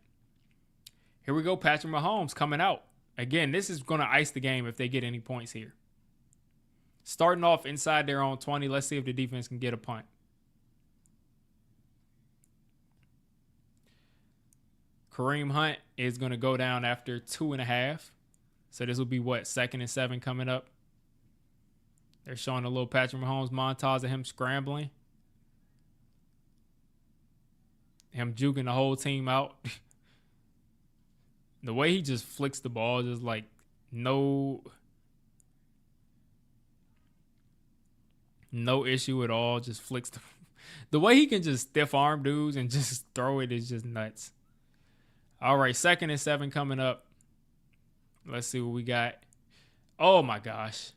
Here we go, Patrick Mahomes coming out. Again, this is going to ice the game if they get any points here. Starting off inside their own 20. Let's see if the defense can get a punt. Kareem Hunt is going to go down after 2.5. So this will be what, 2nd and 7 coming up. They're showing a little Patrick Mahomes montage of him scrambling. Him juking the whole team out. The way he just flicks the ball, just like no issue at all. Just flicks the way he can just stiff arm dudes and just throw it is just nuts. All right, 2nd and 7 coming up. Let's see what we got. Oh my gosh.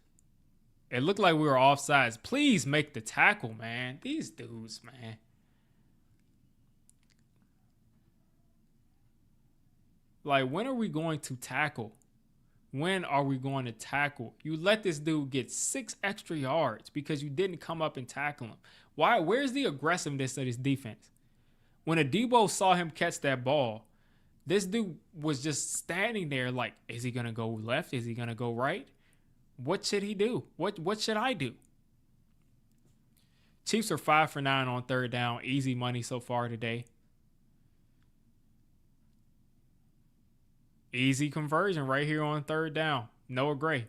It looked like we were offsides. Please make the tackle, man. These dudes, man. Like, when are we going to tackle? When are we going to tackle? You let this dude get 6 extra yards because you didn't come up and tackle him. Why? Where's the aggressiveness of this defense? When Adebo saw him catch that ball, this dude was just standing there like, is he going to go left? Is he going to go right? What should he do? What should I do? Chiefs are 5 for 9 on third down. Easy money so far today. Easy conversion right here on third down. Noah Gray.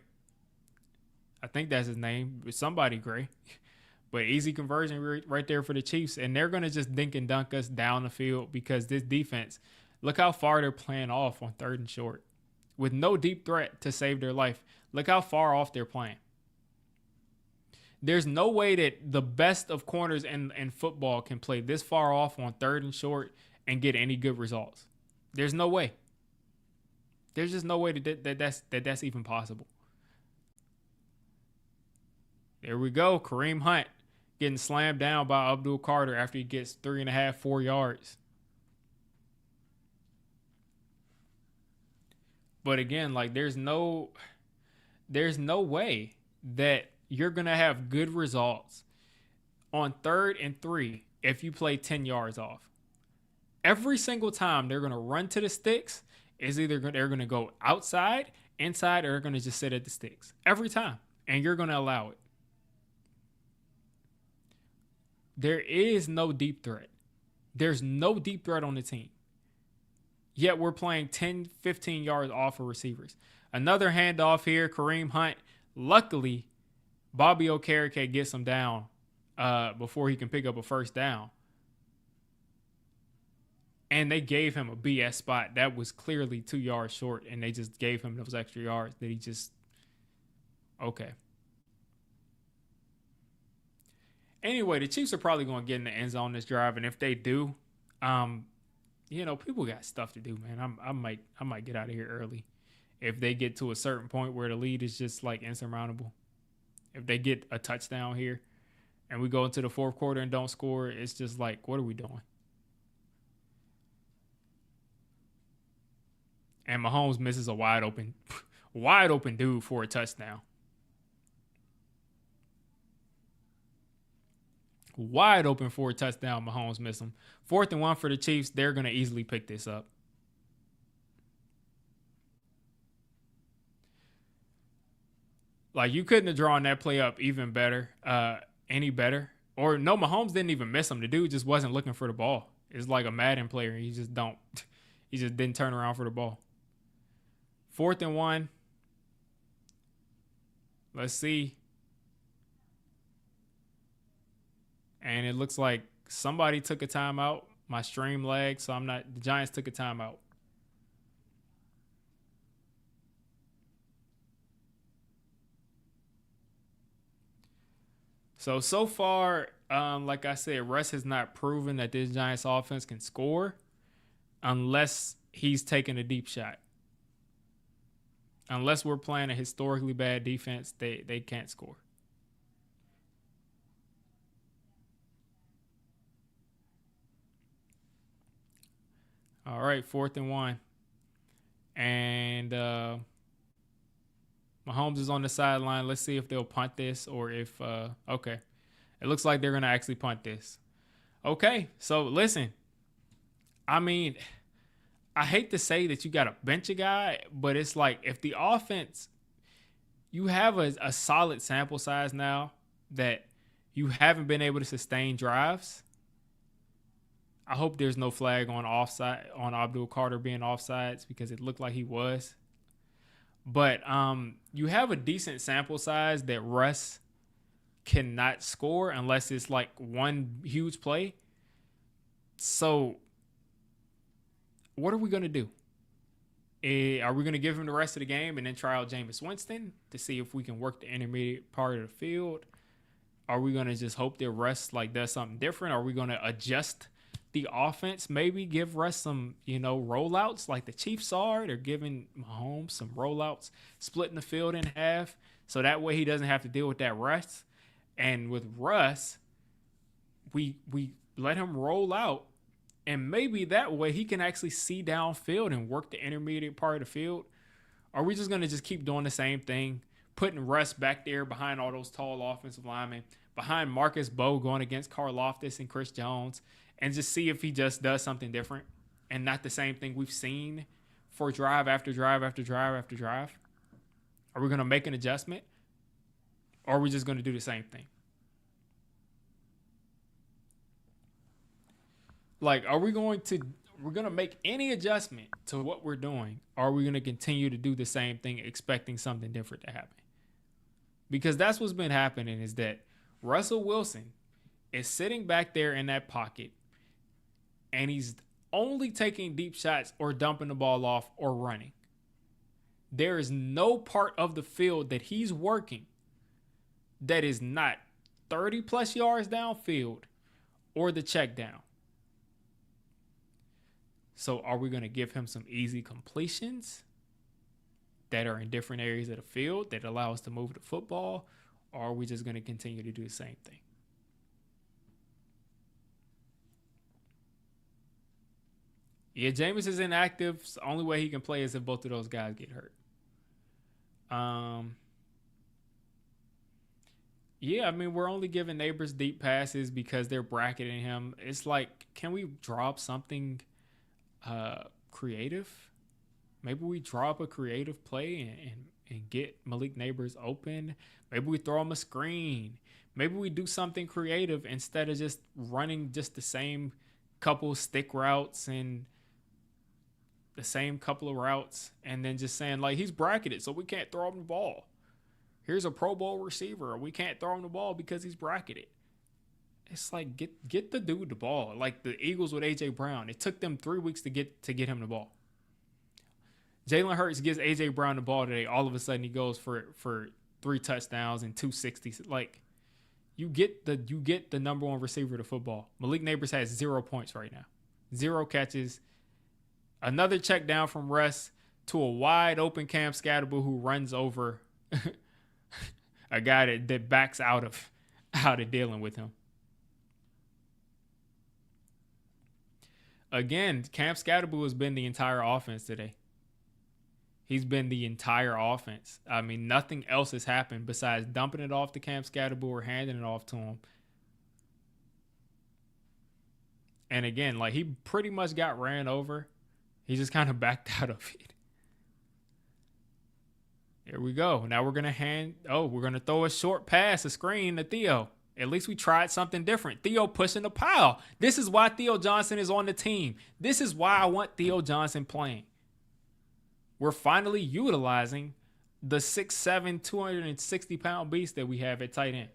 I think that's his name. Somebody Gray. But easy conversion right there for the Chiefs. And they're going to just dink and dunk us down the field because this defense, look how far they're playing off on third and short. With no deep threat to save their life. Look how far off they're playing. There's no way that the best of corners in football can play this far off on third and short and get any good results. There's no way. There's just no way that's even possible. There we go. Kareem Hunt getting slammed down by Abdul Carter after he gets 3.5, 4 yards. But again, like there's no way that you're going to have good results on 3rd and 3 if you play 10 yards off. Every single time they're going to run to the sticks is either they're going to go outside, inside, or they're going to just sit at the sticks. Every time. And you're going to allow it. There is no deep threat. There's no deep threat on the team. Yet we're playing 10, 15 yards off of receivers. Another handoff here, Kareem Hunt. Luckily, Bobby Okereke gets him down before he can pick up a first down. And they gave him a BS spot. That was clearly 2 yards short, and they just gave him those extra yards that he just... Okay. Anyway, the Chiefs are probably going to get in the end zone this drive, and if they do, people got stuff to do, man. I might get out of here early if they get to a certain point where the lead is just like insurmountable. If they get a touchdown here and we go into the fourth quarter and don't score, it's just like, what are we doing? And Mahomes misses a wide open dude for a touchdown. Wide open for a touchdown, Mahomes missed him. 4th and 1 for the Chiefs. They're going to easily pick this up. Like, you couldn't have drawn that play up even better, any better. Or, no, Mahomes didn't even miss him. The dude just wasn't looking for the ball. It's like a Madden player. He just didn't turn around for the ball. 4th and 1. Let's see. And it looks like somebody took a timeout. My stream lagged, so the Giants took a timeout. So far, like I said, Russ has not proven that this Giants offense can score unless he's taking a deep shot. Unless we're playing a historically bad defense, they can't score. All right, 4th and 1. And Mahomes is on the sideline. Let's see if they'll punt this or if okay. It looks like they're going to actually punt this. Okay, so listen. I mean, I hate to say that you got to bench a guy, but it's like if the offense, you have a solid sample size now that you haven't been able to sustain drives. I hope there's no flag on Abdul Carter being offsides because it looked like he was. But you have a decent sample size that Russ cannot score unless it's like one huge play. So what are we going to do? Are we going to give him the rest of the game and then try out Jameis Winston to see if we can work the intermediate part of the field? Are we going to just hope that Russ does something different? Are we going to adjust the offense, maybe give Russ some, rollouts like the Chiefs are? They're giving Mahomes some rollouts, splitting the field in half, so that way he doesn't have to deal with that rush. And with Russ, we let him roll out, and maybe that way he can actually see downfield and work the intermediate part of the field. Are we just going to just keep doing the same thing, putting Russ back there behind all those tall offensive linemen, behind Marcus Bowe going against Karlaftis and Chris Jones, and just see if he just does something different and not the same thing we've seen for drive after drive after drive after drive? Are we going to make an adjustment? Or are we just going to do the same thing? Like, we're going to make any adjustment to what we're doing? Or are we going to continue to do the same thing, expecting something different to happen? Because that's what's been happening, is that Russell Wilson is sitting back there in that pocket, and he's only taking deep shots or dumping the ball off or running. There is no part of the field that he's working that is not 30 plus yards downfield or the check down. So are we going to give him some easy completions that are in different areas of the field that allow us to move the football? Or are we just going to continue to do the same thing? Yeah, Jameis is inactive. So the only way he can play is if both of those guys get hurt. Yeah, I mean, we're only giving Neighbors deep passes because they're bracketing him. It's like, can we drop something creative? Maybe we drop a creative play and get Malik Neighbors open. Maybe we throw him a screen. Maybe we do something creative instead of just running just the same couple stick routes and the same couple of routes and then just saying, like, he's bracketed, so we can't throw him the ball. Here's a Pro Bowl receiver. We can't throw him the ball because he's bracketed. It's like, get the dude the ball. Like the Eagles with A.J. Brown. It took them 3 weeks to get him the ball. Jalen Hurts gives A.J. Brown the ball today. All of a sudden, he goes for 3 touchdowns and 260s. Like, you get the number one receiver to football. Malik Neighbors has 0 points right now. 0 catches. Another check down from Russ to a wide open Cam Scatterbull who runs over a guy that backs out of dealing with him. Again, Cam Scatterbull has been the entire offense today. He's been the entire offense. I mean, nothing else has happened besides dumping it off to Cam Scatterbull or handing it off to him. And again, like, he pretty much got ran over. He just kind of backed out of it. Here we go. Now we're going to throw a short pass, a screen to Theo. At least we tried something different. Theo pushing the pile. This is why Theo Johnson is on the team. This is why I want Theo Johnson playing. We're finally utilizing the 6'7", 260-pound beast that we have at tight end.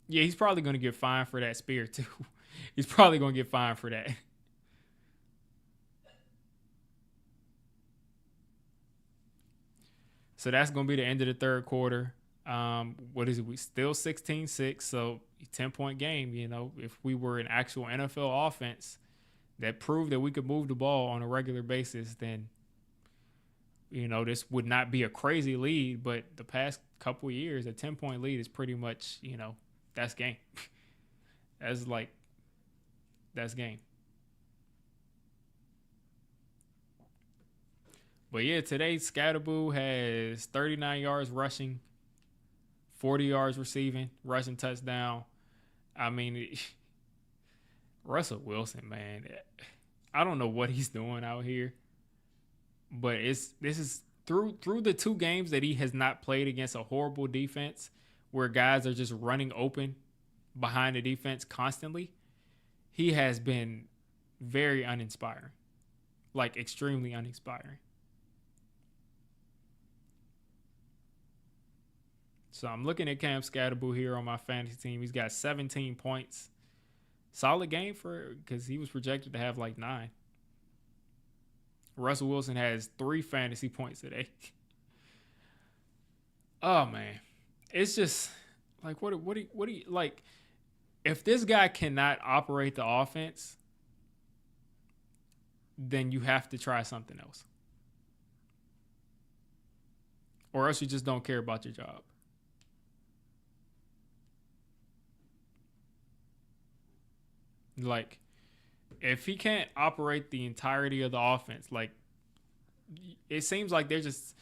Yeah, he's probably going to get fined for that spear, too. He's probably going to get fined for that. So that's going to be the end of the third quarter. What is it? We still 16-6, so 10-point game. You know, if we were an actual NFL offense that proved that we could move the ball on a regular basis, then, you know, this would not be a crazy lead. But the past couple of years, a 10-point lead is pretty much, you know, that's game. That's game. But yeah, today Scatterbull has 39 yards rushing, 40 yards receiving, rushing touchdown. I mean, Russell Wilson, man, I don't know what he's doing out here, but this is through the 2 games that he has not played against a horrible defense where guys are just running open behind the defense constantly. He has been very uninspiring, like extremely uninspiring. So I'm looking at Cam Scatterbull here on my fantasy team. He's got 17 points. Solid game because he was projected to have like 9. Russell Wilson has 3 fantasy points today. Oh man, it's just like what do you like? If this guy cannot operate the offense, then you have to try something else, or else you just don't care about your job. Like, if he can't operate the entirety of the offense, like, it seems like it's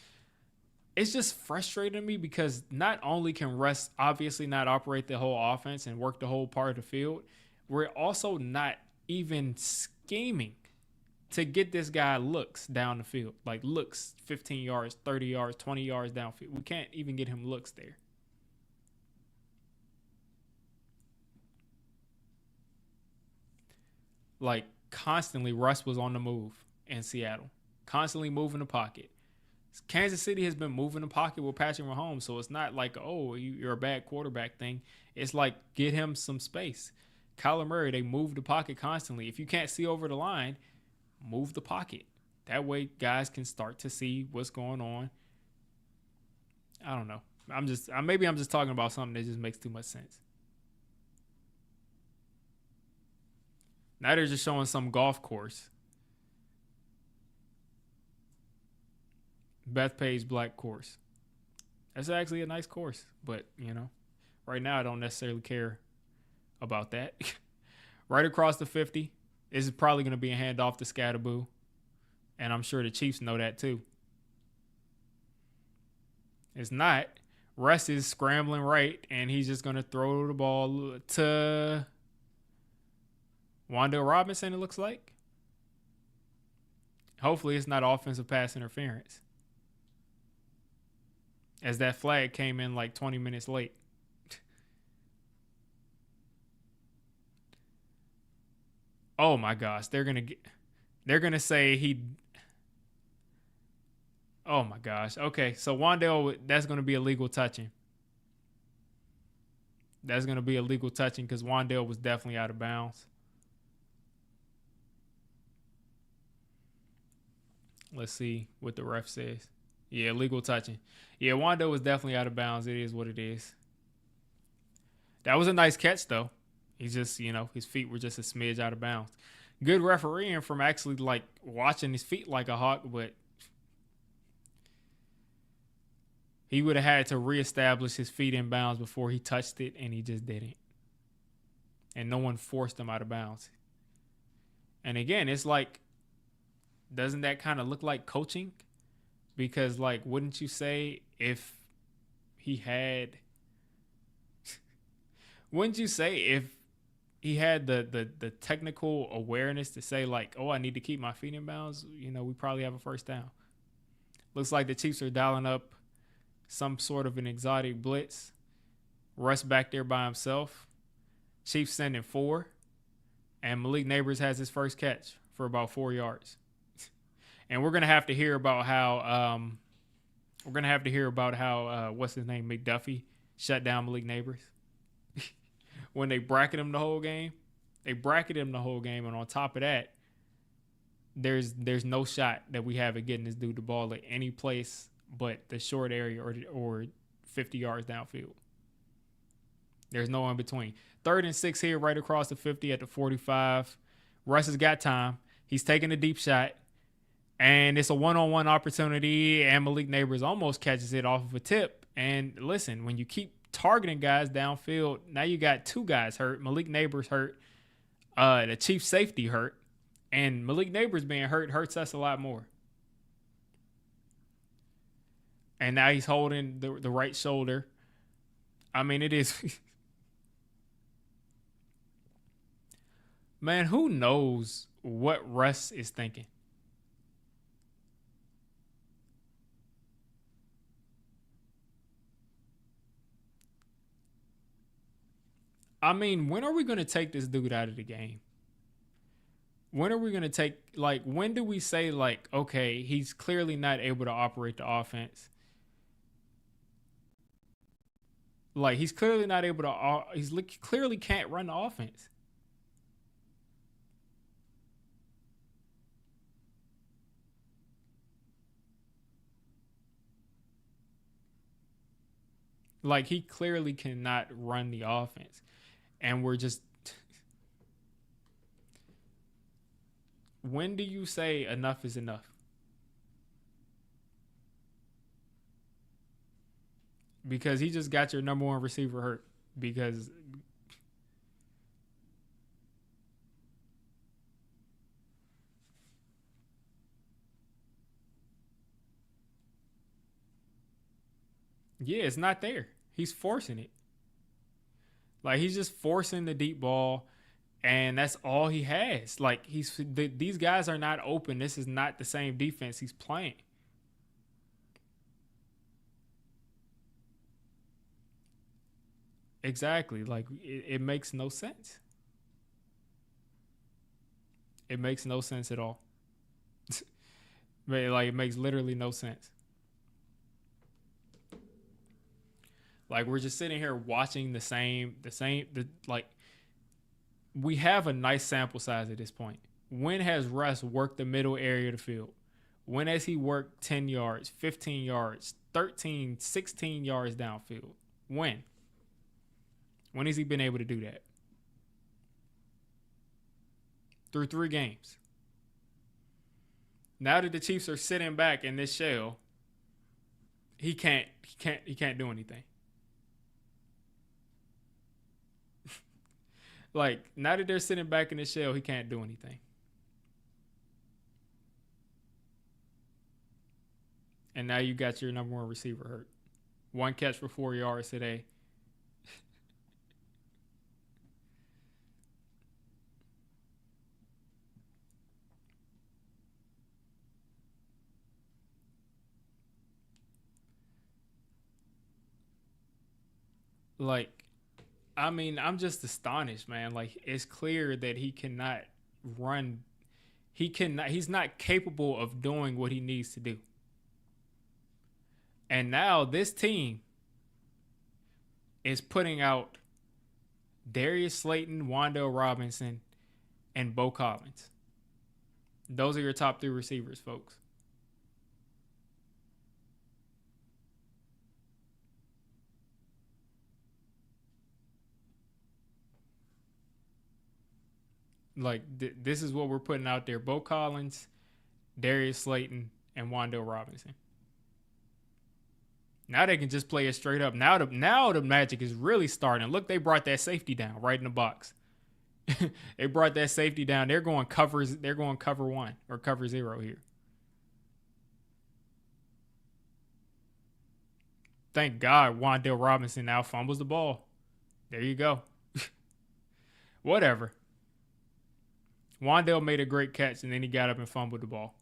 just frustrating me because not only can Russ obviously not operate the whole offense and work the whole part of the field, we're also not even scheming to get this guy looks down the field, like looks 15 yards, 30 yards, 20 yards downfield. We can't even get him looks there. Like constantly, Russ was on the move in Seattle, constantly moving the pocket. Kansas City has been moving the pocket with Patrick Mahomes, so it's not like, oh, you're a bad quarterback thing. It's like, get him some space. Kyler Murray, they move the pocket constantly. If you can't see over the line, move the pocket. That way guys can start to see what's going on. I don't know. Maybe I'm just talking about something that just makes too much sense. Now they're just showing some golf course. Bethpage Black course. That's actually a nice course, but right now I don't necessarily care about that. Right across the 50, this is probably going to be a handoff to Scatterboo, and I'm sure the Chiefs know that too. It's not. Russ is scrambling right, and he's just going to throw the ball to Wan'Dale Robinson, it looks like. Hopefully it's not offensive pass interference, as that flag came in like 20 minutes late. Oh my gosh, they're gonna say he. Oh my gosh. Okay, so Wan'Dale, that's gonna be illegal touching. That's gonna be illegal touching because Wan'Dale was definitely out of bounds. Let's see what the ref says. Yeah, illegal touching. Yeah, Wan'Dale was definitely out of bounds. It is what it is. That was a nice catch, though. He's just, his feet were just a smidge out of bounds. Good refereeing from actually, watching his feet like a hawk, but he would have had to reestablish his feet in bounds before he touched it, and he just didn't. And no one forced him out of bounds. And again, it's like, doesn't that kind of look like coaching? Because, wouldn't you say if he had... wouldn't you say if he had the technical awareness to say, I need to keep my feet in bounds, we probably have a first down. Looks like the Chiefs are dialing up some sort of an exotic blitz. Russ back there by himself. Chiefs sending 4. And Malik Neighbors has his first catch for about 4 yards. And we're gonna have to hear about how what's his name, McDuffie, shut down Malik Neighbors when they bracketed him the whole game. They bracketed him the whole game, and on top of that, there's no shot that we have at getting this dude the ball at any place but the short area or 50 yards downfield. There's no in between. 3rd and 6 here, right across the 50 at the 45. Russ has got time. He's taking a deep shot. And it's a one-on-one opportunity, and Malik Neighbors almost catches it off of a tip. And listen, when you keep targeting guys downfield, now you got 2 guys hurt. Malik Neighbors hurt. The chief safety hurt. And Malik Neighbors being hurt hurts us a lot more. And now he's holding the right shoulder. I mean, it is... Man, who knows what Russ is thinking? I mean, when are we going to take this dude out of the game? When are we going to take, when do we say, okay, he's clearly not able to operate the offense? He's clearly not able to, clearly can't run the offense. He clearly cannot run the offense. And we're just... When do you say enough is enough? Because he just got your number 1 receiver hurt. Because... Yeah, it's not there. He's forcing it. He's just forcing the deep ball. And that's all he has. Like these guys are not open. This is not the same defense he's playing. Exactly. Like it makes no sense. It makes no sense at all. Like it makes literally no sense. Like we're just sitting here watching like we have a nice sample size at this point. When has Russ worked the middle area of the field? When has he worked 10 yards, 15 yards, 13, 16 yards downfield? When? When has he been able to do that? Through 3 games. Now that the Chiefs are sitting back in this shell, he can't do anything. Like, now that they're sitting back in the shell, he can't do anything. And now you got your number 1 receiver hurt. 1 catch for 4 yards today. Like, I mean, I'm just astonished, man. Like, it's clear that he cannot run. He's not capable of doing what he needs to do. And now this team is putting out Darius Slayton, Wan'Dale Robinson, and Bo Collins. Those are your top 3 receivers, folks. Like, this is what we're putting out there. Bo Collins, Darius Slayton, and Wan'Dale Robinson. Now they can just play it straight up. Now the magic is really starting. Look, they brought that safety down right in the box. They brought that safety down. They're going cover 1 or cover 0 here. Thank God Wan'Dale Robinson now fumbles the ball. There you go. Whatever. Wan'Dale made a great catch, and then he got up and fumbled the ball.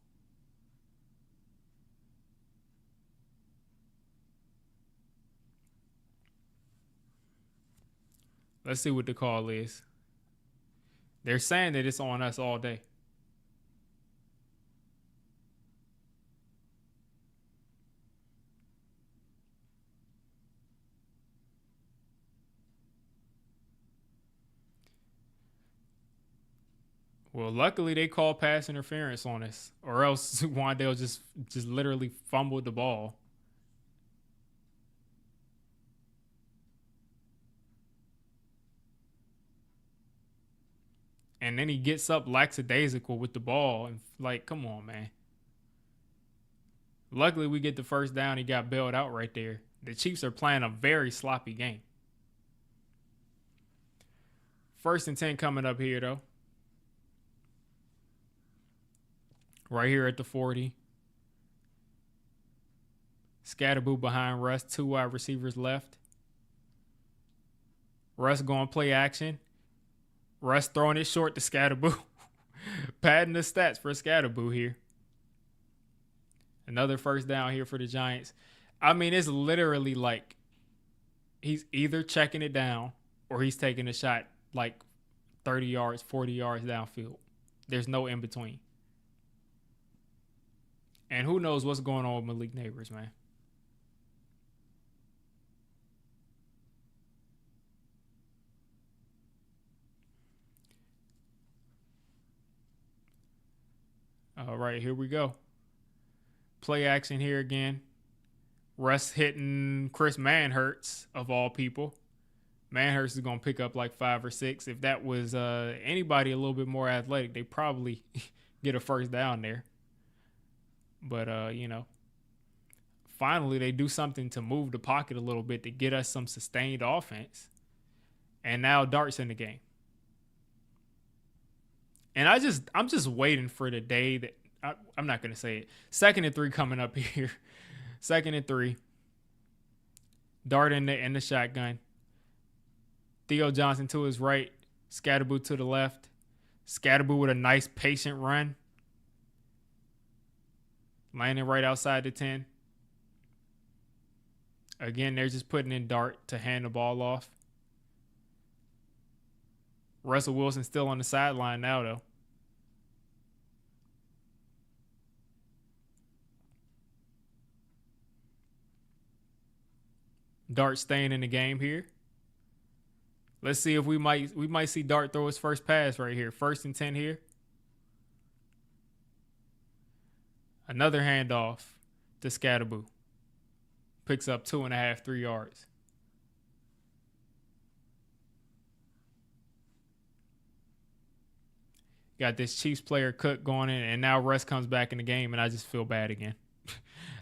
Let's see what the call is. They're saying that it's on us all day. Well, luckily they called pass interference on us, or else Wan'Dale just literally fumbled the ball. And then he gets up lackadaisical with the ball. And, like, come on, man. Luckily, we get the first down. He got bailed out right there. The Chiefs are playing a very sloppy game. 1st and 10 coming up here, though. Right here at the 40. Scatterboo behind Russ. 2 wide receivers left. Russ going play action. Russ throwing it short to Scatterboo. Padding the stats for Scatterboo here. Another first down here for the Giants. I mean, it's literally like he's either checking it down or he's taking a shot like 30 yards, 40 yards downfield. There's no in between. And who knows what's going on with Malik Neighbors, man. All right, here we go. Play action here again. Russ hitting Chris Manhertz, of all people. Manhertz is going to pick up like 5 or 6. If that was anybody a little bit more athletic, they probably get a first down there. But, finally they do something to move the pocket a little bit to get us some sustained offense. And now Dart's in the game. And I'm just waiting for the day that I'm not going to say it. 2nd and 3 coming up here. 2nd and 3. Dart in the shotgun. Theo Johnson to his right. Scatterboo to the left. Scatterboo with a nice patient run. Landing right outside the 10. Again, they're just putting in Dart to hand the ball off. Russell Wilson still on the sideline now, though. Dart staying in the game here. Let's see if we might see Dart throw his first pass right here. 1st and 10 here. Another handoff to Scatterboo. Picks up 2.5, 3 yards. Got this Chiefs player Cook going in, and now Russ comes back in the game, and I just feel bad again.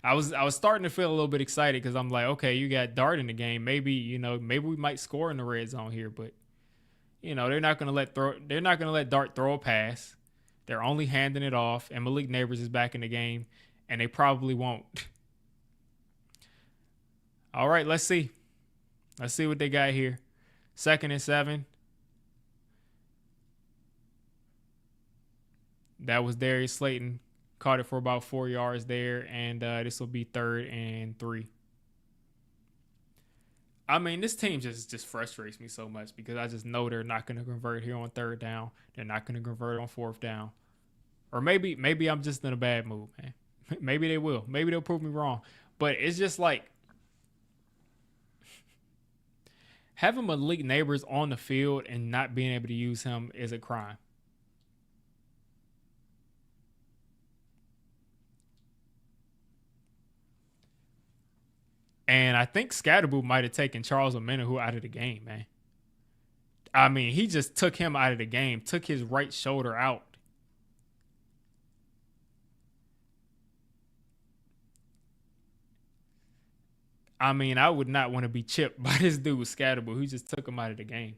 I was starting to feel a little bit excited because I'm like, okay, you got Dart in the game. Maybe we might score in the red zone here, but they're not gonna let Dart throw a pass. They're only handing it off, and Malik Neighbors is back in the game, and they probably won't. All right, let's see. Let's see what they got here. 2nd and 7. That was Darius Slayton. Caught it for about 4 yards there, and this will be 3rd and 3. I mean, this team just frustrates me so much because I just know they're not going to convert here on 3rd down. They're not going to convert on 4th down. Or maybe I'm just in a bad mood, man. Maybe they will. Maybe they'll prove me wrong. But it's just like having Malik Neighbors on the field and not being able to use him is a crime. And I think Scatterboo might have taken Charles Omenihu out of the game, man. I mean, he just took him out of the game, took his right shoulder out. I mean, I would not want to be chipped by this dude, Scatterboo, who just took him out of the game.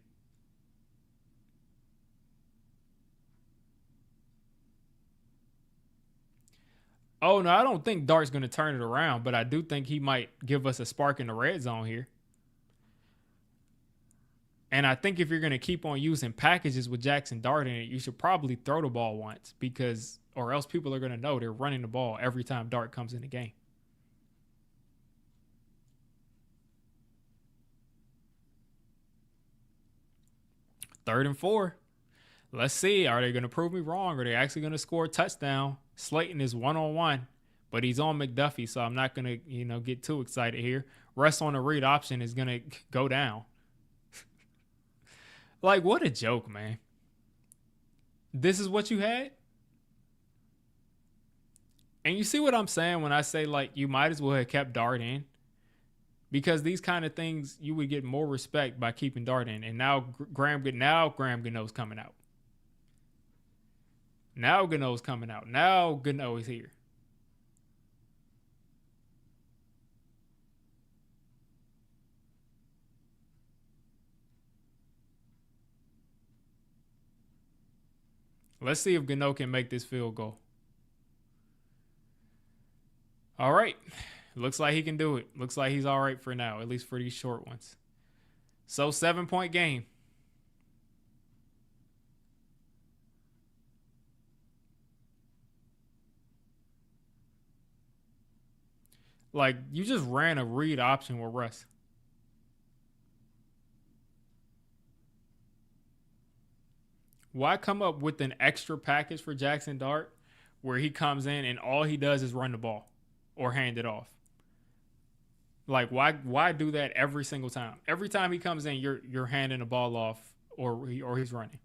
Oh, no, I don't think Dart's going to turn it around, but I do think he might give us a spark in the red zone here. And I think if you're going to keep on using packages with Jackson Dart in it, you should probably throw the ball once or else people are going to know they're running the ball every time Dart comes in the game. Third and 4. Let's see. Are they going to prove me wrong? Are they actually going to score a touchdown? Slayton is 1-on-1, but he's on McDuffie, so I'm not going to, get too excited here. Russ on the read option is going to go down. Like, what a joke, man. This is what you had? And you see what I'm saying when I say, like, you might as well have kept Dart in? Because these kind of things, you would get more respect by keeping Dart in. And now Graham Gano's coming out. Now Gano's coming out. Now Gano is here. Let's see if Gano can make this field goal. All right. Looks like he can do it. Looks like he's all right for now, at least for these short ones. So 7-point game. Like, you just ran a read option with Russ. Why come up with an extra package for Jackson Dart where he comes in and all he does is run the ball or hand it off? Like, why do that every single time? Every time he comes in, you're handing the ball off or he's running.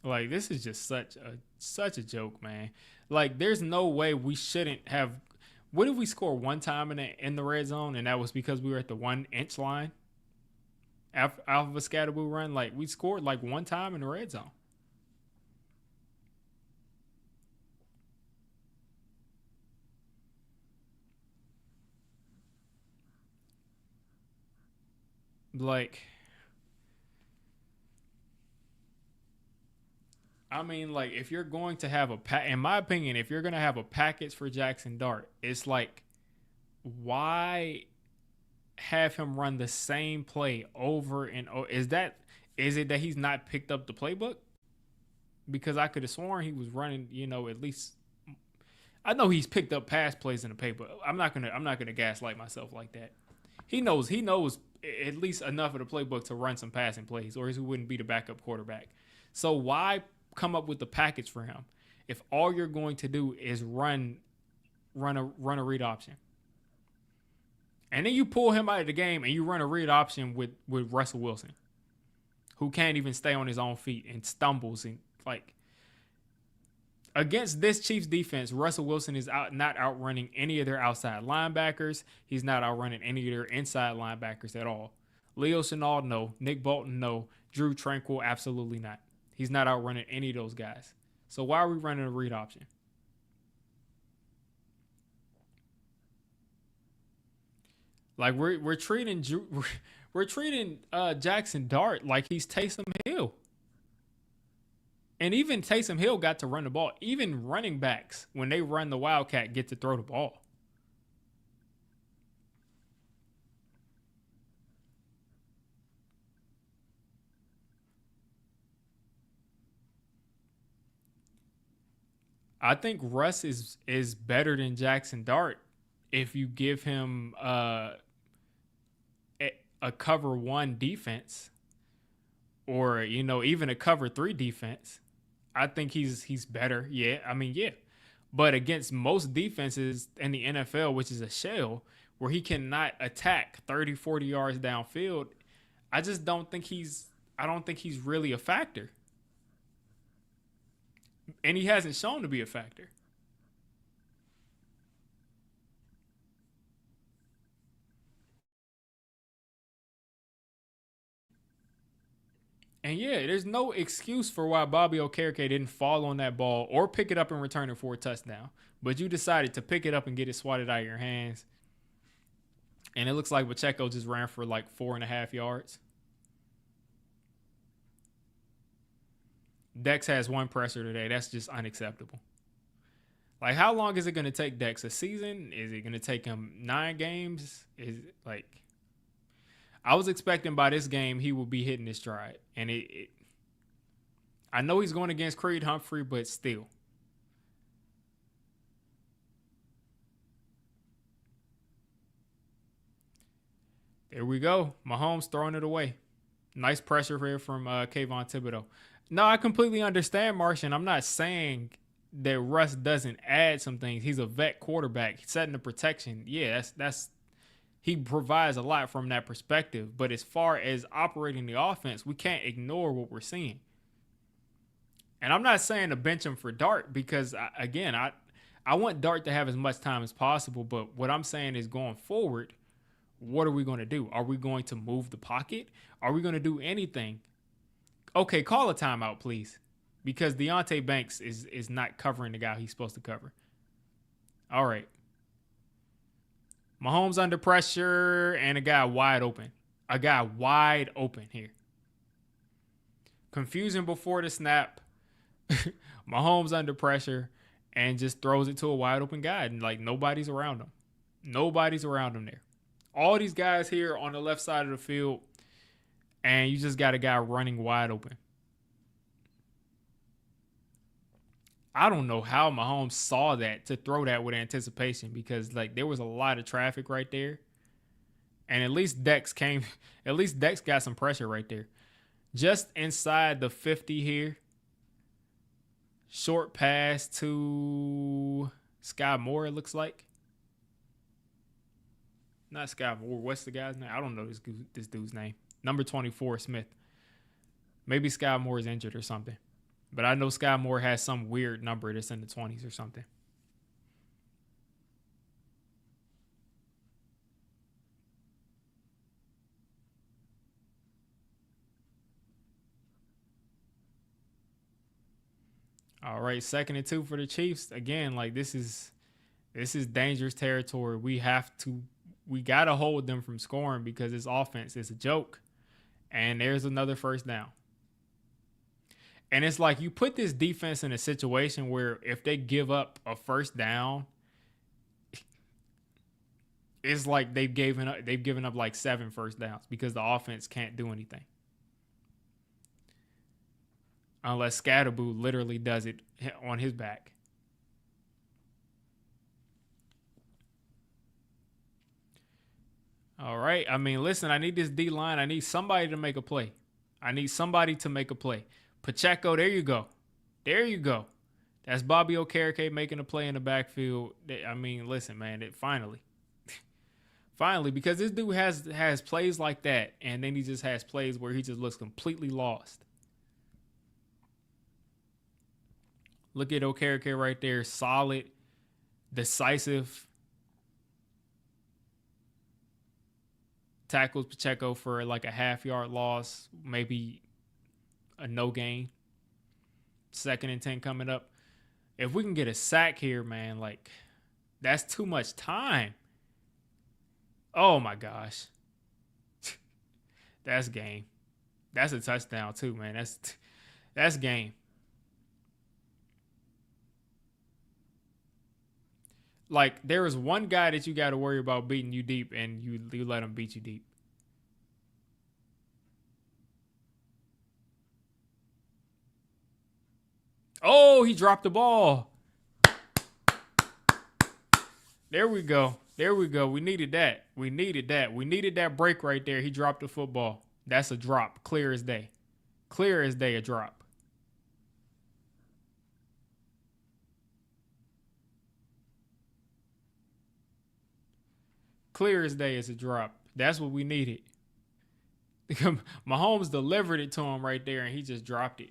Like, this is just such a joke, man. Like, there's no way we shouldn't have. What if we score one time in the red zone, and that was because we were at the 1 inch line? Off of a Scatterboo run, like, we scored like one time in the red zone. Like, I mean, like, if you're going to have in my opinion, if you're going to have a package for Jackson Dart, it's like, why have him run the same play over and over? Is it that he's not picked up the playbook? Because I could have sworn he was running, at least I know he's picked up pass plays in the paper. I'm not gonna gaslight myself like that. He knows at least enough of the playbook to run some passing plays, or he wouldn't be the backup quarterback. So why come up with the package for him if all you're going to do is run a read option? And then you pull him out of the game and you run a read option with Russell Wilson, who can't even stay on his own feet and stumbles and like against this Chiefs defense, Russell Wilson is not outrunning any of their outside linebackers. He's not outrunning any of their inside linebackers at all. Leo Chenal, no. Nick Bolton, no. Drew Tranquil, absolutely not. He's not outrunning any of those guys. So why are we running a read option? Like we're treating Jackson Dart like he's Taysom Hill. And even Taysom Hill got to run the ball. Even running backs, when they run the Wildcat, get to throw the ball. I think Russ is better than Jackson Dart if you give him a cover one defense, or even a cover three defense. I think he's better. Yeah, I mean, yeah. But against most defenses in the NFL, which is a shell, where he cannot attack 30, 40 yards downfield, I don't think he's really a factor. And he hasn't shown to be a factor. And yeah, there's no excuse for why Bobby Okereke didn't fall on that ball or pick it up and return it for a touchdown. But you decided to pick it up and get it swatted out of your hands. And it looks like Pacheco just ran for like 4.5 yards. Dex has one pressure today. That's just unacceptable. Like, how long is it going to take Dex? A season? Is it going to take him 9 games? Is it like, I was expecting by this game he will be hitting his stride. And I know he's going against Creed Humphrey, but still. There we go. Mahomes throwing it away. Nice pressure here from Kayvon Thibodeau. No, I completely understand, Martian. I'm not saying that Russ doesn't add some things. He's a vet quarterback. He's setting the protection. Yeah, that's he provides a lot from that perspective. But as far as operating the offense, we can't ignore what we're seeing. And I'm not saying to bench him for Dart because, again, I want Dart to have as much time as possible. But what I'm saying is going forward, what are we going to do? Are we going to move the pocket? Are we going to do anything? Okay, call a timeout, please. Because Deontay Banks is not covering the guy he's supposed to cover. All right. Mahomes under pressure and a guy wide open. A guy wide open here. Confusion before the snap. Mahomes under pressure and just throws it to a wide open guy. And like nobody's around him. Nobody's around him there. All these guys here on the left side of the field. And you just got a guy running wide open. I don't know how Mahomes saw that to throw that with anticipation because like there was a lot of traffic right there. And at least Dex got some pressure right there. Just inside the 50 here. Short pass to Sky Moore, it looks like. Not Sky Moore. What's the guy's name? I don't know this dude's name. Number 24, Smith. Maybe Sky Moore is injured or something. But I know Sky Moore has some weird number that's in the 20s or something. All right, 2nd and 2 for the Chiefs. Again, like this is dangerous territory. We gotta hold them from scoring because this offense is a joke. And there's another first down. And it's like you put this defense in a situation where if they give up a first down, it's like they've given up like 7 first downs because the offense can't do anything. Unless Scatterboo literally does it on his back. All right. I mean, listen, I need this D-line. I need somebody to make a play. Pacheco, there you go. That's Bobby Okereke making a play in the backfield. I mean, listen, man, finally, because this dude has plays like that, and then he just has plays where he just looks completely lost. Look at Okereke right there. Solid, decisive. Tackles Pacheco for like a half-yard loss, maybe a no gain. 2nd and 10 coming up. If we can get a sack here, man, like that's too much time. Oh my gosh. That's game. That's a touchdown too, man. That's game. Like, there is one guy that you got to worry about beating you deep, and you let him beat you deep. Oh, he dropped the ball. There we go. We needed that. We needed that break right there. He dropped the football. That's a drop. Clear as day, a drop. Clear as day is a drop. That's what we needed. Mahomes delivered it to him right there, and he just dropped it.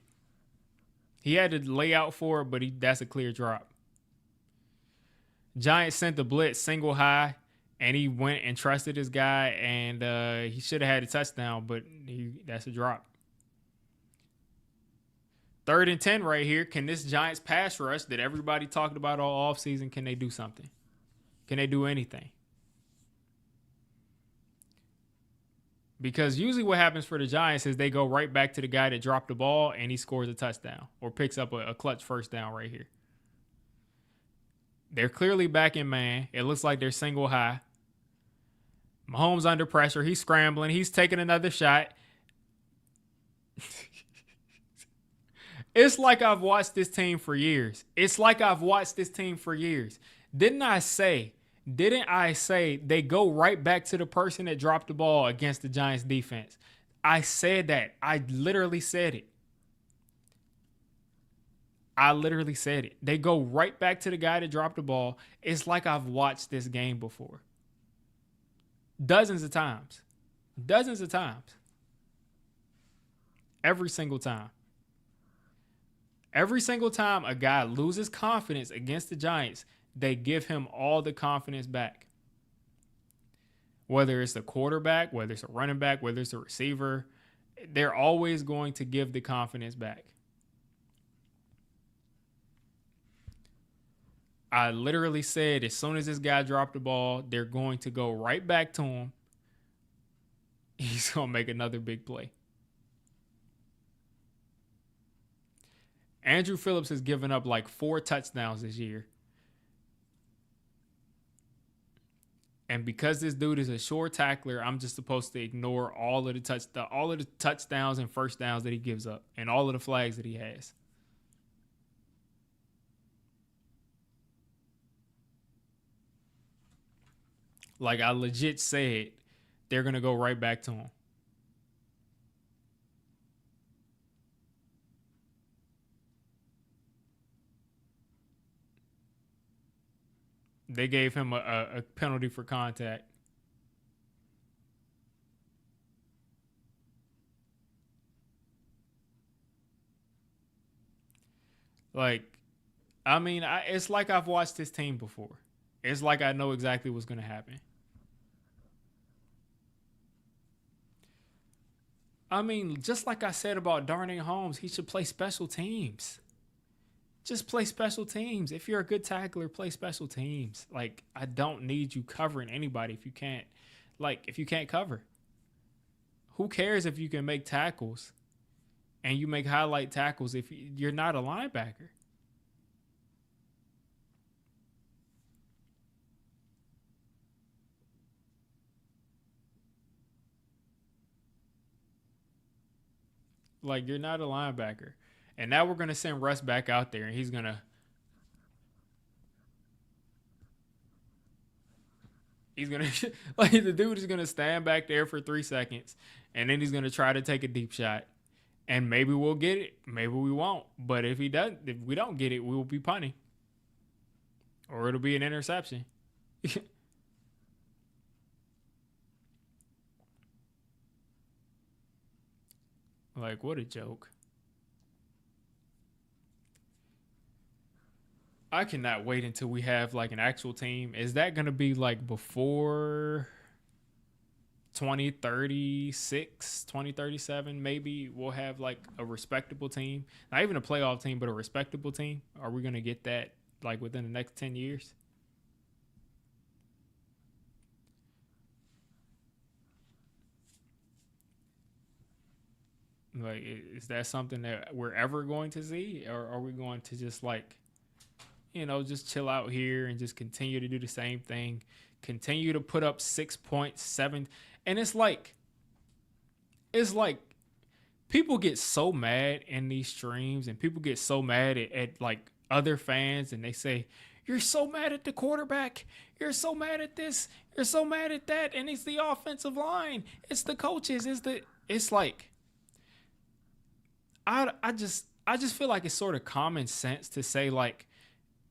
He had to lay out for it, but that's a clear drop. Giants sent the blitz single high, and he went and trusted his guy, and he should have had a touchdown, but that's a drop. 3rd and 10 right here. Can this Giants pass rush that everybody talked about all offseason, can they do something? Can they do anything? Because usually what happens for the Giants is they go right back to the guy that dropped the ball and he scores a touchdown or picks up a clutch first down right here. They're clearly back in man. It looks like they're single high. Mahomes under pressure. He's scrambling. He's taking another shot. It's like I've watched this team for years. Didn't I say they go right back to the person that dropped the ball against the Giants defense? I said that. I literally said it. They go right back to the guy that dropped the ball. It's like I've watched this game before. Dozens of times. Every single time. Every single time a guy loses confidence against the Giants, they give him all the confidence back. Whether it's the quarterback, whether it's a running back, whether it's a receiver, they're always going to give the confidence back. I literally said as soon as this guy dropped the ball, they're going to go right back to him. He's going to make another big play. Andrew Phillips has given up like 4 touchdowns this year. And because this dude is a short tackler, I'm just supposed to ignore all of the touchdowns and first downs that he gives up and all of the flags that he has. Like I legit said, they're going to go right back to him. They gave him a penalty for contact. Like, I mean, it's like I've watched this team before. It's like I know exactly what's going to happen. I mean, just like I said about Darnay Holmes, he should play special teams. Just play special teams. If you're a good tackler, play special teams. Like, I don't need you covering anybody if you can't cover. Who cares if you can make tackles and you make highlight tackles if you're not a linebacker. Like, you're not a linebacker. And now we're going to send Russ back out there, and he's gonna like, the dude is gonna stand back there for 3 seconds, and then he's gonna try to take a deep shot, and maybe we'll get it, maybe we won't. But if we don't get it, we will be punting, or it'll be an interception. Like, what a joke. I cannot wait until we have like an actual team. Is that gonna be like before 2036, 2037? Maybe we'll have like a respectable team, not even a playoff team, but a respectable team. Are we going to get that like within the next 10 years? Like, is that something that we're ever going to see, or are we going to just like, just chill out here and just continue to do the same thing, continue to put up 6.7? And it's like people get so mad in these streams, and people get so mad at like other fans, and they say, you're so mad at the quarterback, you're so mad at this, you're so mad at that, and it's the offensive line, it's the coaches, it's like, I just feel like it's sort of common sense to say, like,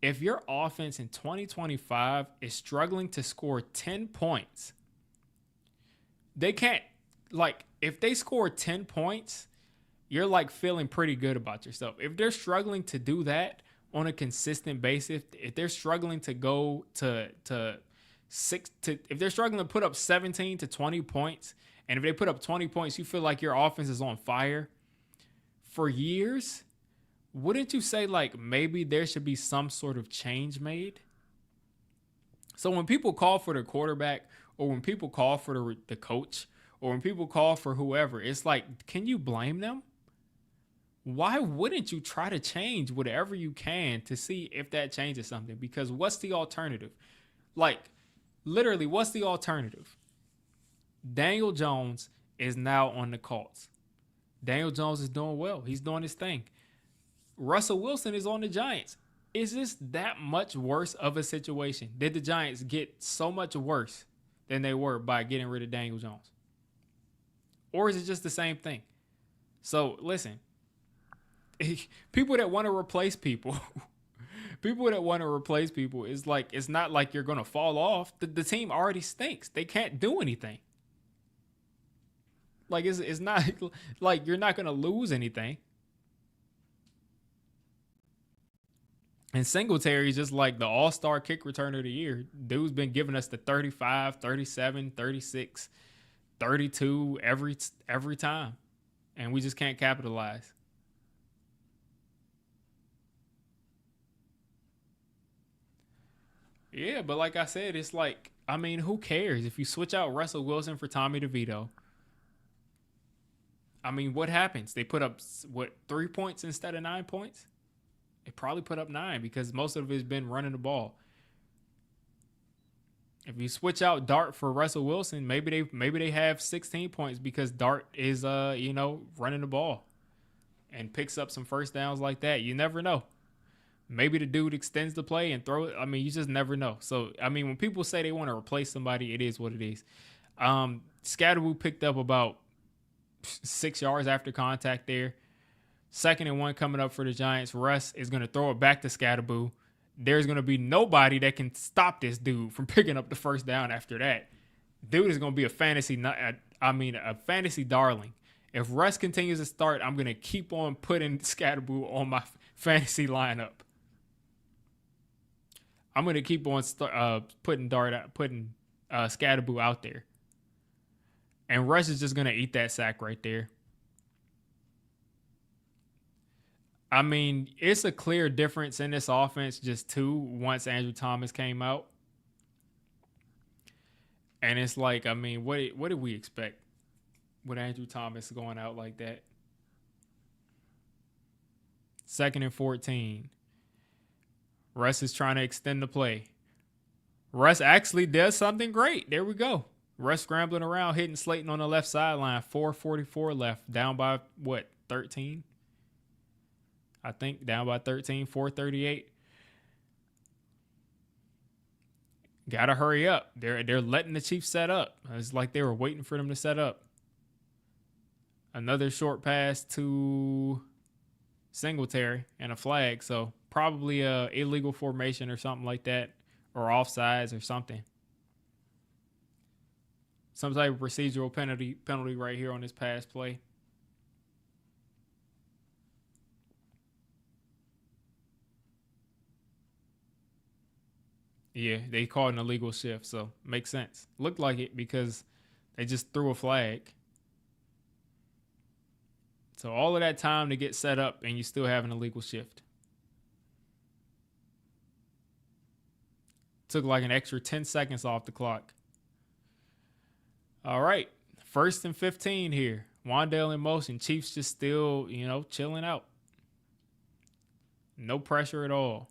if your offense in 2025 is struggling to score 10 points, they can't, like, if they score 10 points, you're like feeling pretty good about yourself. If they're struggling to do that on a consistent basis, if they're struggling to go to if they're struggling to put up 17 to 20 points, and if they put up 20 points, you feel like your offense is on fire for years, wouldn't you say like maybe there should be some sort of change made? So when people call for the quarterback, or when people call for the coach, or when people call for whoever, it's like, can you blame them? Why wouldn't you try to change whatever you can to see if that changes something? Because what's the alternative? Like, literally, what's the alternative? Daniel Jones is now on the Colts. Daniel Jones is doing well. He's doing his thing. Russell Wilson is on the Giants. Is this that much worse of a situation? Did the Giants get so much worse than they were by getting rid of Daniel Jones? Or is it just the same thing? So, listen, people that want to replace people, is like, it's not like you're going to fall off. The team already stinks. They can't do anything. Like, it's not like you're not going to lose anything. And Singletary is just like the all-star kick returner of the year. Dude's been giving us the 35, 37, 36, 32 every time. And we just can't capitalize. Yeah, but like I said, it's like, I mean, who cares? If you switch out Russell Wilson for Tommy DeVito, I mean, what happens? They put up, 3 points instead of 9 points? They probably put up 9 because most of it has been running the ball. If you switch out Dart for Russell Wilson, maybe they have 16 points because Dart is running the ball and picks up some first downs like that. You never know. Maybe the dude extends the play and throw it. I mean, you just never know. So, I mean, when people say they want to replace somebody, it is what it is. Scatterboo picked up about 6 yards after contact there. 2nd and 1 coming up for the Giants. Russ is going to throw it back to Scatterboo. There's going to be nobody that can stop this dude from picking up the first down after that. Dude is going to be a fantasy darling. If Russ continues to start, I'm going to keep on putting Scatterboo on my fantasy lineup. I'm going to keep on putting Scatterboo out there. And Russ is just going to eat that sack right there. I mean, it's a clear difference in this offense just too once Andrew Thomas came out. And it's like, I mean, what did we expect with Andrew Thomas going out like that? 2nd and 14. Russ is trying to extend the play. Russ actually does something great. There we go. Russ scrambling around, hitting Slayton on the left sideline. 4:44 left. Down by, 13? I think down by 13, 4:38. Gotta hurry up. They're letting the Chiefs set up. It's like they were waiting for them to set up. Another short pass to Singletary and a flag. So probably a illegal formation or something like that, or offsides or something. Some type of procedural penalty right here on this pass play. Yeah, they called an illegal shift, so makes sense. Looked like it because they just threw a flag. So all of that time to get set up and you still have an illegal shift. Took like an extra 10 seconds off the clock. All right, 1st and 15 here. Wan'Dale in motion. Chiefs just still, chilling out. No pressure at all.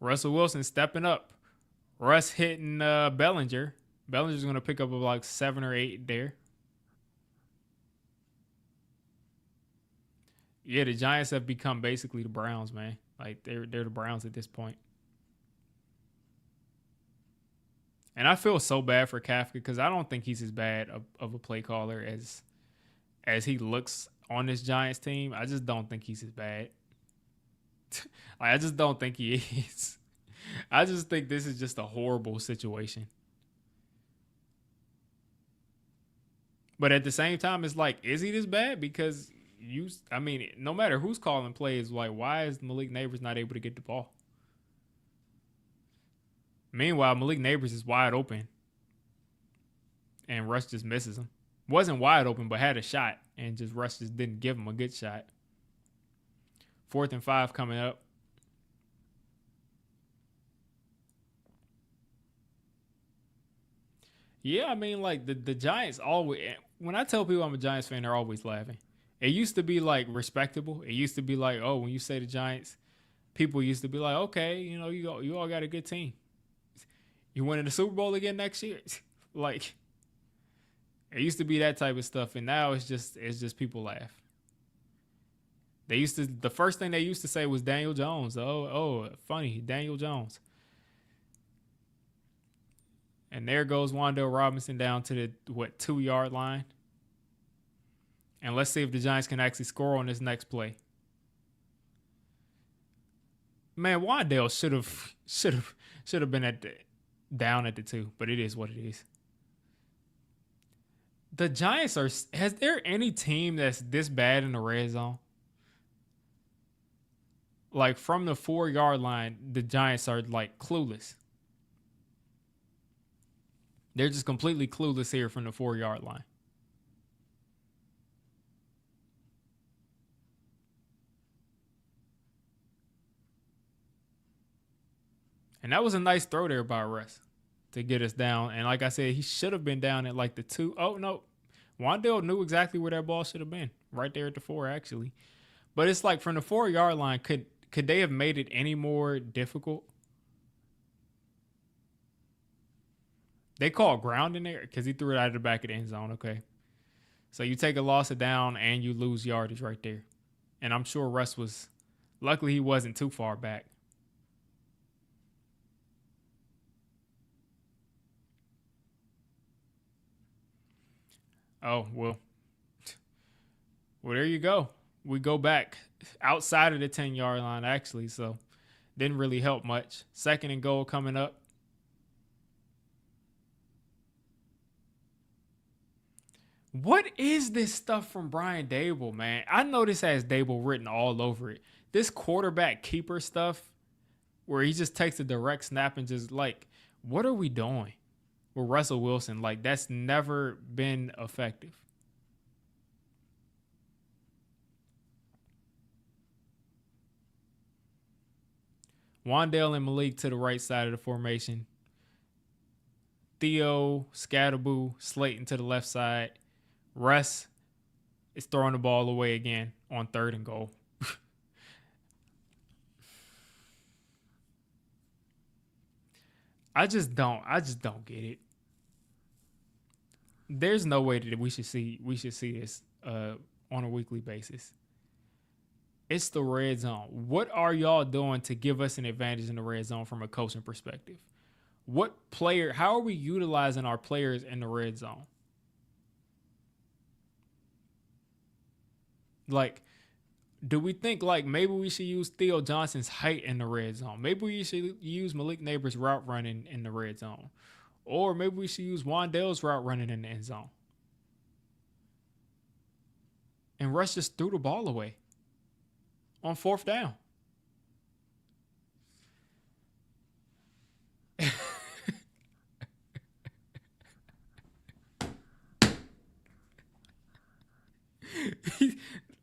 Russell Wilson stepping up. Russ hitting Bellinger. Bellinger's going to pick up like 7 or 8 there. Yeah, the Giants have become basically the Browns, man. Like, they're the Browns at this point. And I feel so bad for Kafka because I don't think he's as bad of a play caller as he looks on this Giants team. I just don't think he's as bad. I just don't think he is. I just think this is just a horrible situation. But at the same time, it's like, is he this bad? Because no matter who's calling plays, like, why is Malik Neighbors not able to get the ball? Meanwhile, Malik Neighbors is wide open. And Russ just misses him. Wasn't wide open, but had a shot. And Russ just didn't give him a good shot. 4th and 5 coming up. Yeah, like the Giants always, when I tell people I'm a Giants fan, they're always laughing. It used to be like respectable. It used to be like, oh, when you say the Giants, people used to be like, okay, you all got a good team. You winning the Super Bowl again next year? Like, it used to be that type of stuff, and now it's just people laugh. The first thing they used to say was Daniel Jones. Oh, funny, Daniel Jones. And there goes Wan'Dale Robinson down to the 2-yard line. And let's see if the Giants can actually score on this next play. Man, Wan'Dale should have been down at the 2, but it is what it is. The Giants has there any team that's this bad in the red zone? Like, from the 4-yard line, the Giants are like clueless. They're just completely clueless here from the 4-yard line. And that was a nice throw there by Russ to get us down. And like I said, he should have been down at like the 2. Oh, no. Wan'Dale knew exactly where that ball should have been. Right there at the 4, actually. But it's like, from the 4-yard line, could they have made it any more difficult? They called ground in there because he threw it out of the back of the end zone. Okay. So you take a loss of down and you lose yardage right there. And I'm sure Russ luckily he wasn't too far back. Oh, well, there you go. We go back outside of the 10-yard line, actually, so didn't really help much. 2nd and goal coming up. What is this stuff from Brian Daboll, man? I know this has Daboll written all over it. This quarterback keeper stuff where he just takes a direct snap and just, like, what are we doing with Russell Wilson? Like, that's never been effective. Wan'Dale and Malik to the right side of the formation. Theo, Scatterboo, Slayton to the left side. Russ is throwing the ball away again on 3rd and goal. I just don't get it. There's no way that we should see this on a weekly basis. It's the red zone. What are y'all doing to give us an advantage in the red zone from a coaching perspective? How are we utilizing our players in the red zone? Like, do we think like maybe we should use Theo Johnson's height in the red zone? Maybe we should use Malik Neighbors' route running in the red zone. Or maybe we should use Wandale's route running in the end zone. And Russ just threw the ball away on 4th down.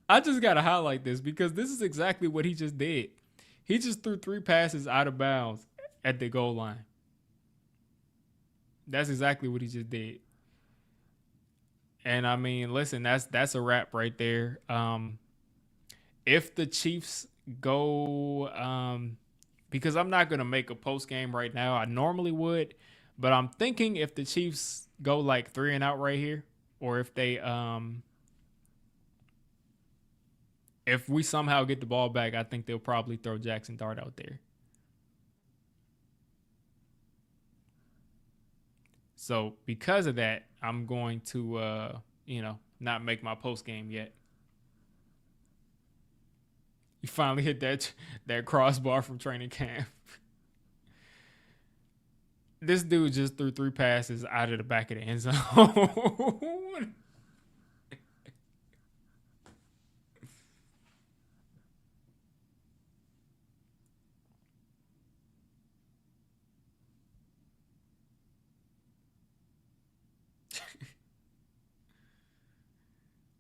I just got to highlight this because this is exactly what he just did. He just threw 3 passes out of bounds at the goal line. That's exactly what he just did. And I mean, listen, that's a wrap right there. If the Chiefs go, because I'm not going to make a post game right now. I normally would, but I'm thinking if the Chiefs go like 3 and out right here, or if they, if we somehow get the ball back, I think they'll probably throw Jackson Dart out there. So because of that, I'm going to, not make my post game yet. You finally hit that crossbar from training camp. This dude just threw 3 passes out of the back of the end zone.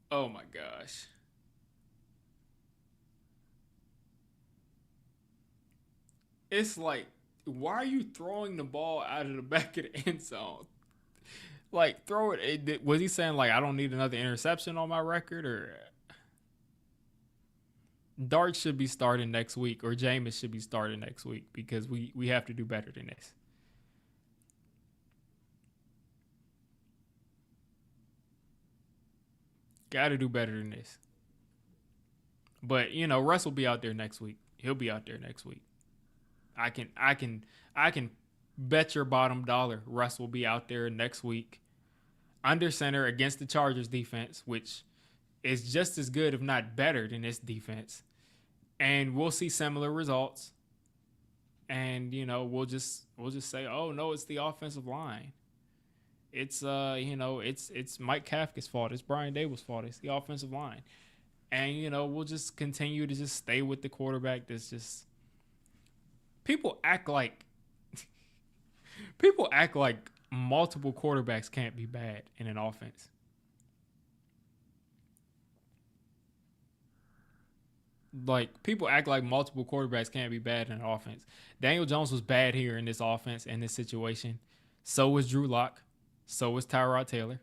Oh my gosh. It's like, why are you throwing the ball out of the back of the end zone? Like, throw it. Was he saying, like, I don't need another interception on my record? Or Dart should be starting next week, or Jameis should be starting next week because we have to do better than this. Got to do better than this. But, Russ will be out there next week. He'll be out there next week. I can bet your bottom dollar Russ will be out there next week under center against the Chargers defense, which is just as good, if not better, than this defense. And we'll see similar results. And, we'll just say, oh no, it's the offensive line. It's it's Mike Kafka's fault. It's Brian Dable's fault. It's the offensive line. And, we'll just continue to just stay with the quarterback that's just people act like multiple quarterbacks can't be bad in an offense. Like, people act like multiple quarterbacks can't be bad in an offense. Daniel Jones was bad here in this offense, in this situation. So was Drew Lock. So was Tyrod Taylor.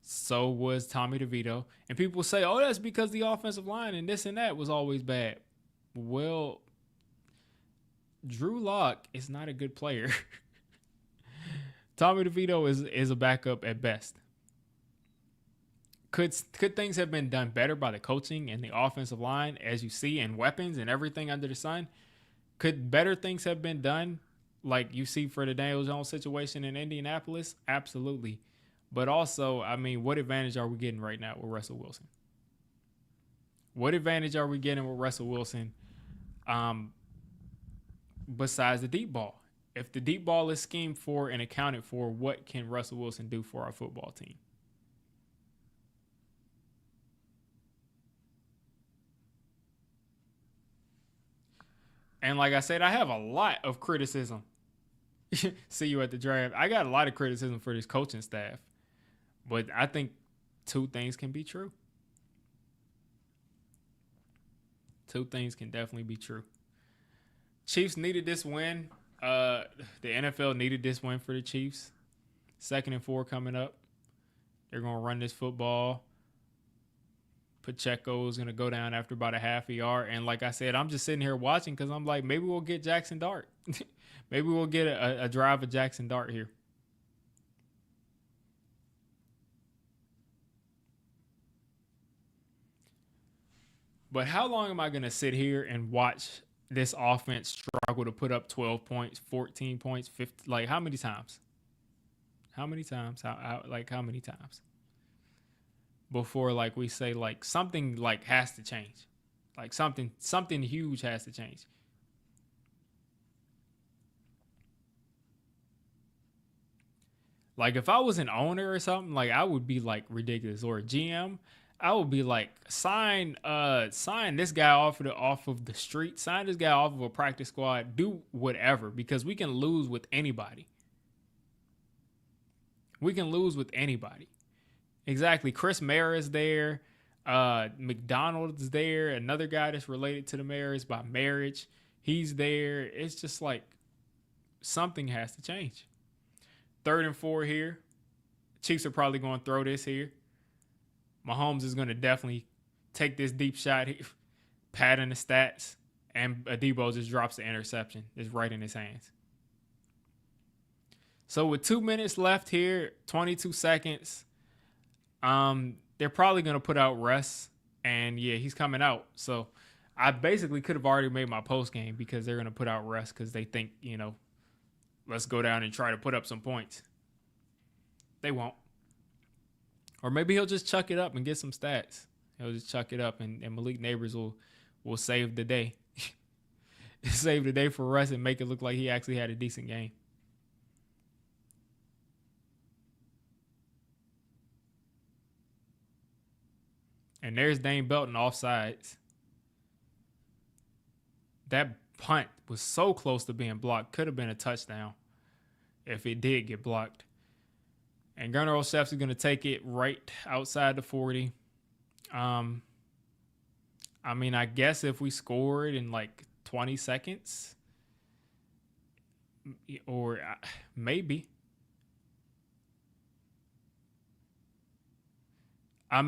So was Tommy DeVito. And people say, oh, that's because the offensive line and this and that was always bad. Well, Drew Lock is not a good player. Tommy DeVito is a backup at best. Could things have been done better by the coaching and the offensive line, as you see, and weapons and everything under the sun? Could better things have been done, like you see for the Daniel Jones situation in Indianapolis? Absolutely. But also, I mean, what advantage are we getting right now with Russell Wilson? What advantage are we getting with Russell Wilson besides the deep ball? If the deep ball is schemed for and accounted for, what can Russell Wilson do for our football team? And like I said, I have a lot of criticism. See you at the draft. I got a lot of criticism for this coaching staff. But I think 2 things can be true. 2 things can definitely be true. Chiefs needed this win. The NFL needed this win for the Chiefs. 2nd and 4 coming up. They're going to run this football. Pacheco's going to go down after about a half a yard. And like I said, I'm just sitting here watching because I'm like, maybe we'll get Jackson Dart. Maybe we'll get a drive of Jackson Dart here. But how long am I going to sit here and watch this offense struggle to put up 12 points, 14 points, 50? Like, how many times? How many times? How many times? Before, like, we say, like, something, like, has to change. Like, something huge has to change. Like, if I was an owner or something, like, I would be, like, ridiculous. Or a GM, I would be like, sign this guy off of the street, sign this guy off of a practice squad, do whatever, because we can lose with anybody. We can lose with anybody. Exactly. Chris Mara is there. McDonald's there. Another guy that's related to the Maras by marriage. He's there. It's just like something has to change. 3rd and 4 here. Chiefs are probably going to throw this here. Mahomes is going to definitely take this deep shot here, padding the stats, and Adebo just drops the interception. It's right in his hands. So with 2 minutes left here, 22 seconds, they're probably going to put out Russ, and yeah, he's coming out. So I basically could have already made my post game because they're going to put out Russ because they think, let's go down and try to put up some points. They won't. Or maybe he'll just chuck it up and get some stats. He'll just chuck it up, and Malik Neighbors will save the day. Save the day for Russ and make it look like he actually had a decent game. And there's Dane Belton offsides. That punt was so close to being blocked. Could have been a touchdown if it did get blocked. And Gano is going to take it right outside the 40. I guess if we scored in like 20 seconds, or maybe.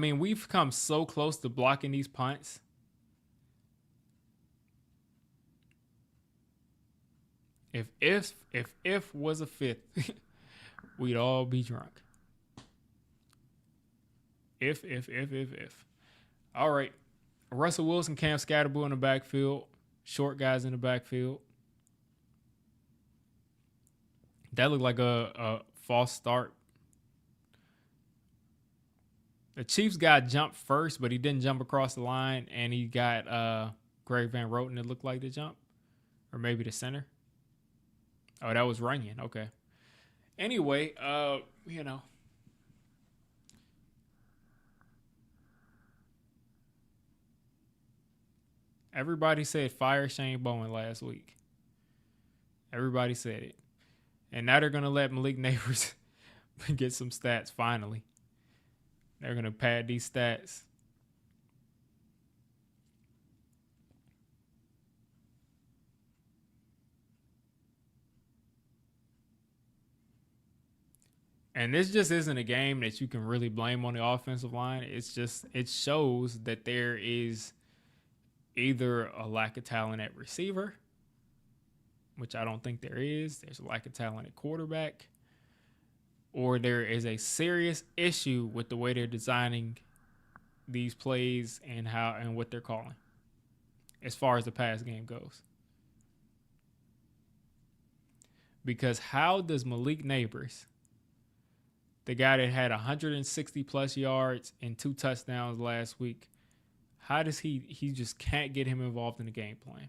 We've come so close to blocking these punts. If was a fifth, we'd all be drunk. If. All right. Russell Wilson, Cam Scatterboo in the backfield. Short guys in the backfield. That looked like a false start. The Chiefs guy jumped first, but he didn't jump across the line, and he got Greg Van Roten, it looked like, the jump. Or maybe the center. Oh, that was Runyon. Okay. Anyway, everybody said fire Shane Bowen last week. Everybody said it. And now they're going to let Malik Neighbors get some stats finally. They're going to pad these stats. And this just isn't a game that you can really blame on the offensive line. It shows that there is either a lack of talent at receiver, which I don't think there is. There's a lack of talent at quarterback. Or there is a serious issue with the way they're designing these plays and what they're calling as far as the pass game goes. Because how does Malik Neighbors, the guy that had 160 plus yards and 2 touchdowns last week, how does he just can't get him involved in the game plan?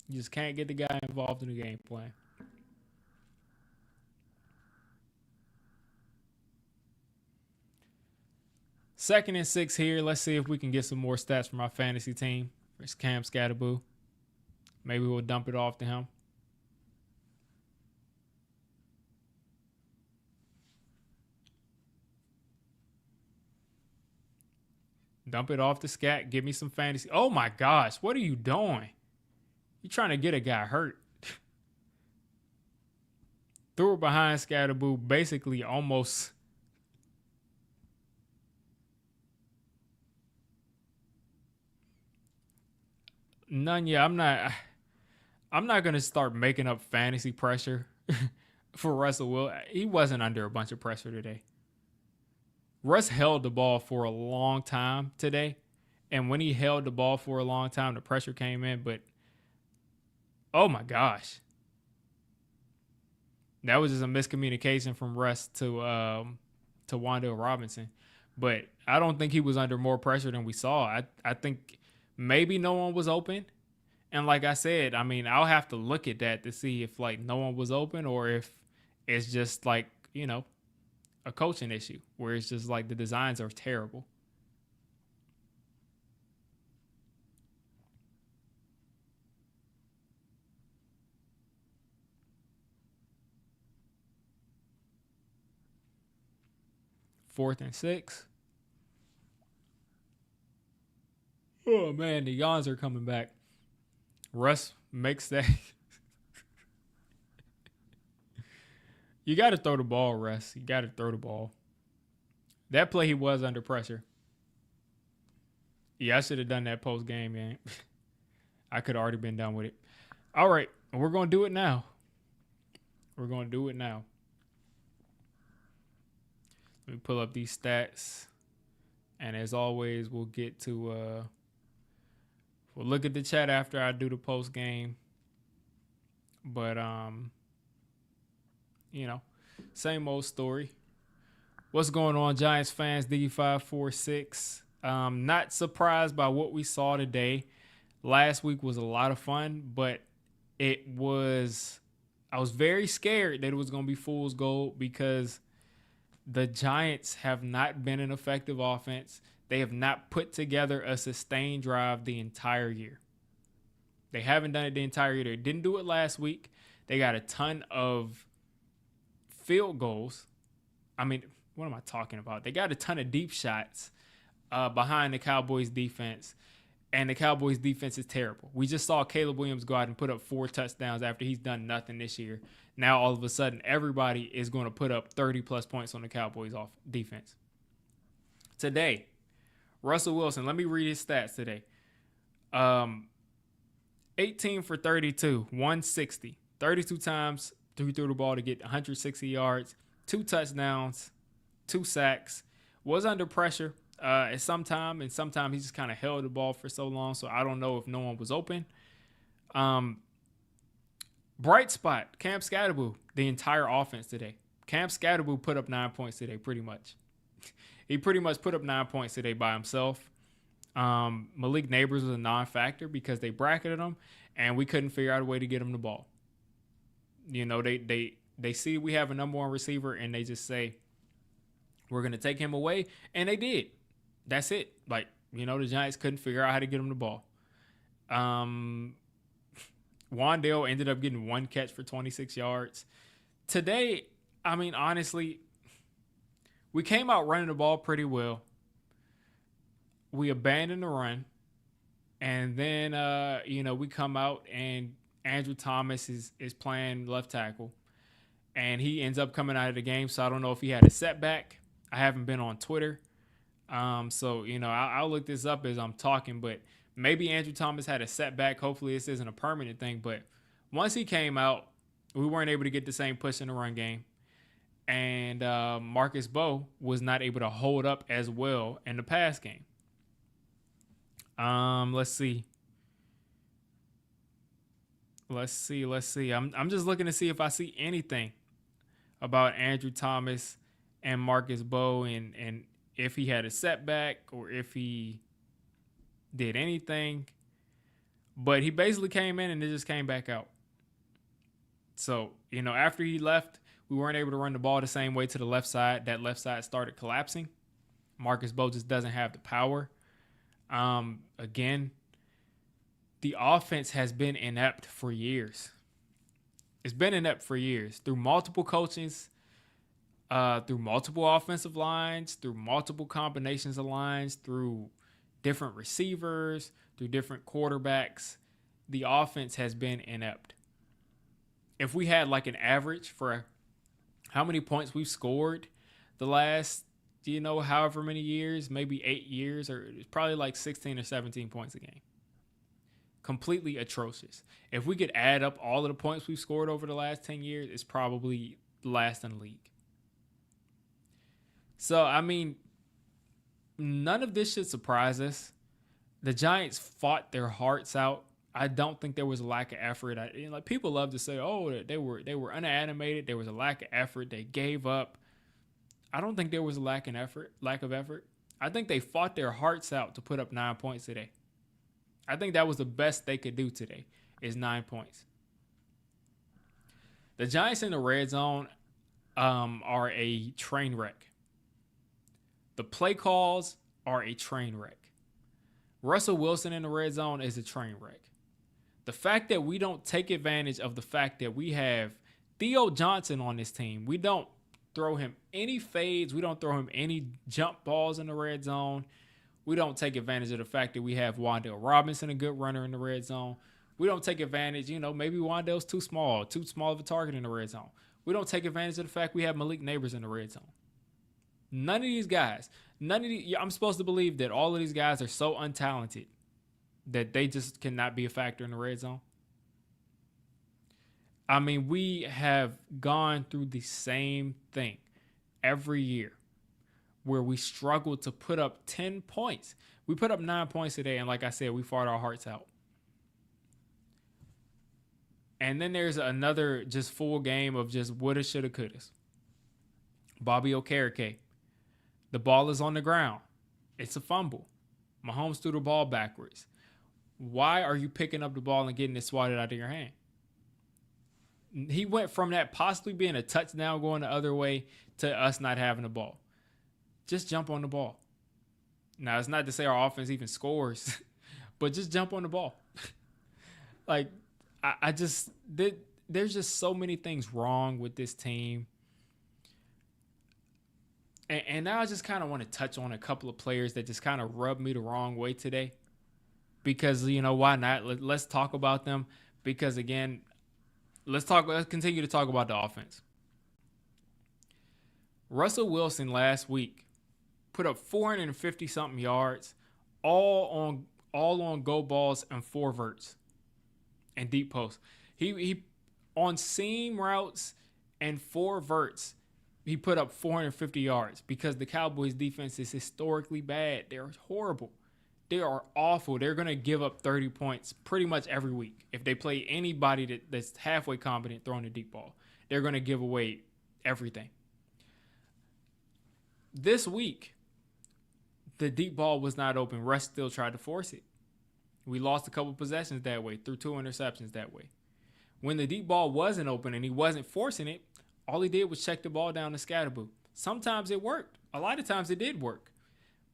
You just can't get the guy involved in the game plan. Second and 6 here. Let's see if we can get some more stats from our fantasy team. It's Cam Scatterboo. Maybe we'll dump it off to him. Dump it off to Scat. Give me some fantasy. Oh, my gosh. What are you doing? You're trying to get a guy hurt. Threw it behind Scatterboo. Basically almost. None yet. I'm not gonna start making up fantasy pressure for Russell Wilson. He wasn't under a bunch of pressure today. Russ held the ball for a long time today. And when he held the ball for a long time, the pressure came in. But oh my gosh. That was just a miscommunication from Russ to Wan'Dale Robinson. But I don't think he was under more pressure than we saw. I think maybe no one was open. And like I said, I mean, I'll have to look at that to see if like no one was open or if it's just like, a coaching issue where it's just like the designs are terrible. Fourth and 6. Oh man, the yawns are coming back. Russ makes that. You got to throw the ball, Russ. You got to throw the ball. That play, he was under pressure. Yeah, I should have done that post game, man. I could have already been done with it. All right, we're going to do it now. We're going to do it now. Let me pull up these stats. And as always, we'll get to we'll look at the chat after I do the post game. But same old story. What's going on, Giants fans? D546. Not surprised by what we saw today. Last week was a lot of fun, but I was very scared that it was going to be fool's gold because the Giants have not been an effective offense. They have not put together a sustained drive the entire year. They haven't done it the entire year. They didn't do it last week. They got a ton of field goals. I mean, what am I talking about? They got a ton of deep shots behind the Cowboys defense, and the Cowboys defense is terrible. We just saw Caleb Williams go out and put up 4 touchdowns after he's done nothing this year. Now, all of a sudden, everybody is going to put up 30-plus points on the Cowboys off defense. Today, Russell Wilson, let me read his stats today. 18 for 32, 160. 32 times he threw the ball to get 160 yards, 2 touchdowns, 2 sacks. Was under pressure at some time, and sometimes he just kind of held the ball for so long, so I don't know if no one was open. Bright spot, Cam Scatterboo, the entire offense today. Cam Scatterboo put up 9 points today, pretty much. He pretty much put up 9 points today by himself. Malik Neighbors was a non-factor because they bracketed him, and we couldn't figure out a way to get him the ball. They see we have a number one receiver, and they just say, we're going to take him away, and they did. That's it. The Giants couldn't figure out how to get him the ball. Wan'Dale ended up getting 1 catch for 26 yards. Today, I mean, honestly, we came out running the ball pretty well. We abandoned the run. And then, we come out and Andrew Thomas is playing left tackle. And he ends up coming out of the game. So I don't know if he had a setback. I haven't been on Twitter. I'll look this up as I'm talking. But maybe Andrew Thomas had a setback. Hopefully this isn't a permanent thing. But once he came out, we weren't able to get the same push in the run game. And Marcus Bowe was not able to hold up as well in the pass game. Let's see. I'm just looking to see if I see anything about Andrew Thomas and Marcus Bowe and if he had a setback or if he did anything. But he basically came in and it just came back out. So, after he left, we weren't able to run the ball the same way to the left side. That left side started collapsing. Marcus Bowe just doesn't have the power. Again, the offense has been inept for years. It's been inept for years through multiple coachings, through multiple offensive lines, through multiple combinations of lines, through different receivers, through different quarterbacks. The offense has been inept. If we had like an average for how many points we've scored the last, however many years, maybe 8 years, or it's probably like 16 or 17 points a game. Completely atrocious. If we could add up all of the points we've scored over the last 10 years, it's probably last in the league. So, I mean, none of this should surprise us. The Giants fought their hearts out. I don't think there was a lack of effort. Like people love to say, "Oh, they were unanimated. There was a lack of effort. They gave up." I don't think there was a lack of effort. I think they fought their hearts out to put up 9 points today. I think that was the best they could do today, is 9 points. The Giants in the red zone are a train wreck. The play calls are a train wreck. Russell Wilson in the red zone is a train wreck. The fact that we don't take advantage of the fact that we have Theo Johnson on this team, we don't throw him any fades, we don't throw him any jump balls in the red zone. We don't take advantage of the fact that we have Wan'Dale Robinson, a good runner in the red zone. We don't take advantage, maybe Wan'Dale's too small of a target in the red zone. We don't take advantage of the fact we have Malik Neighbors in the red zone. None of these guys, I'm supposed to believe that all of these guys are so untalented that they just cannot be a factor in the red zone. I mean, we have gone through the same thing every year where we struggle to put up 10 points. We put up 9 points today, and like I said, we fought our hearts out. And then there's another just full game of just woulda, shoulda, couldas. Bobby Okereke. The ball is on the ground. It's a fumble. Mahomes threw the ball backwards. Why are you picking up the ball and getting it swatted out of your hand? He went from that possibly being a touchdown going the other way to us not having the ball. Just jump on the ball. Now, it's not to say our offense even scores, but just jump on the ball. There's just so many things wrong with this team. And now I just kind of want to touch on a couple of players that just kind of rubbed me the wrong way today. Because, why not? Let's talk about them. Because, again, let's continue to talk about the offense. Russell Wilson last week put up 450-something yards, all on go balls and 4 verts and deep posts. He on seam routes and 4 verts, he put up 450 yards because the Cowboys' defense is historically bad. They're horrible. They are awful. They're going to give up 30 points pretty much every week. If they play anybody that's halfway competent throwing a deep ball, they're going to give away everything. This week, the deep ball was not open. Russ still tried to force it. We lost a couple possessions that way, threw 2 interceptions that way. When the deep ball wasn't open and he wasn't forcing it, all he did was check the ball down to Scatterboo. Sometimes it worked. A lot of times it did work.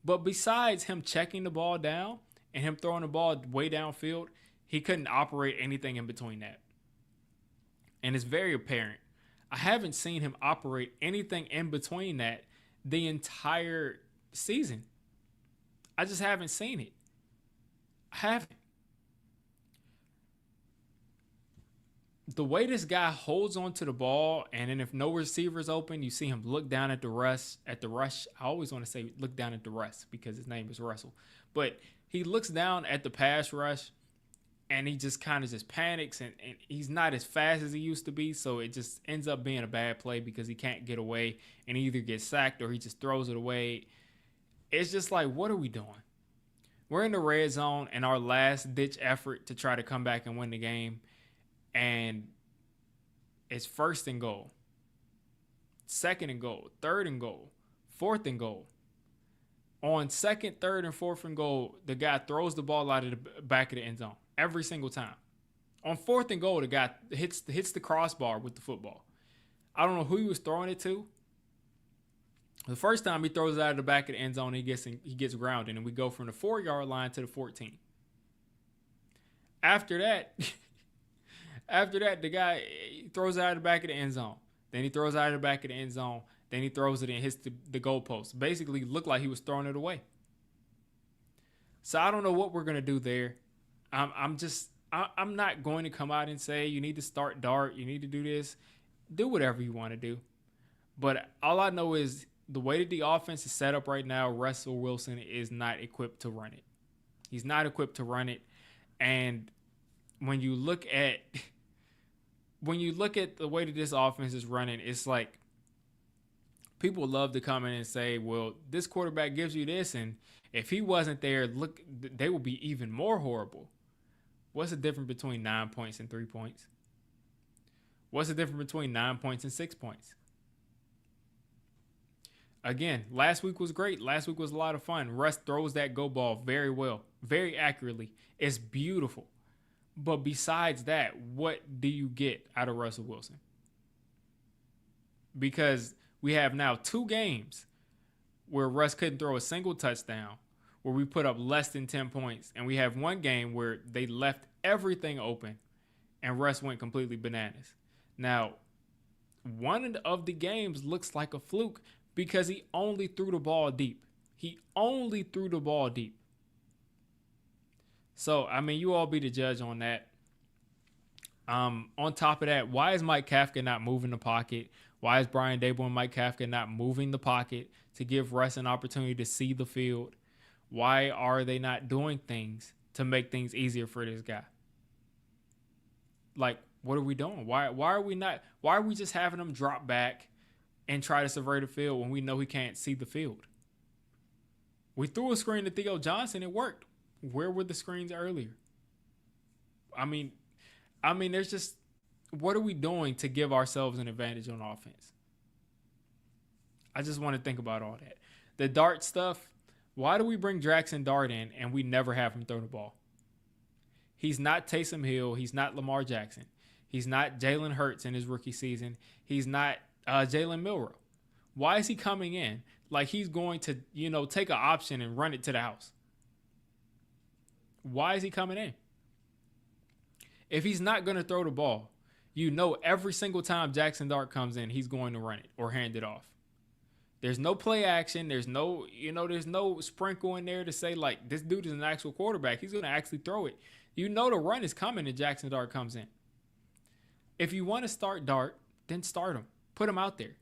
But besides him checking the ball down and him throwing the ball way downfield, he couldn't operate anything in between that. And it's very apparent. I haven't seen him operate anything in between that the entire season. I just haven't seen it. I haven't. The way this guy holds onto the ball, and then if no receiver's open, you see him look down at the rush. I always want to say look down at the rush because his name is Russell. But he looks down at the pass rush, and he just kind of just panics, and he's not as fast as he used to be, so it just ends up being a bad play because he can't get away, and he either gets sacked or he just throws it away. It's just like, what are we doing? We're in the red zone in our last-ditch effort to try to come back and win the game. And it's 1st and goal, 2nd and goal, 3rd and goal, 4th and goal. On 2nd, 3rd, and 4th and goal, the guy throws the ball out of the back of the end zone every single time. On 4th and goal, the guy hits the crossbar with the football. I don't know who he was throwing it to. The first time he throws it out of the back of the end zone, he gets grounded, and we go from the 4-yard line to the 14. After that, the guy throws it out of the back of the end zone. Then he throws it out of the back of the end zone. Then he throws it and hits the goalpost. Basically, looked like he was throwing it away. So I don't know what we're gonna do there. I'm not going to come out and say you need to start Dart. You need to do this. Do whatever you want to do. But all I know is the way that the offense is set up right now, Russell Wilson is not equipped to run it. He's not equipped to run it. And when you look at the way that this offense is running, it's like people love to come in and say, well, this quarterback gives you this, and if he wasn't there, look, they would be even more horrible. What's the difference between 9 points and 3 points? What's the difference between 9 points and 6 points? Again, last week was great. Last week was a lot of fun. Russ throws that go ball very well, very accurately. It's beautiful. But besides that, what do you get out of Russell Wilson? Because we have now 2 games where Russ couldn't throw a single touchdown, where we put up less than 10 points. And we have 1 game where they left everything open and Russ went completely bananas. Now, one of the games looks like a fluke because he only threw the ball deep. So, I mean, you all be the judge on that. On top of that, why is Mike Kafka not moving the pocket? Why is Brian Dable and Mike Kafka not moving the pocket to give Russ an opportunity to see the field? Why are they not doing things to make things easier for this guy? Like, what are we doing? Why are we just having him drop back and try to survey the field when we know he can't see the field? We threw a screen to Theo Johnson. It worked. Where were the screens earlier? I mean, there's just, what are we doing to give ourselves an advantage on offense? I just want to think about all that. The Dart stuff, why do we bring Jackson Dart in and we never have him throw the ball? He's not Taysom Hill. He's not Lamar Jackson. He's not Jalen Hurts in his rookie season. He's not Jalen Milroe. Why is he coming in like he's going to, take an option and run it to the house? Why is he coming in? If he's not going to throw the ball, every single time Jackson Dart comes in, he's going to run it or hand it off. There's no play action. There's no sprinkle in there to say, like, this dude is an actual quarterback. He's going to actually throw it. The run is coming and Jackson Dart comes in. If you want to start Dart, then start him. Put him out there.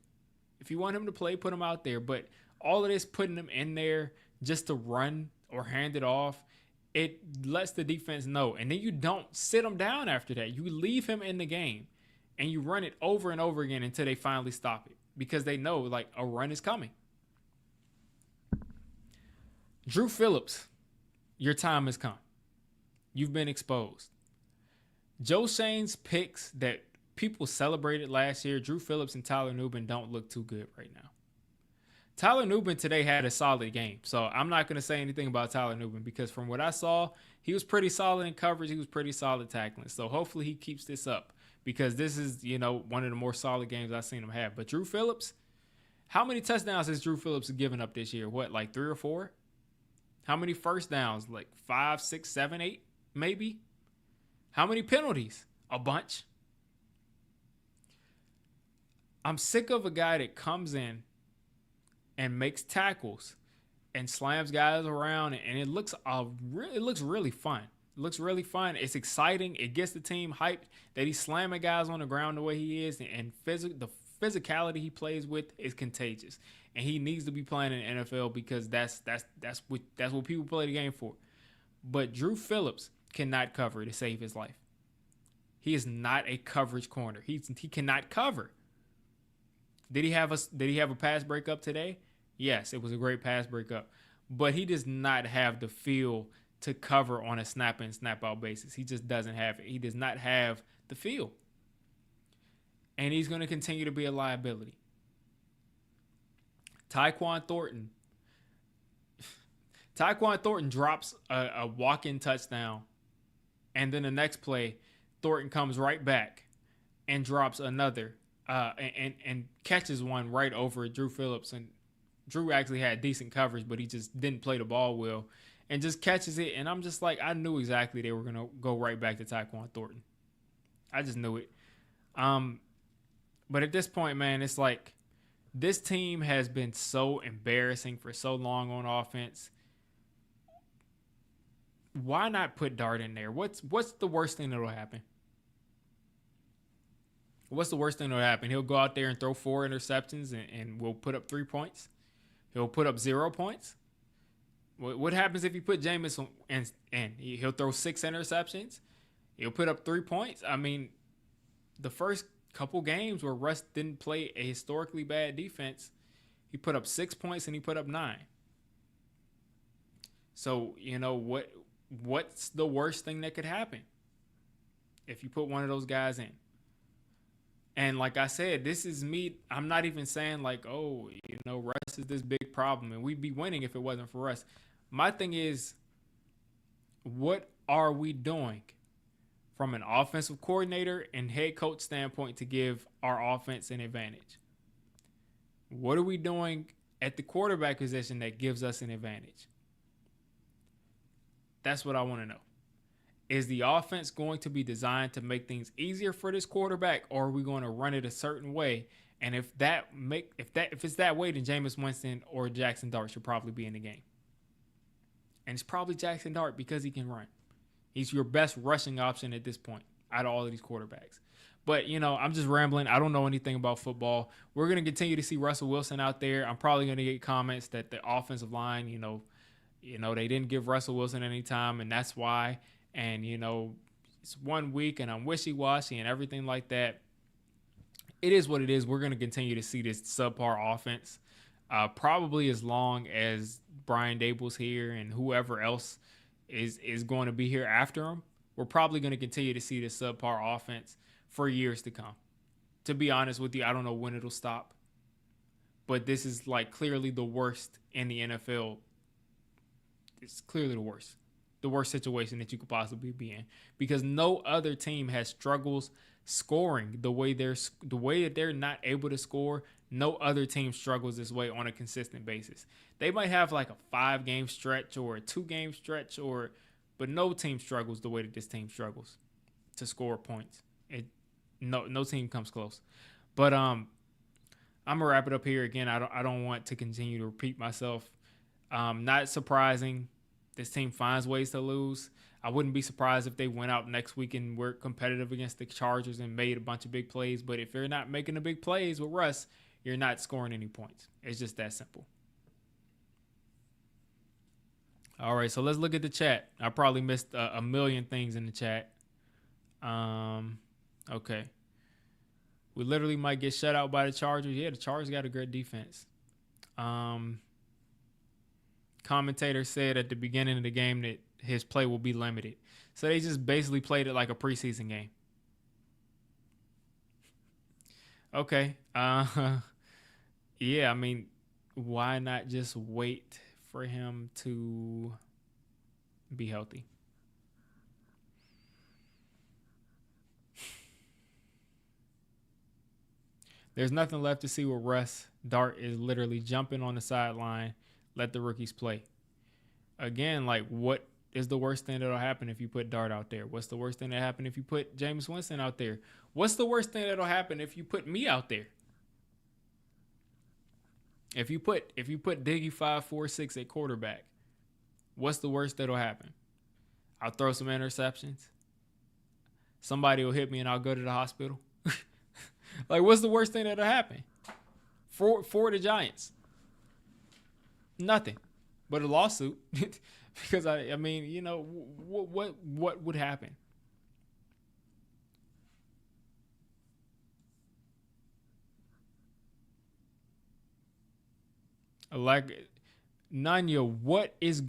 If you want him to play, put him out there. But all of this putting him in there just to run or hand it off, it lets the defense know. And then you don't sit him down after that. You leave him in the game and you run it over and over again until they finally stop it because they know, like, a run is coming. Drew Phillips, your time has come. You've been exposed. Joe Shane's picks that people celebrated last year, Drew Phillips and Tyler Nubin, don't look too good right now. Tyler Nubin today had a solid game, so I'm not going to say anything about Tyler Nubin because from what I saw, he was pretty solid in coverage. He was pretty solid tackling. So hopefully he keeps this up because this is, one of the more solid games I've seen him have. But Drew Phillips, how many touchdowns has Drew Phillips given up this year? What, like 3 or 4? How many first downs? Like 5, 6, 7, 8, maybe? How many penalties? A bunch. I'm sick of a guy that comes in and makes tackles and slams guys around, and it looks really fun. It looks really fun. It's exciting. It gets the team hyped that he's slamming guys on the ground the way he is, and the physicality he plays with is contagious. And he needs to be playing in the NFL because that's what people play the game for. But Drew Phillips cannot cover to save his life. He is not a coverage corner. He cannot cover. Did he have a pass breakup today? Yes, it was a great pass breakup. But he does not have the feel to cover on a snap in, snap out basis. He just doesn't have it. He does not have the feel. And he's going to continue to be a liability. Tyquan Thornton drops a walk-in touchdown. And then the next play, Thornton comes right back and drops another and catches one right over Drew Phillips. And Drew actually had decent coverage, but he just didn't play the ball well and just catches it. And I'm just like, I knew exactly they were going to go right back to Tyquan Thornton. I just knew it. But at this point, man, it's like this team has been so embarrassing for so long on offense. Why not put Dart in there? What's the worst thing that'll happen? What's the worst thing that'll happen? He'll go out there and throw 4 interceptions and we'll put up 3 points. He'll put up 0 points. What happens if you put Jameis in? He'll throw 6 interceptions. He'll put up 3 points. I mean, the first couple games where Russ didn't play a historically bad defense, he put up 6 points and he put up 9. So, what's the worst thing that could happen if you put one of those guys in? And like I said, this is me. I'm not even saying like, oh, Russ is this big problem and we'd be winning if it wasn't for Russ. My thing is, what are we doing from an offensive coordinator and head coach standpoint to give our offense an advantage? What are we doing at the quarterback position that gives us an advantage? That's what I want to know. Is the offense going to be designed to make things easier for this quarterback, or are we going to run it a certain way? And if it's that way, then Jameis Winston or Jackson Dart should probably be in the game. And it's probably Jackson Dart because he can run. He's your best rushing option at this point out of all of these quarterbacks. But, I'm just rambling. I don't know anything about football. We're going to continue to see Russell Wilson out there. I'm probably going to get comments that the offensive line, they didn't give Russell Wilson any time, and that's why. And, it's 1 week and I'm wishy-washy and everything like that. It is what it is. We're going to continue to see this subpar offense probably as long as Brian Dable's here and whoever else is going to be here after him. We're probably going to continue to see this subpar offense for years to come. To be honest with you, I don't know when it'll stop. But this is like clearly the worst in the NFL. It's clearly the worst. The worst situation that you could possibly be in, because no other team has struggles scoring the way that they're not able to score. No other team struggles this way on a consistent basis. They might have like a 5-game stretch or a 2-game stretch, but no team struggles the way that this team struggles to score points. No team comes close. But I'm gonna wrap it up here again. I don't want to continue to repeat myself. Not surprising. This team finds ways to lose. I wouldn't be surprised if they went out next week and were competitive against the Chargers and made a bunch of big plays. But if you're not making the big plays with Russ, you're not scoring any points. It's just that simple. All right, so let's look at the chat. I probably missed a million things in the chat. Okay. We literally might get shut out by the Chargers. Yeah, the Chargers got a great defense. Commentator said at the beginning of the game that his play will be limited. So they just basically played it like a preseason game. Okay. Yeah, I mean, why not just wait for him to be healthy? There's nothing left to see with Russ. Dart is literally jumping on the sideline. Let the rookies play. Again, like, what is the worst thing that'll happen if you put Dart out there? What's the worst thing that happen if you put Jameis Winston out there? What's the worst thing that'll happen if you put me out there? If you put Diggy 5-4-6 at quarterback, what's the worst that'll happen? I'll throw some interceptions. Somebody will hit me and I'll go to the hospital. Like, what's the worst thing that'll happen for the Giants? Nothing, but a lawsuit. Because I mean, what would happen? Like, Nanya, what is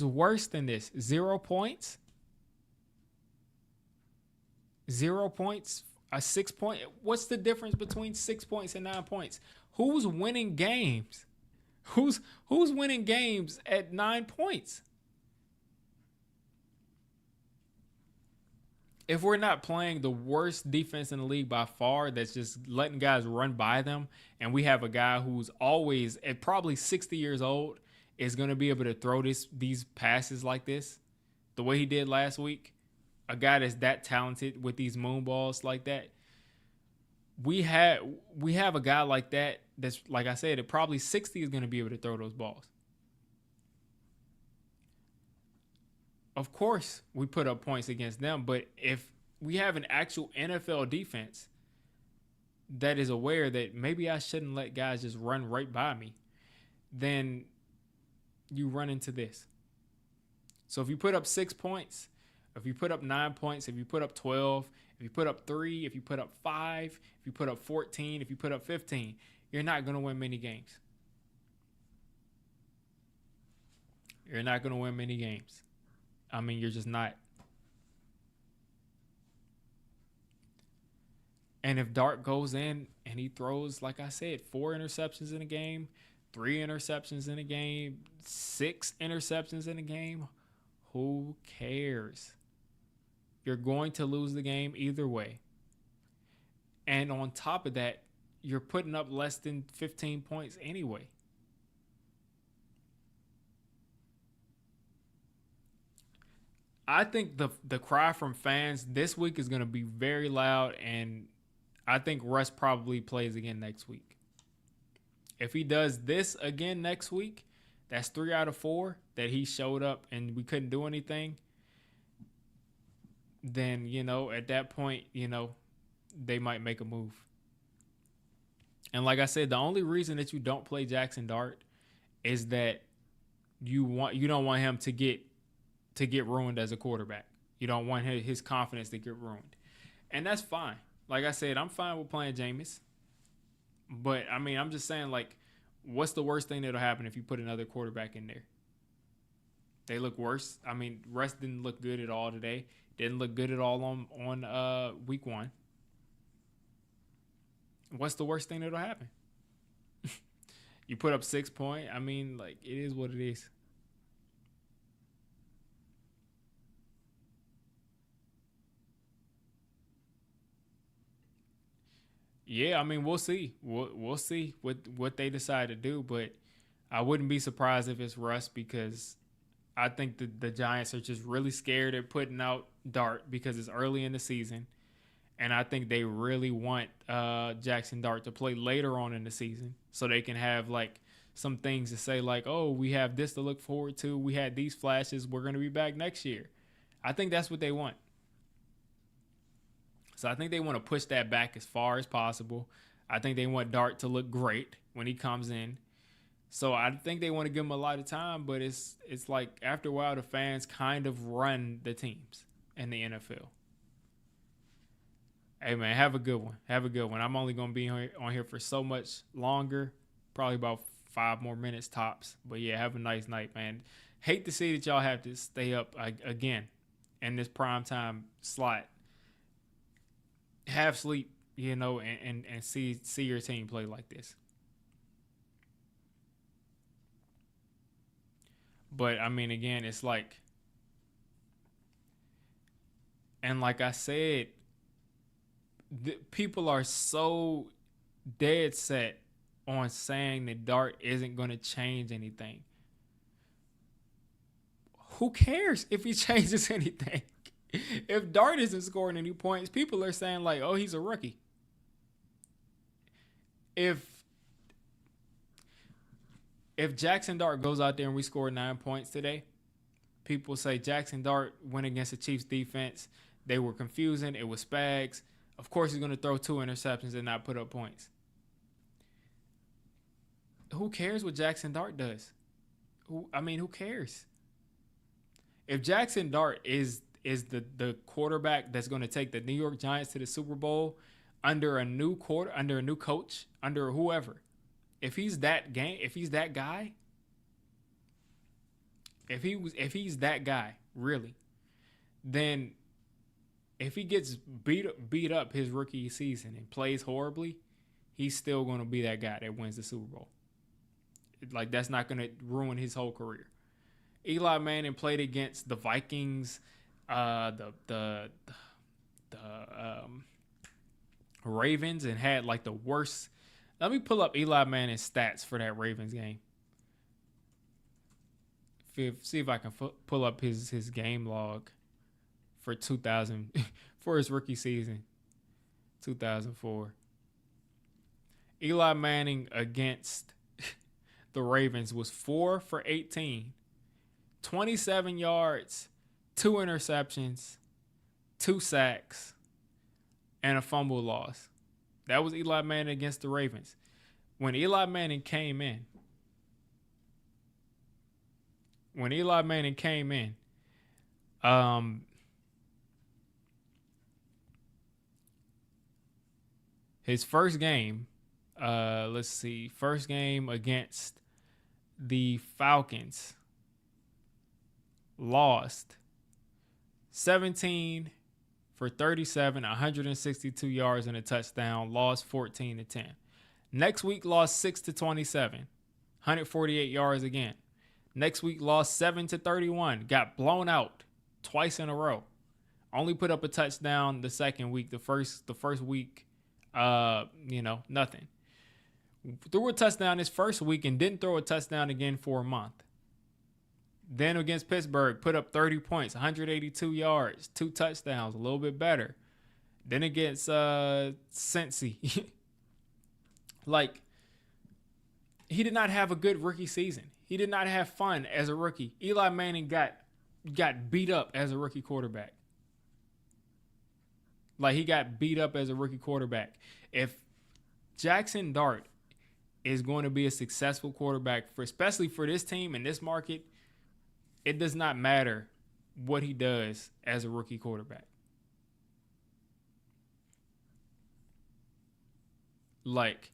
worse than this? 0 points? 0 points? A 6 point? What's the difference between 6 points and 9 points? Who's winning games? Who's winning games at 9 points? If we're not playing the worst defense in the league by far, that's just letting guys run by them, and we have a guy who's always at probably 60 years old is going to be able to throw these passes like this, the way he did last week, a guy that's that talented with these moon balls like that. We have a guy like that that's, like I said, at probably 60 is going to be able to throw those balls. Of course, we put up points against them, but if we have an actual NFL defense that is aware that maybe I shouldn't let guys just run right by me, then you run into this. So if you put up 6 points, If you put up 9 points, if you put up 12, if you put up 3, if you put up 5, if you put up 14, if you put up 15, you're not going to win many games. You're not going to win many games. I mean, you're just not. And if Dart goes in and he throws, like I said, 4 interceptions in a game, 3 interceptions in a game, 6 interceptions in a game, who cares? You're going to lose the game either way. And on top of that, you're putting up less than 15 points anyway. I think the cry from fans this week is going to be very loud, and I think Russ probably plays again next week. If he does this again next week, that's 3 out of 4 that he showed up and we couldn't do anything. Then, at that point, they might make a move. And like I said, the only reason that you don't play Jackson Dart is that you don't want him to get ruined as a quarterback. You don't want his confidence to get ruined. And that's fine. Like I said, I'm fine with playing Jameis. But, I mean, I'm just saying, like, what's the worst thing that'll happen if you put another quarterback in there? They look worse. I mean, Russ didn't look good at all today. Didn't look good at all on week 1. What's the worst thing that'll happen? You put up 6 points. I mean, like, it is what it is. Yeah, I mean, we'll see. We'll see what they decide to do, but I wouldn't be surprised if it's Russ, because I think the Giants are just really scared at putting out Dart because it's early in the season, and I think they really want Jackson Dart to play later on in the season so they can have like some things to say, like, oh, we have this to look forward to. We had these flashes. We're going to be back next year. I think that's what they want. So I think they want to push that back as far as possible. I think they want Dart to look great when he comes in. So I think they want to give him a lot of time, but it's like after a while the fans kind of run the teams in the NFL. Hey, man, have a good one. Have a good one. I'm only going to be on here for so much longer, probably about 5 more minutes tops. But, yeah, have a nice night, man. Hate to see that y'all have to stay up again in this primetime slot. Have sleep, and see your team play like this. But, I mean, again, it's like, and like I said, people are so dead set on saying that Dart isn't going to change anything. Who cares if he changes anything? If Dart isn't scoring any points, people are saying, like, oh, he's a rookie. If Jackson Dart goes out there and we score 9 points today, people say Jackson Dart went against the Chiefs defense. They were confusing. It was Spags. Of course, he's going to throw 2 interceptions and not put up points. Who cares what Jackson Dart does? Who cares? If Jackson Dart is the quarterback that's going to take the New York Giants to the Super Bowl under a new coach, under whoever, if he's that guy, really, then if he gets beat up his rookie season and plays horribly, he's still going to be that guy that wins the Super Bowl. Like, that's not going to ruin his whole career. Eli Manning played against the Vikings, the Ravens, and had like the worst. Let me pull up Eli Manning's stats for that Ravens game. See if I can pull up his game log for 2000 for his rookie season, 2004. Eli Manning against the Ravens was 4 for 18, 27 yards, 2 interceptions, 2 sacks, and a fumble loss. That was Eli Manning against the Ravens. When Eli Manning came in, His first game, let's see, first game against the Falcons, lost 17 for 37, 162 yards and a touchdown, lost 14-10. Next week, lost 6-27, 148 yards again. Next week, lost 7-31, got blown out twice in a row. Only put up a touchdown the second week. The first week, nothing. Threw a touchdown this first week and didn't throw a touchdown again for a month. Then against Pittsburgh, put up 30 points, 182 yards, 2 touchdowns, a little bit better. Then against Cincy, like, he did not have a good rookie season. He did not have fun as a rookie. Eli Manning got beat up as a rookie quarterback. Like, he got beat up as a rookie quarterback. If Jackson Dart is going to be a successful quarterback, especially for this team and this market, it does not matter what he does as a rookie quarterback. Like,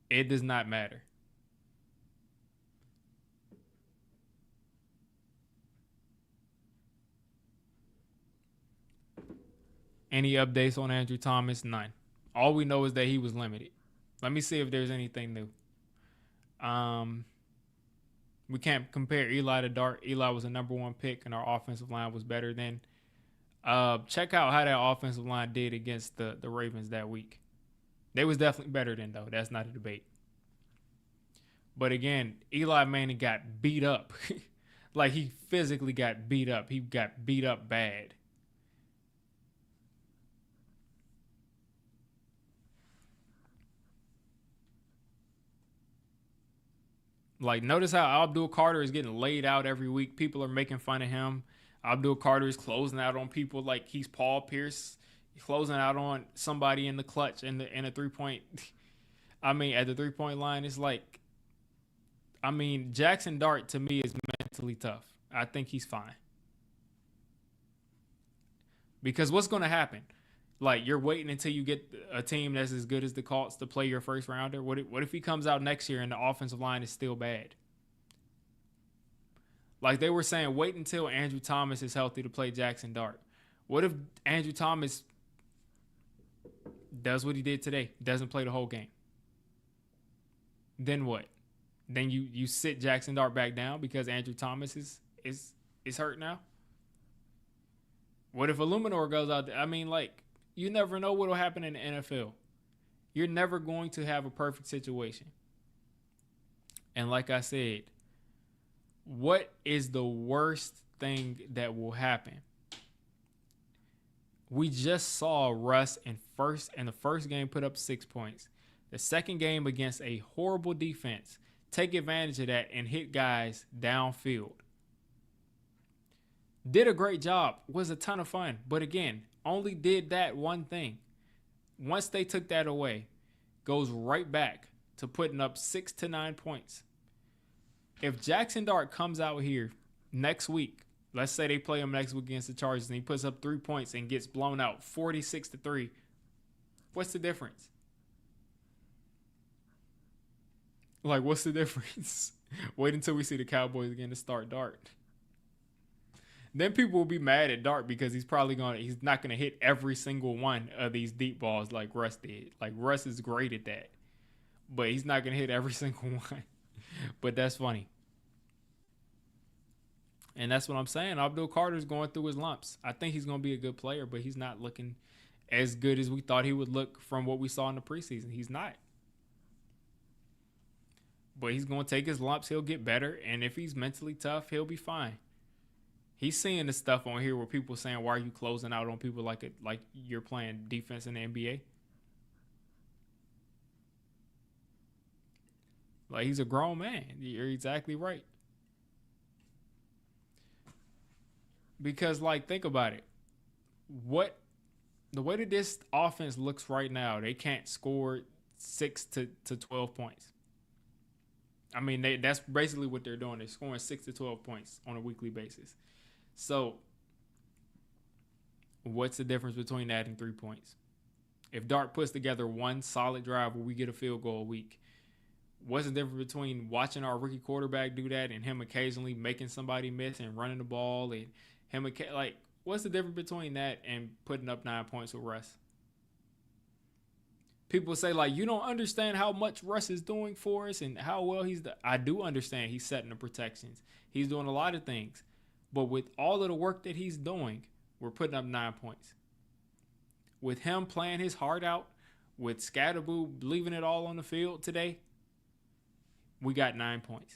it does not matter. Any updates on Andrew Thomas? None. All we know is that he was limited. Let me see if there's anything new. We can't compare Eli to Dart. Eli was a number 1 pick, and our offensive line was better than. Check out how that offensive line did against the Ravens that week. They was definitely better than, though. That's not a debate. But again, Eli Manning got beat up. Like, he physically got beat up. He got beat up bad. Like, notice how Abdul Carter is getting laid out every week. People are making fun of him. Abdul Carter is closing out on people like he's Paul Pierce. He's closing out on somebody in the clutch in a 3-point. I mean, at the 3-point line, it's like, I mean, Jackson Dart to me is mentally tough. I think he's fine. Because what's going to happen? Like, you're waiting until you get a team that's as good as the Colts to play your first rounder. What if he comes out next year and the offensive line is still bad? Like, they were saying, wait until Andrew Thomas is healthy to play Jackson Dart. What if Andrew Thomas does what he did today, doesn't play the whole game? Then what? Then you sit Jackson Dart back down because Andrew Thomas is hurt now? What if Illuminor goes out there? I mean, like, you never know what will happen in the NFL. You're never going to have a perfect situation. And like I said, what is the worst thing that will happen? We just saw Russ in the first game put up 6 points. The second game against a horrible defense, take advantage of that and hit guys downfield. Did a great job. Was a ton of fun. But again, only did that one thing. Once they took that away, goes right back to putting up 6 to 9 points. If Jackson Dart comes out here next week, let's say they play him next week against the Chargers and he puts up 3 points and gets blown out 46-3, what's the difference? Like, what's the difference? Wait until we see the Cowboys again to start Dart. Then people will be mad at Dart because he's not gonna hit every single one of these deep balls like Russ did. Like, Russ is great at that, but he's not gonna hit every single one. But that's funny. And that's what I'm saying. Abdul Carter's going through his lumps. I think he's gonna be a good player, but he's not looking as good as we thought he would look from what we saw in the preseason. He's not. But he's gonna take his lumps, he'll get better, and if he's mentally tough, he'll be fine. He's seeing the stuff on here where people saying, why are you closing out on people like you're playing defense in the NBA? Like, he's a grown man. You're exactly right. Because, like, think about it. The way that this offense looks right now, they can't score 6 to 12 points. I mean, that's basically what they're doing. They're scoring 6 to 12 points on a weekly basis. So, what's the difference between that and 3 points? If Dart puts together one solid drive where we get a field goal a week, what's the difference between watching our rookie quarterback do that and him occasionally making somebody miss and running the ball and him like what's the difference between that and putting up 9 points with Russ? People say like you don't understand how much Russ is doing for us and how well I do understand he's setting the protections. He's doing a lot of things. But with all of the work that he's doing, we're putting up 9 points. With him playing his heart out, with Scatterboo leaving it all on the field today, we got 9 points.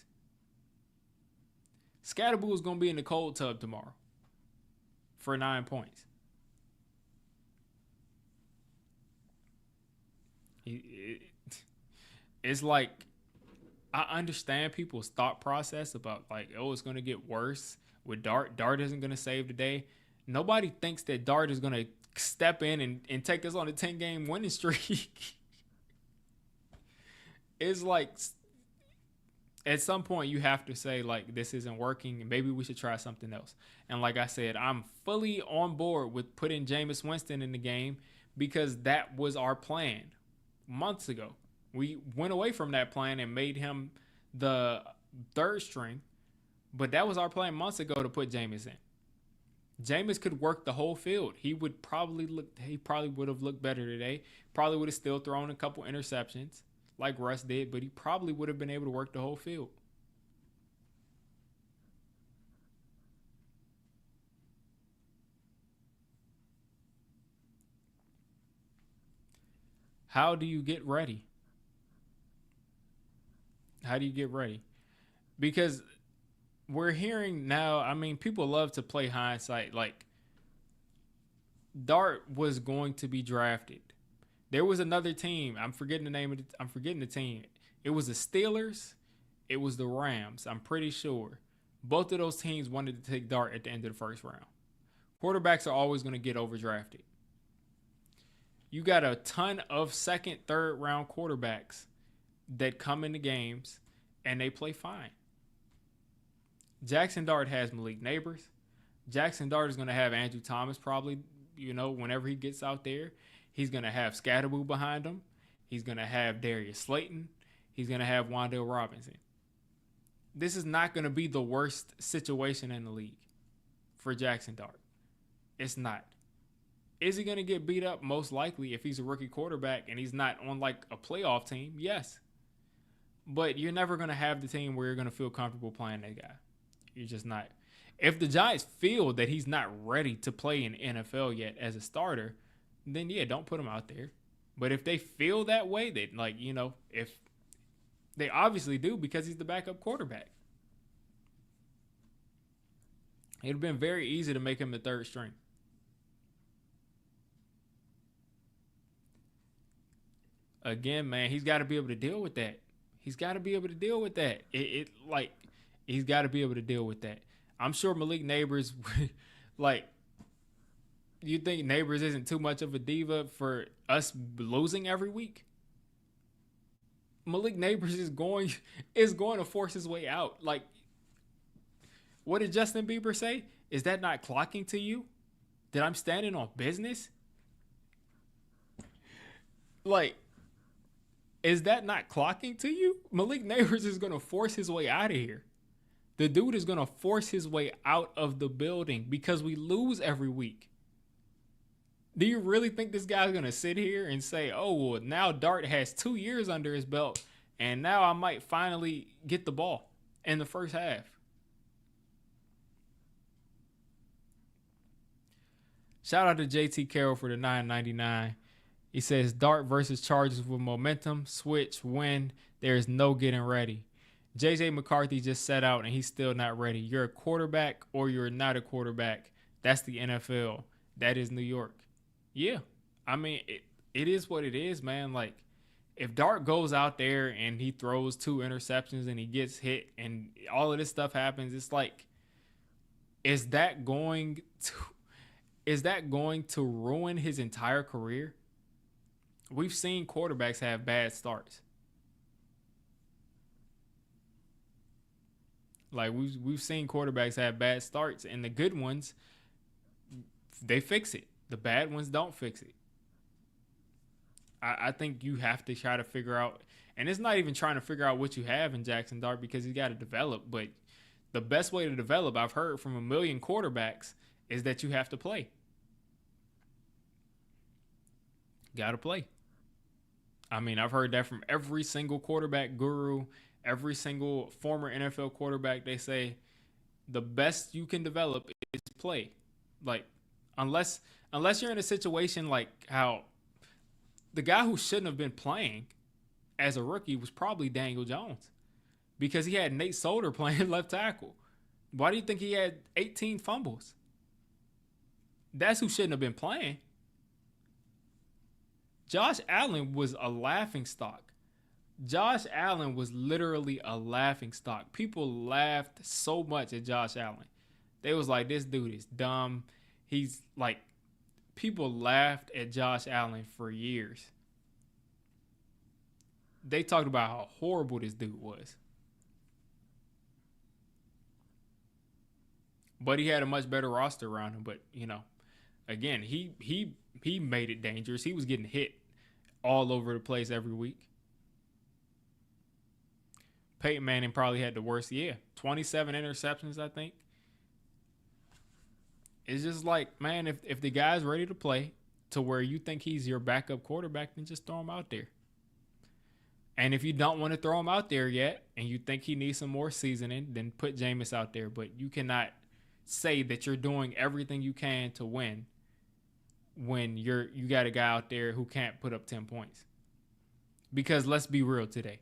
Scatterboo is going to be in the cold tub tomorrow for 9 points. It's like, I understand people's thought process about like, oh, it's going to get worse with Dart. Dart isn't going to save the day. Nobody thinks that Dart is going to step in and take us on a 10-game winning streak. It's like, at some point you have to say like, this isn't working and maybe we should try something else. And like I said, I'm fully on board with putting Jameis Winston in the game because that was our plan months ago. We went away from that plan and made him the third string, but that was our plan months ago to put Jameis in. Jameis could work the whole field. He probably would have looked better today. Probably would have still thrown a couple interceptions like Russ did, but he probably would have been able to work the whole field. How do you get ready? How do you get ready? Because we're hearing now, I mean, people love to play hindsight. Like, Dart was going to be drafted. There was another team. I'm forgetting the team. It was the Steelers. It was the Rams. I'm pretty sure. Both of those teams wanted to take Dart at the end of the first round. Quarterbacks are always going to get overdrafted. You got a ton of second, third round quarterbacks that come into games and they play fine. Jackson Dart has Malik Neighbors. Jackson Dart is going to have Andrew Thomas probably, whenever he gets out there. He's going to have Scatterboo behind him. He's going to have Darius Slayton. He's going to have Wan'Dale Robinson. This is not going to be the worst situation in the league for Jackson Dart. It's not. Is he going to get beat up? Most likely if he's a rookie quarterback and he's not on like a playoff team, yes. But you're never going to have the team where you're going to feel comfortable playing that guy. You're just not. If the Giants feel that he's not ready to play in the NFL yet as a starter, then yeah, don't put him out there. But if they feel that way, if they obviously do because he's the backup quarterback. It would have been very easy to make him the third string. Again, man, he's got to be able to deal with that. He's got to be able to deal with that. He's got to be able to deal with that. I'm sure Malik Neighbors, you think Neighbors isn't too much of a diva for us losing every week? Malik Neighbors is going to force his way out. Like, what did Justin Bieber say? Is that not clocking to you? That I'm standing on business? Like, is that not clocking to you? Malik Neighbors is going to force his way out of here. The dude is going to force his way out of the building because we lose every week. Do you really think this guy's going to sit here and say, oh, well, now Dart has 2 years under his belt, and now I might finally get the ball in the first half? Shout out to JT Carroll for the $9.99. He says, Dart versus Chargers with momentum, switch, win. There is no getting ready. JJ McCarthy just sat out and he's still not ready. You're a quarterback or you're not a quarterback. That's the NFL. That is New York. Yeah. I mean, it is what it is, man. Like, if Dart goes out there and he throws 2 interceptions and he gets hit and all of this stuff happens, it's like, is that going to ruin his entire career? We've seen quarterbacks have bad starts. Like, we've seen quarterbacks have bad starts, and the good ones, they fix it. The bad ones don't fix it. I think you have to try to figure out, and it's not even trying to figure out what you have in Jackson Dart because he's got to develop. But the best way to develop, I've heard from a million quarterbacks, is that you have to play. Got to play. I mean, I've heard that from every single quarterback guru, every single former NFL quarterback. They say the best you can develop is play. Like, unless you're in a situation like how the guy who shouldn't have been playing as a rookie was probably Daniel Jones because he had Nate Solder playing left tackle. Why do you think he had 18 fumbles? That's who shouldn't have been playing. Josh Allen was a laughing stock. Josh Allen was literally a laughing stock. People laughed so much at Josh Allen. They was like, this dude is dumb. He's like, people laughed at Josh Allen for years. They talked about how horrible this dude was. But he had a much better roster around him. But, you know, again, he made it dangerous. He was getting hit all over the place every week. Peyton Manning probably had the worst. 27 interceptions, I think. It's just like, man, if the guy's ready to play to where you think he's your backup quarterback, then just throw him out there. And if you don't want to throw him out there yet and you think he needs some more seasoning, then put Jameis out there. But you cannot say that you're doing everything you can to win when you got a guy out there who can't put up 10 points. Because let's be real today.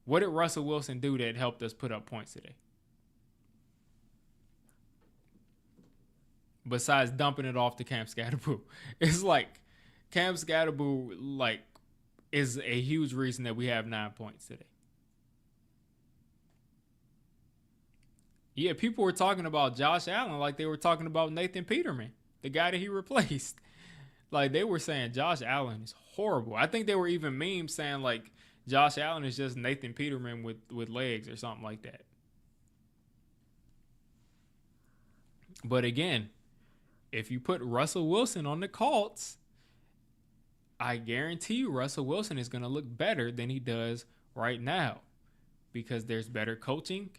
What did Russell Wilson do that helped us put up points today? Besides dumping it off to Cam Scatterboo. It's like Cam Scatterboo like is a huge reason that we have 9 points today. Yeah, people were talking about Josh Allen like they were talking about Nathan Peterman, the guy that he replaced. Like they were saying Josh Allen is horrible. I think they were even memes saying like Josh Allen is just Nathan Peterman with legs or something like that. But again, if you put Russell Wilson on the Colts, I guarantee you Russell Wilson is going to look better than he does right now because there's better coaching,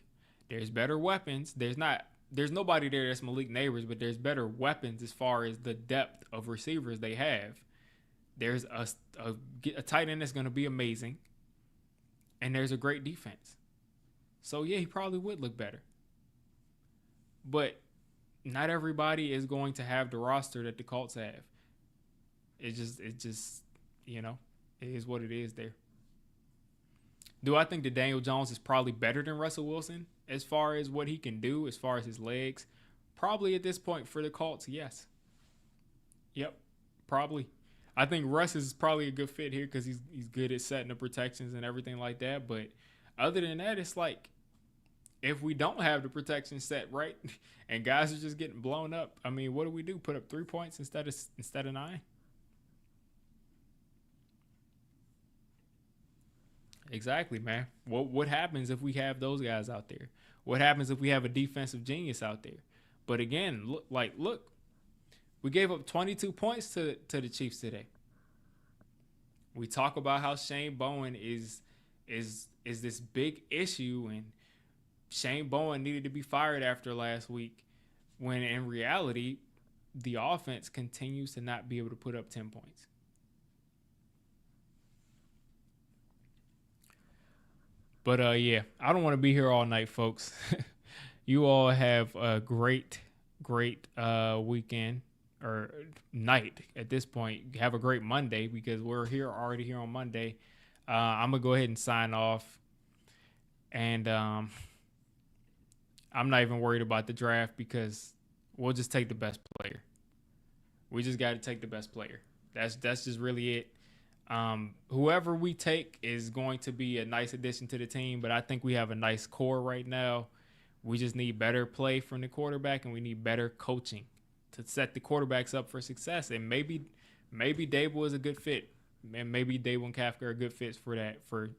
there's better weapons. There's nobody there that's Malik Neighbors, but there's better weapons as far as the depth of receivers they have. There's a tight end that's going to be amazing, and there's a great defense. So, yeah, he probably would look better. But not everybody is going to have the roster that the Colts have. It's just, you know, it is what it is there. Do I think that Daniel Jones is probably better than Russell Wilson as far as what he can do, as far as his legs? Probably at this point for the Colts, yes. Yep, probably. I think Russ is probably a good fit here because he's good at setting the protections and everything like that. But other than that, it's like if we don't have the protection set right and guys are just getting blown up, I mean, what do? Put up 3 points instead of 9? Exactly, man. What happens if we have those guys out there? What happens if we have a defensive genius out there? But again, look, we gave up 22 points to the Chiefs today. We talk about how Shane Bowen is this big issue, and Shane Bowen needed to be fired after last week, when in reality, the offense continues to not be able to put up 10 points. But, yeah, I don't want to be here all night, folks. You all have a great weekend or night at this point. Have a great Monday because we're already here on Monday. I'm going to go ahead and sign off. And I'm not even worried about the draft because we'll just take the best player. We just got to take the best player. That's just really it. Whoever we take is going to be a nice addition to the team, but I think we have a nice core right now. We just need better play from the quarterback, and we need better coaching to set the quarterbacks up for success. And maybe Dable is a good fit, and maybe Dable and Kafka are good fits for that for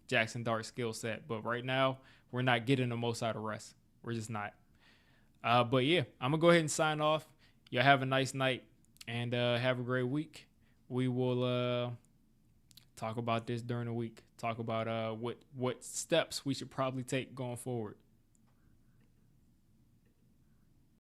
Jackson Dart's skill set. But right now, we're not getting the most out of Russ. We're just not. But yeah, I'm gonna go ahead and sign off. Y'all have a nice night and have a great week. we will talk about this during the week. Talk about what steps we should probably take going forward.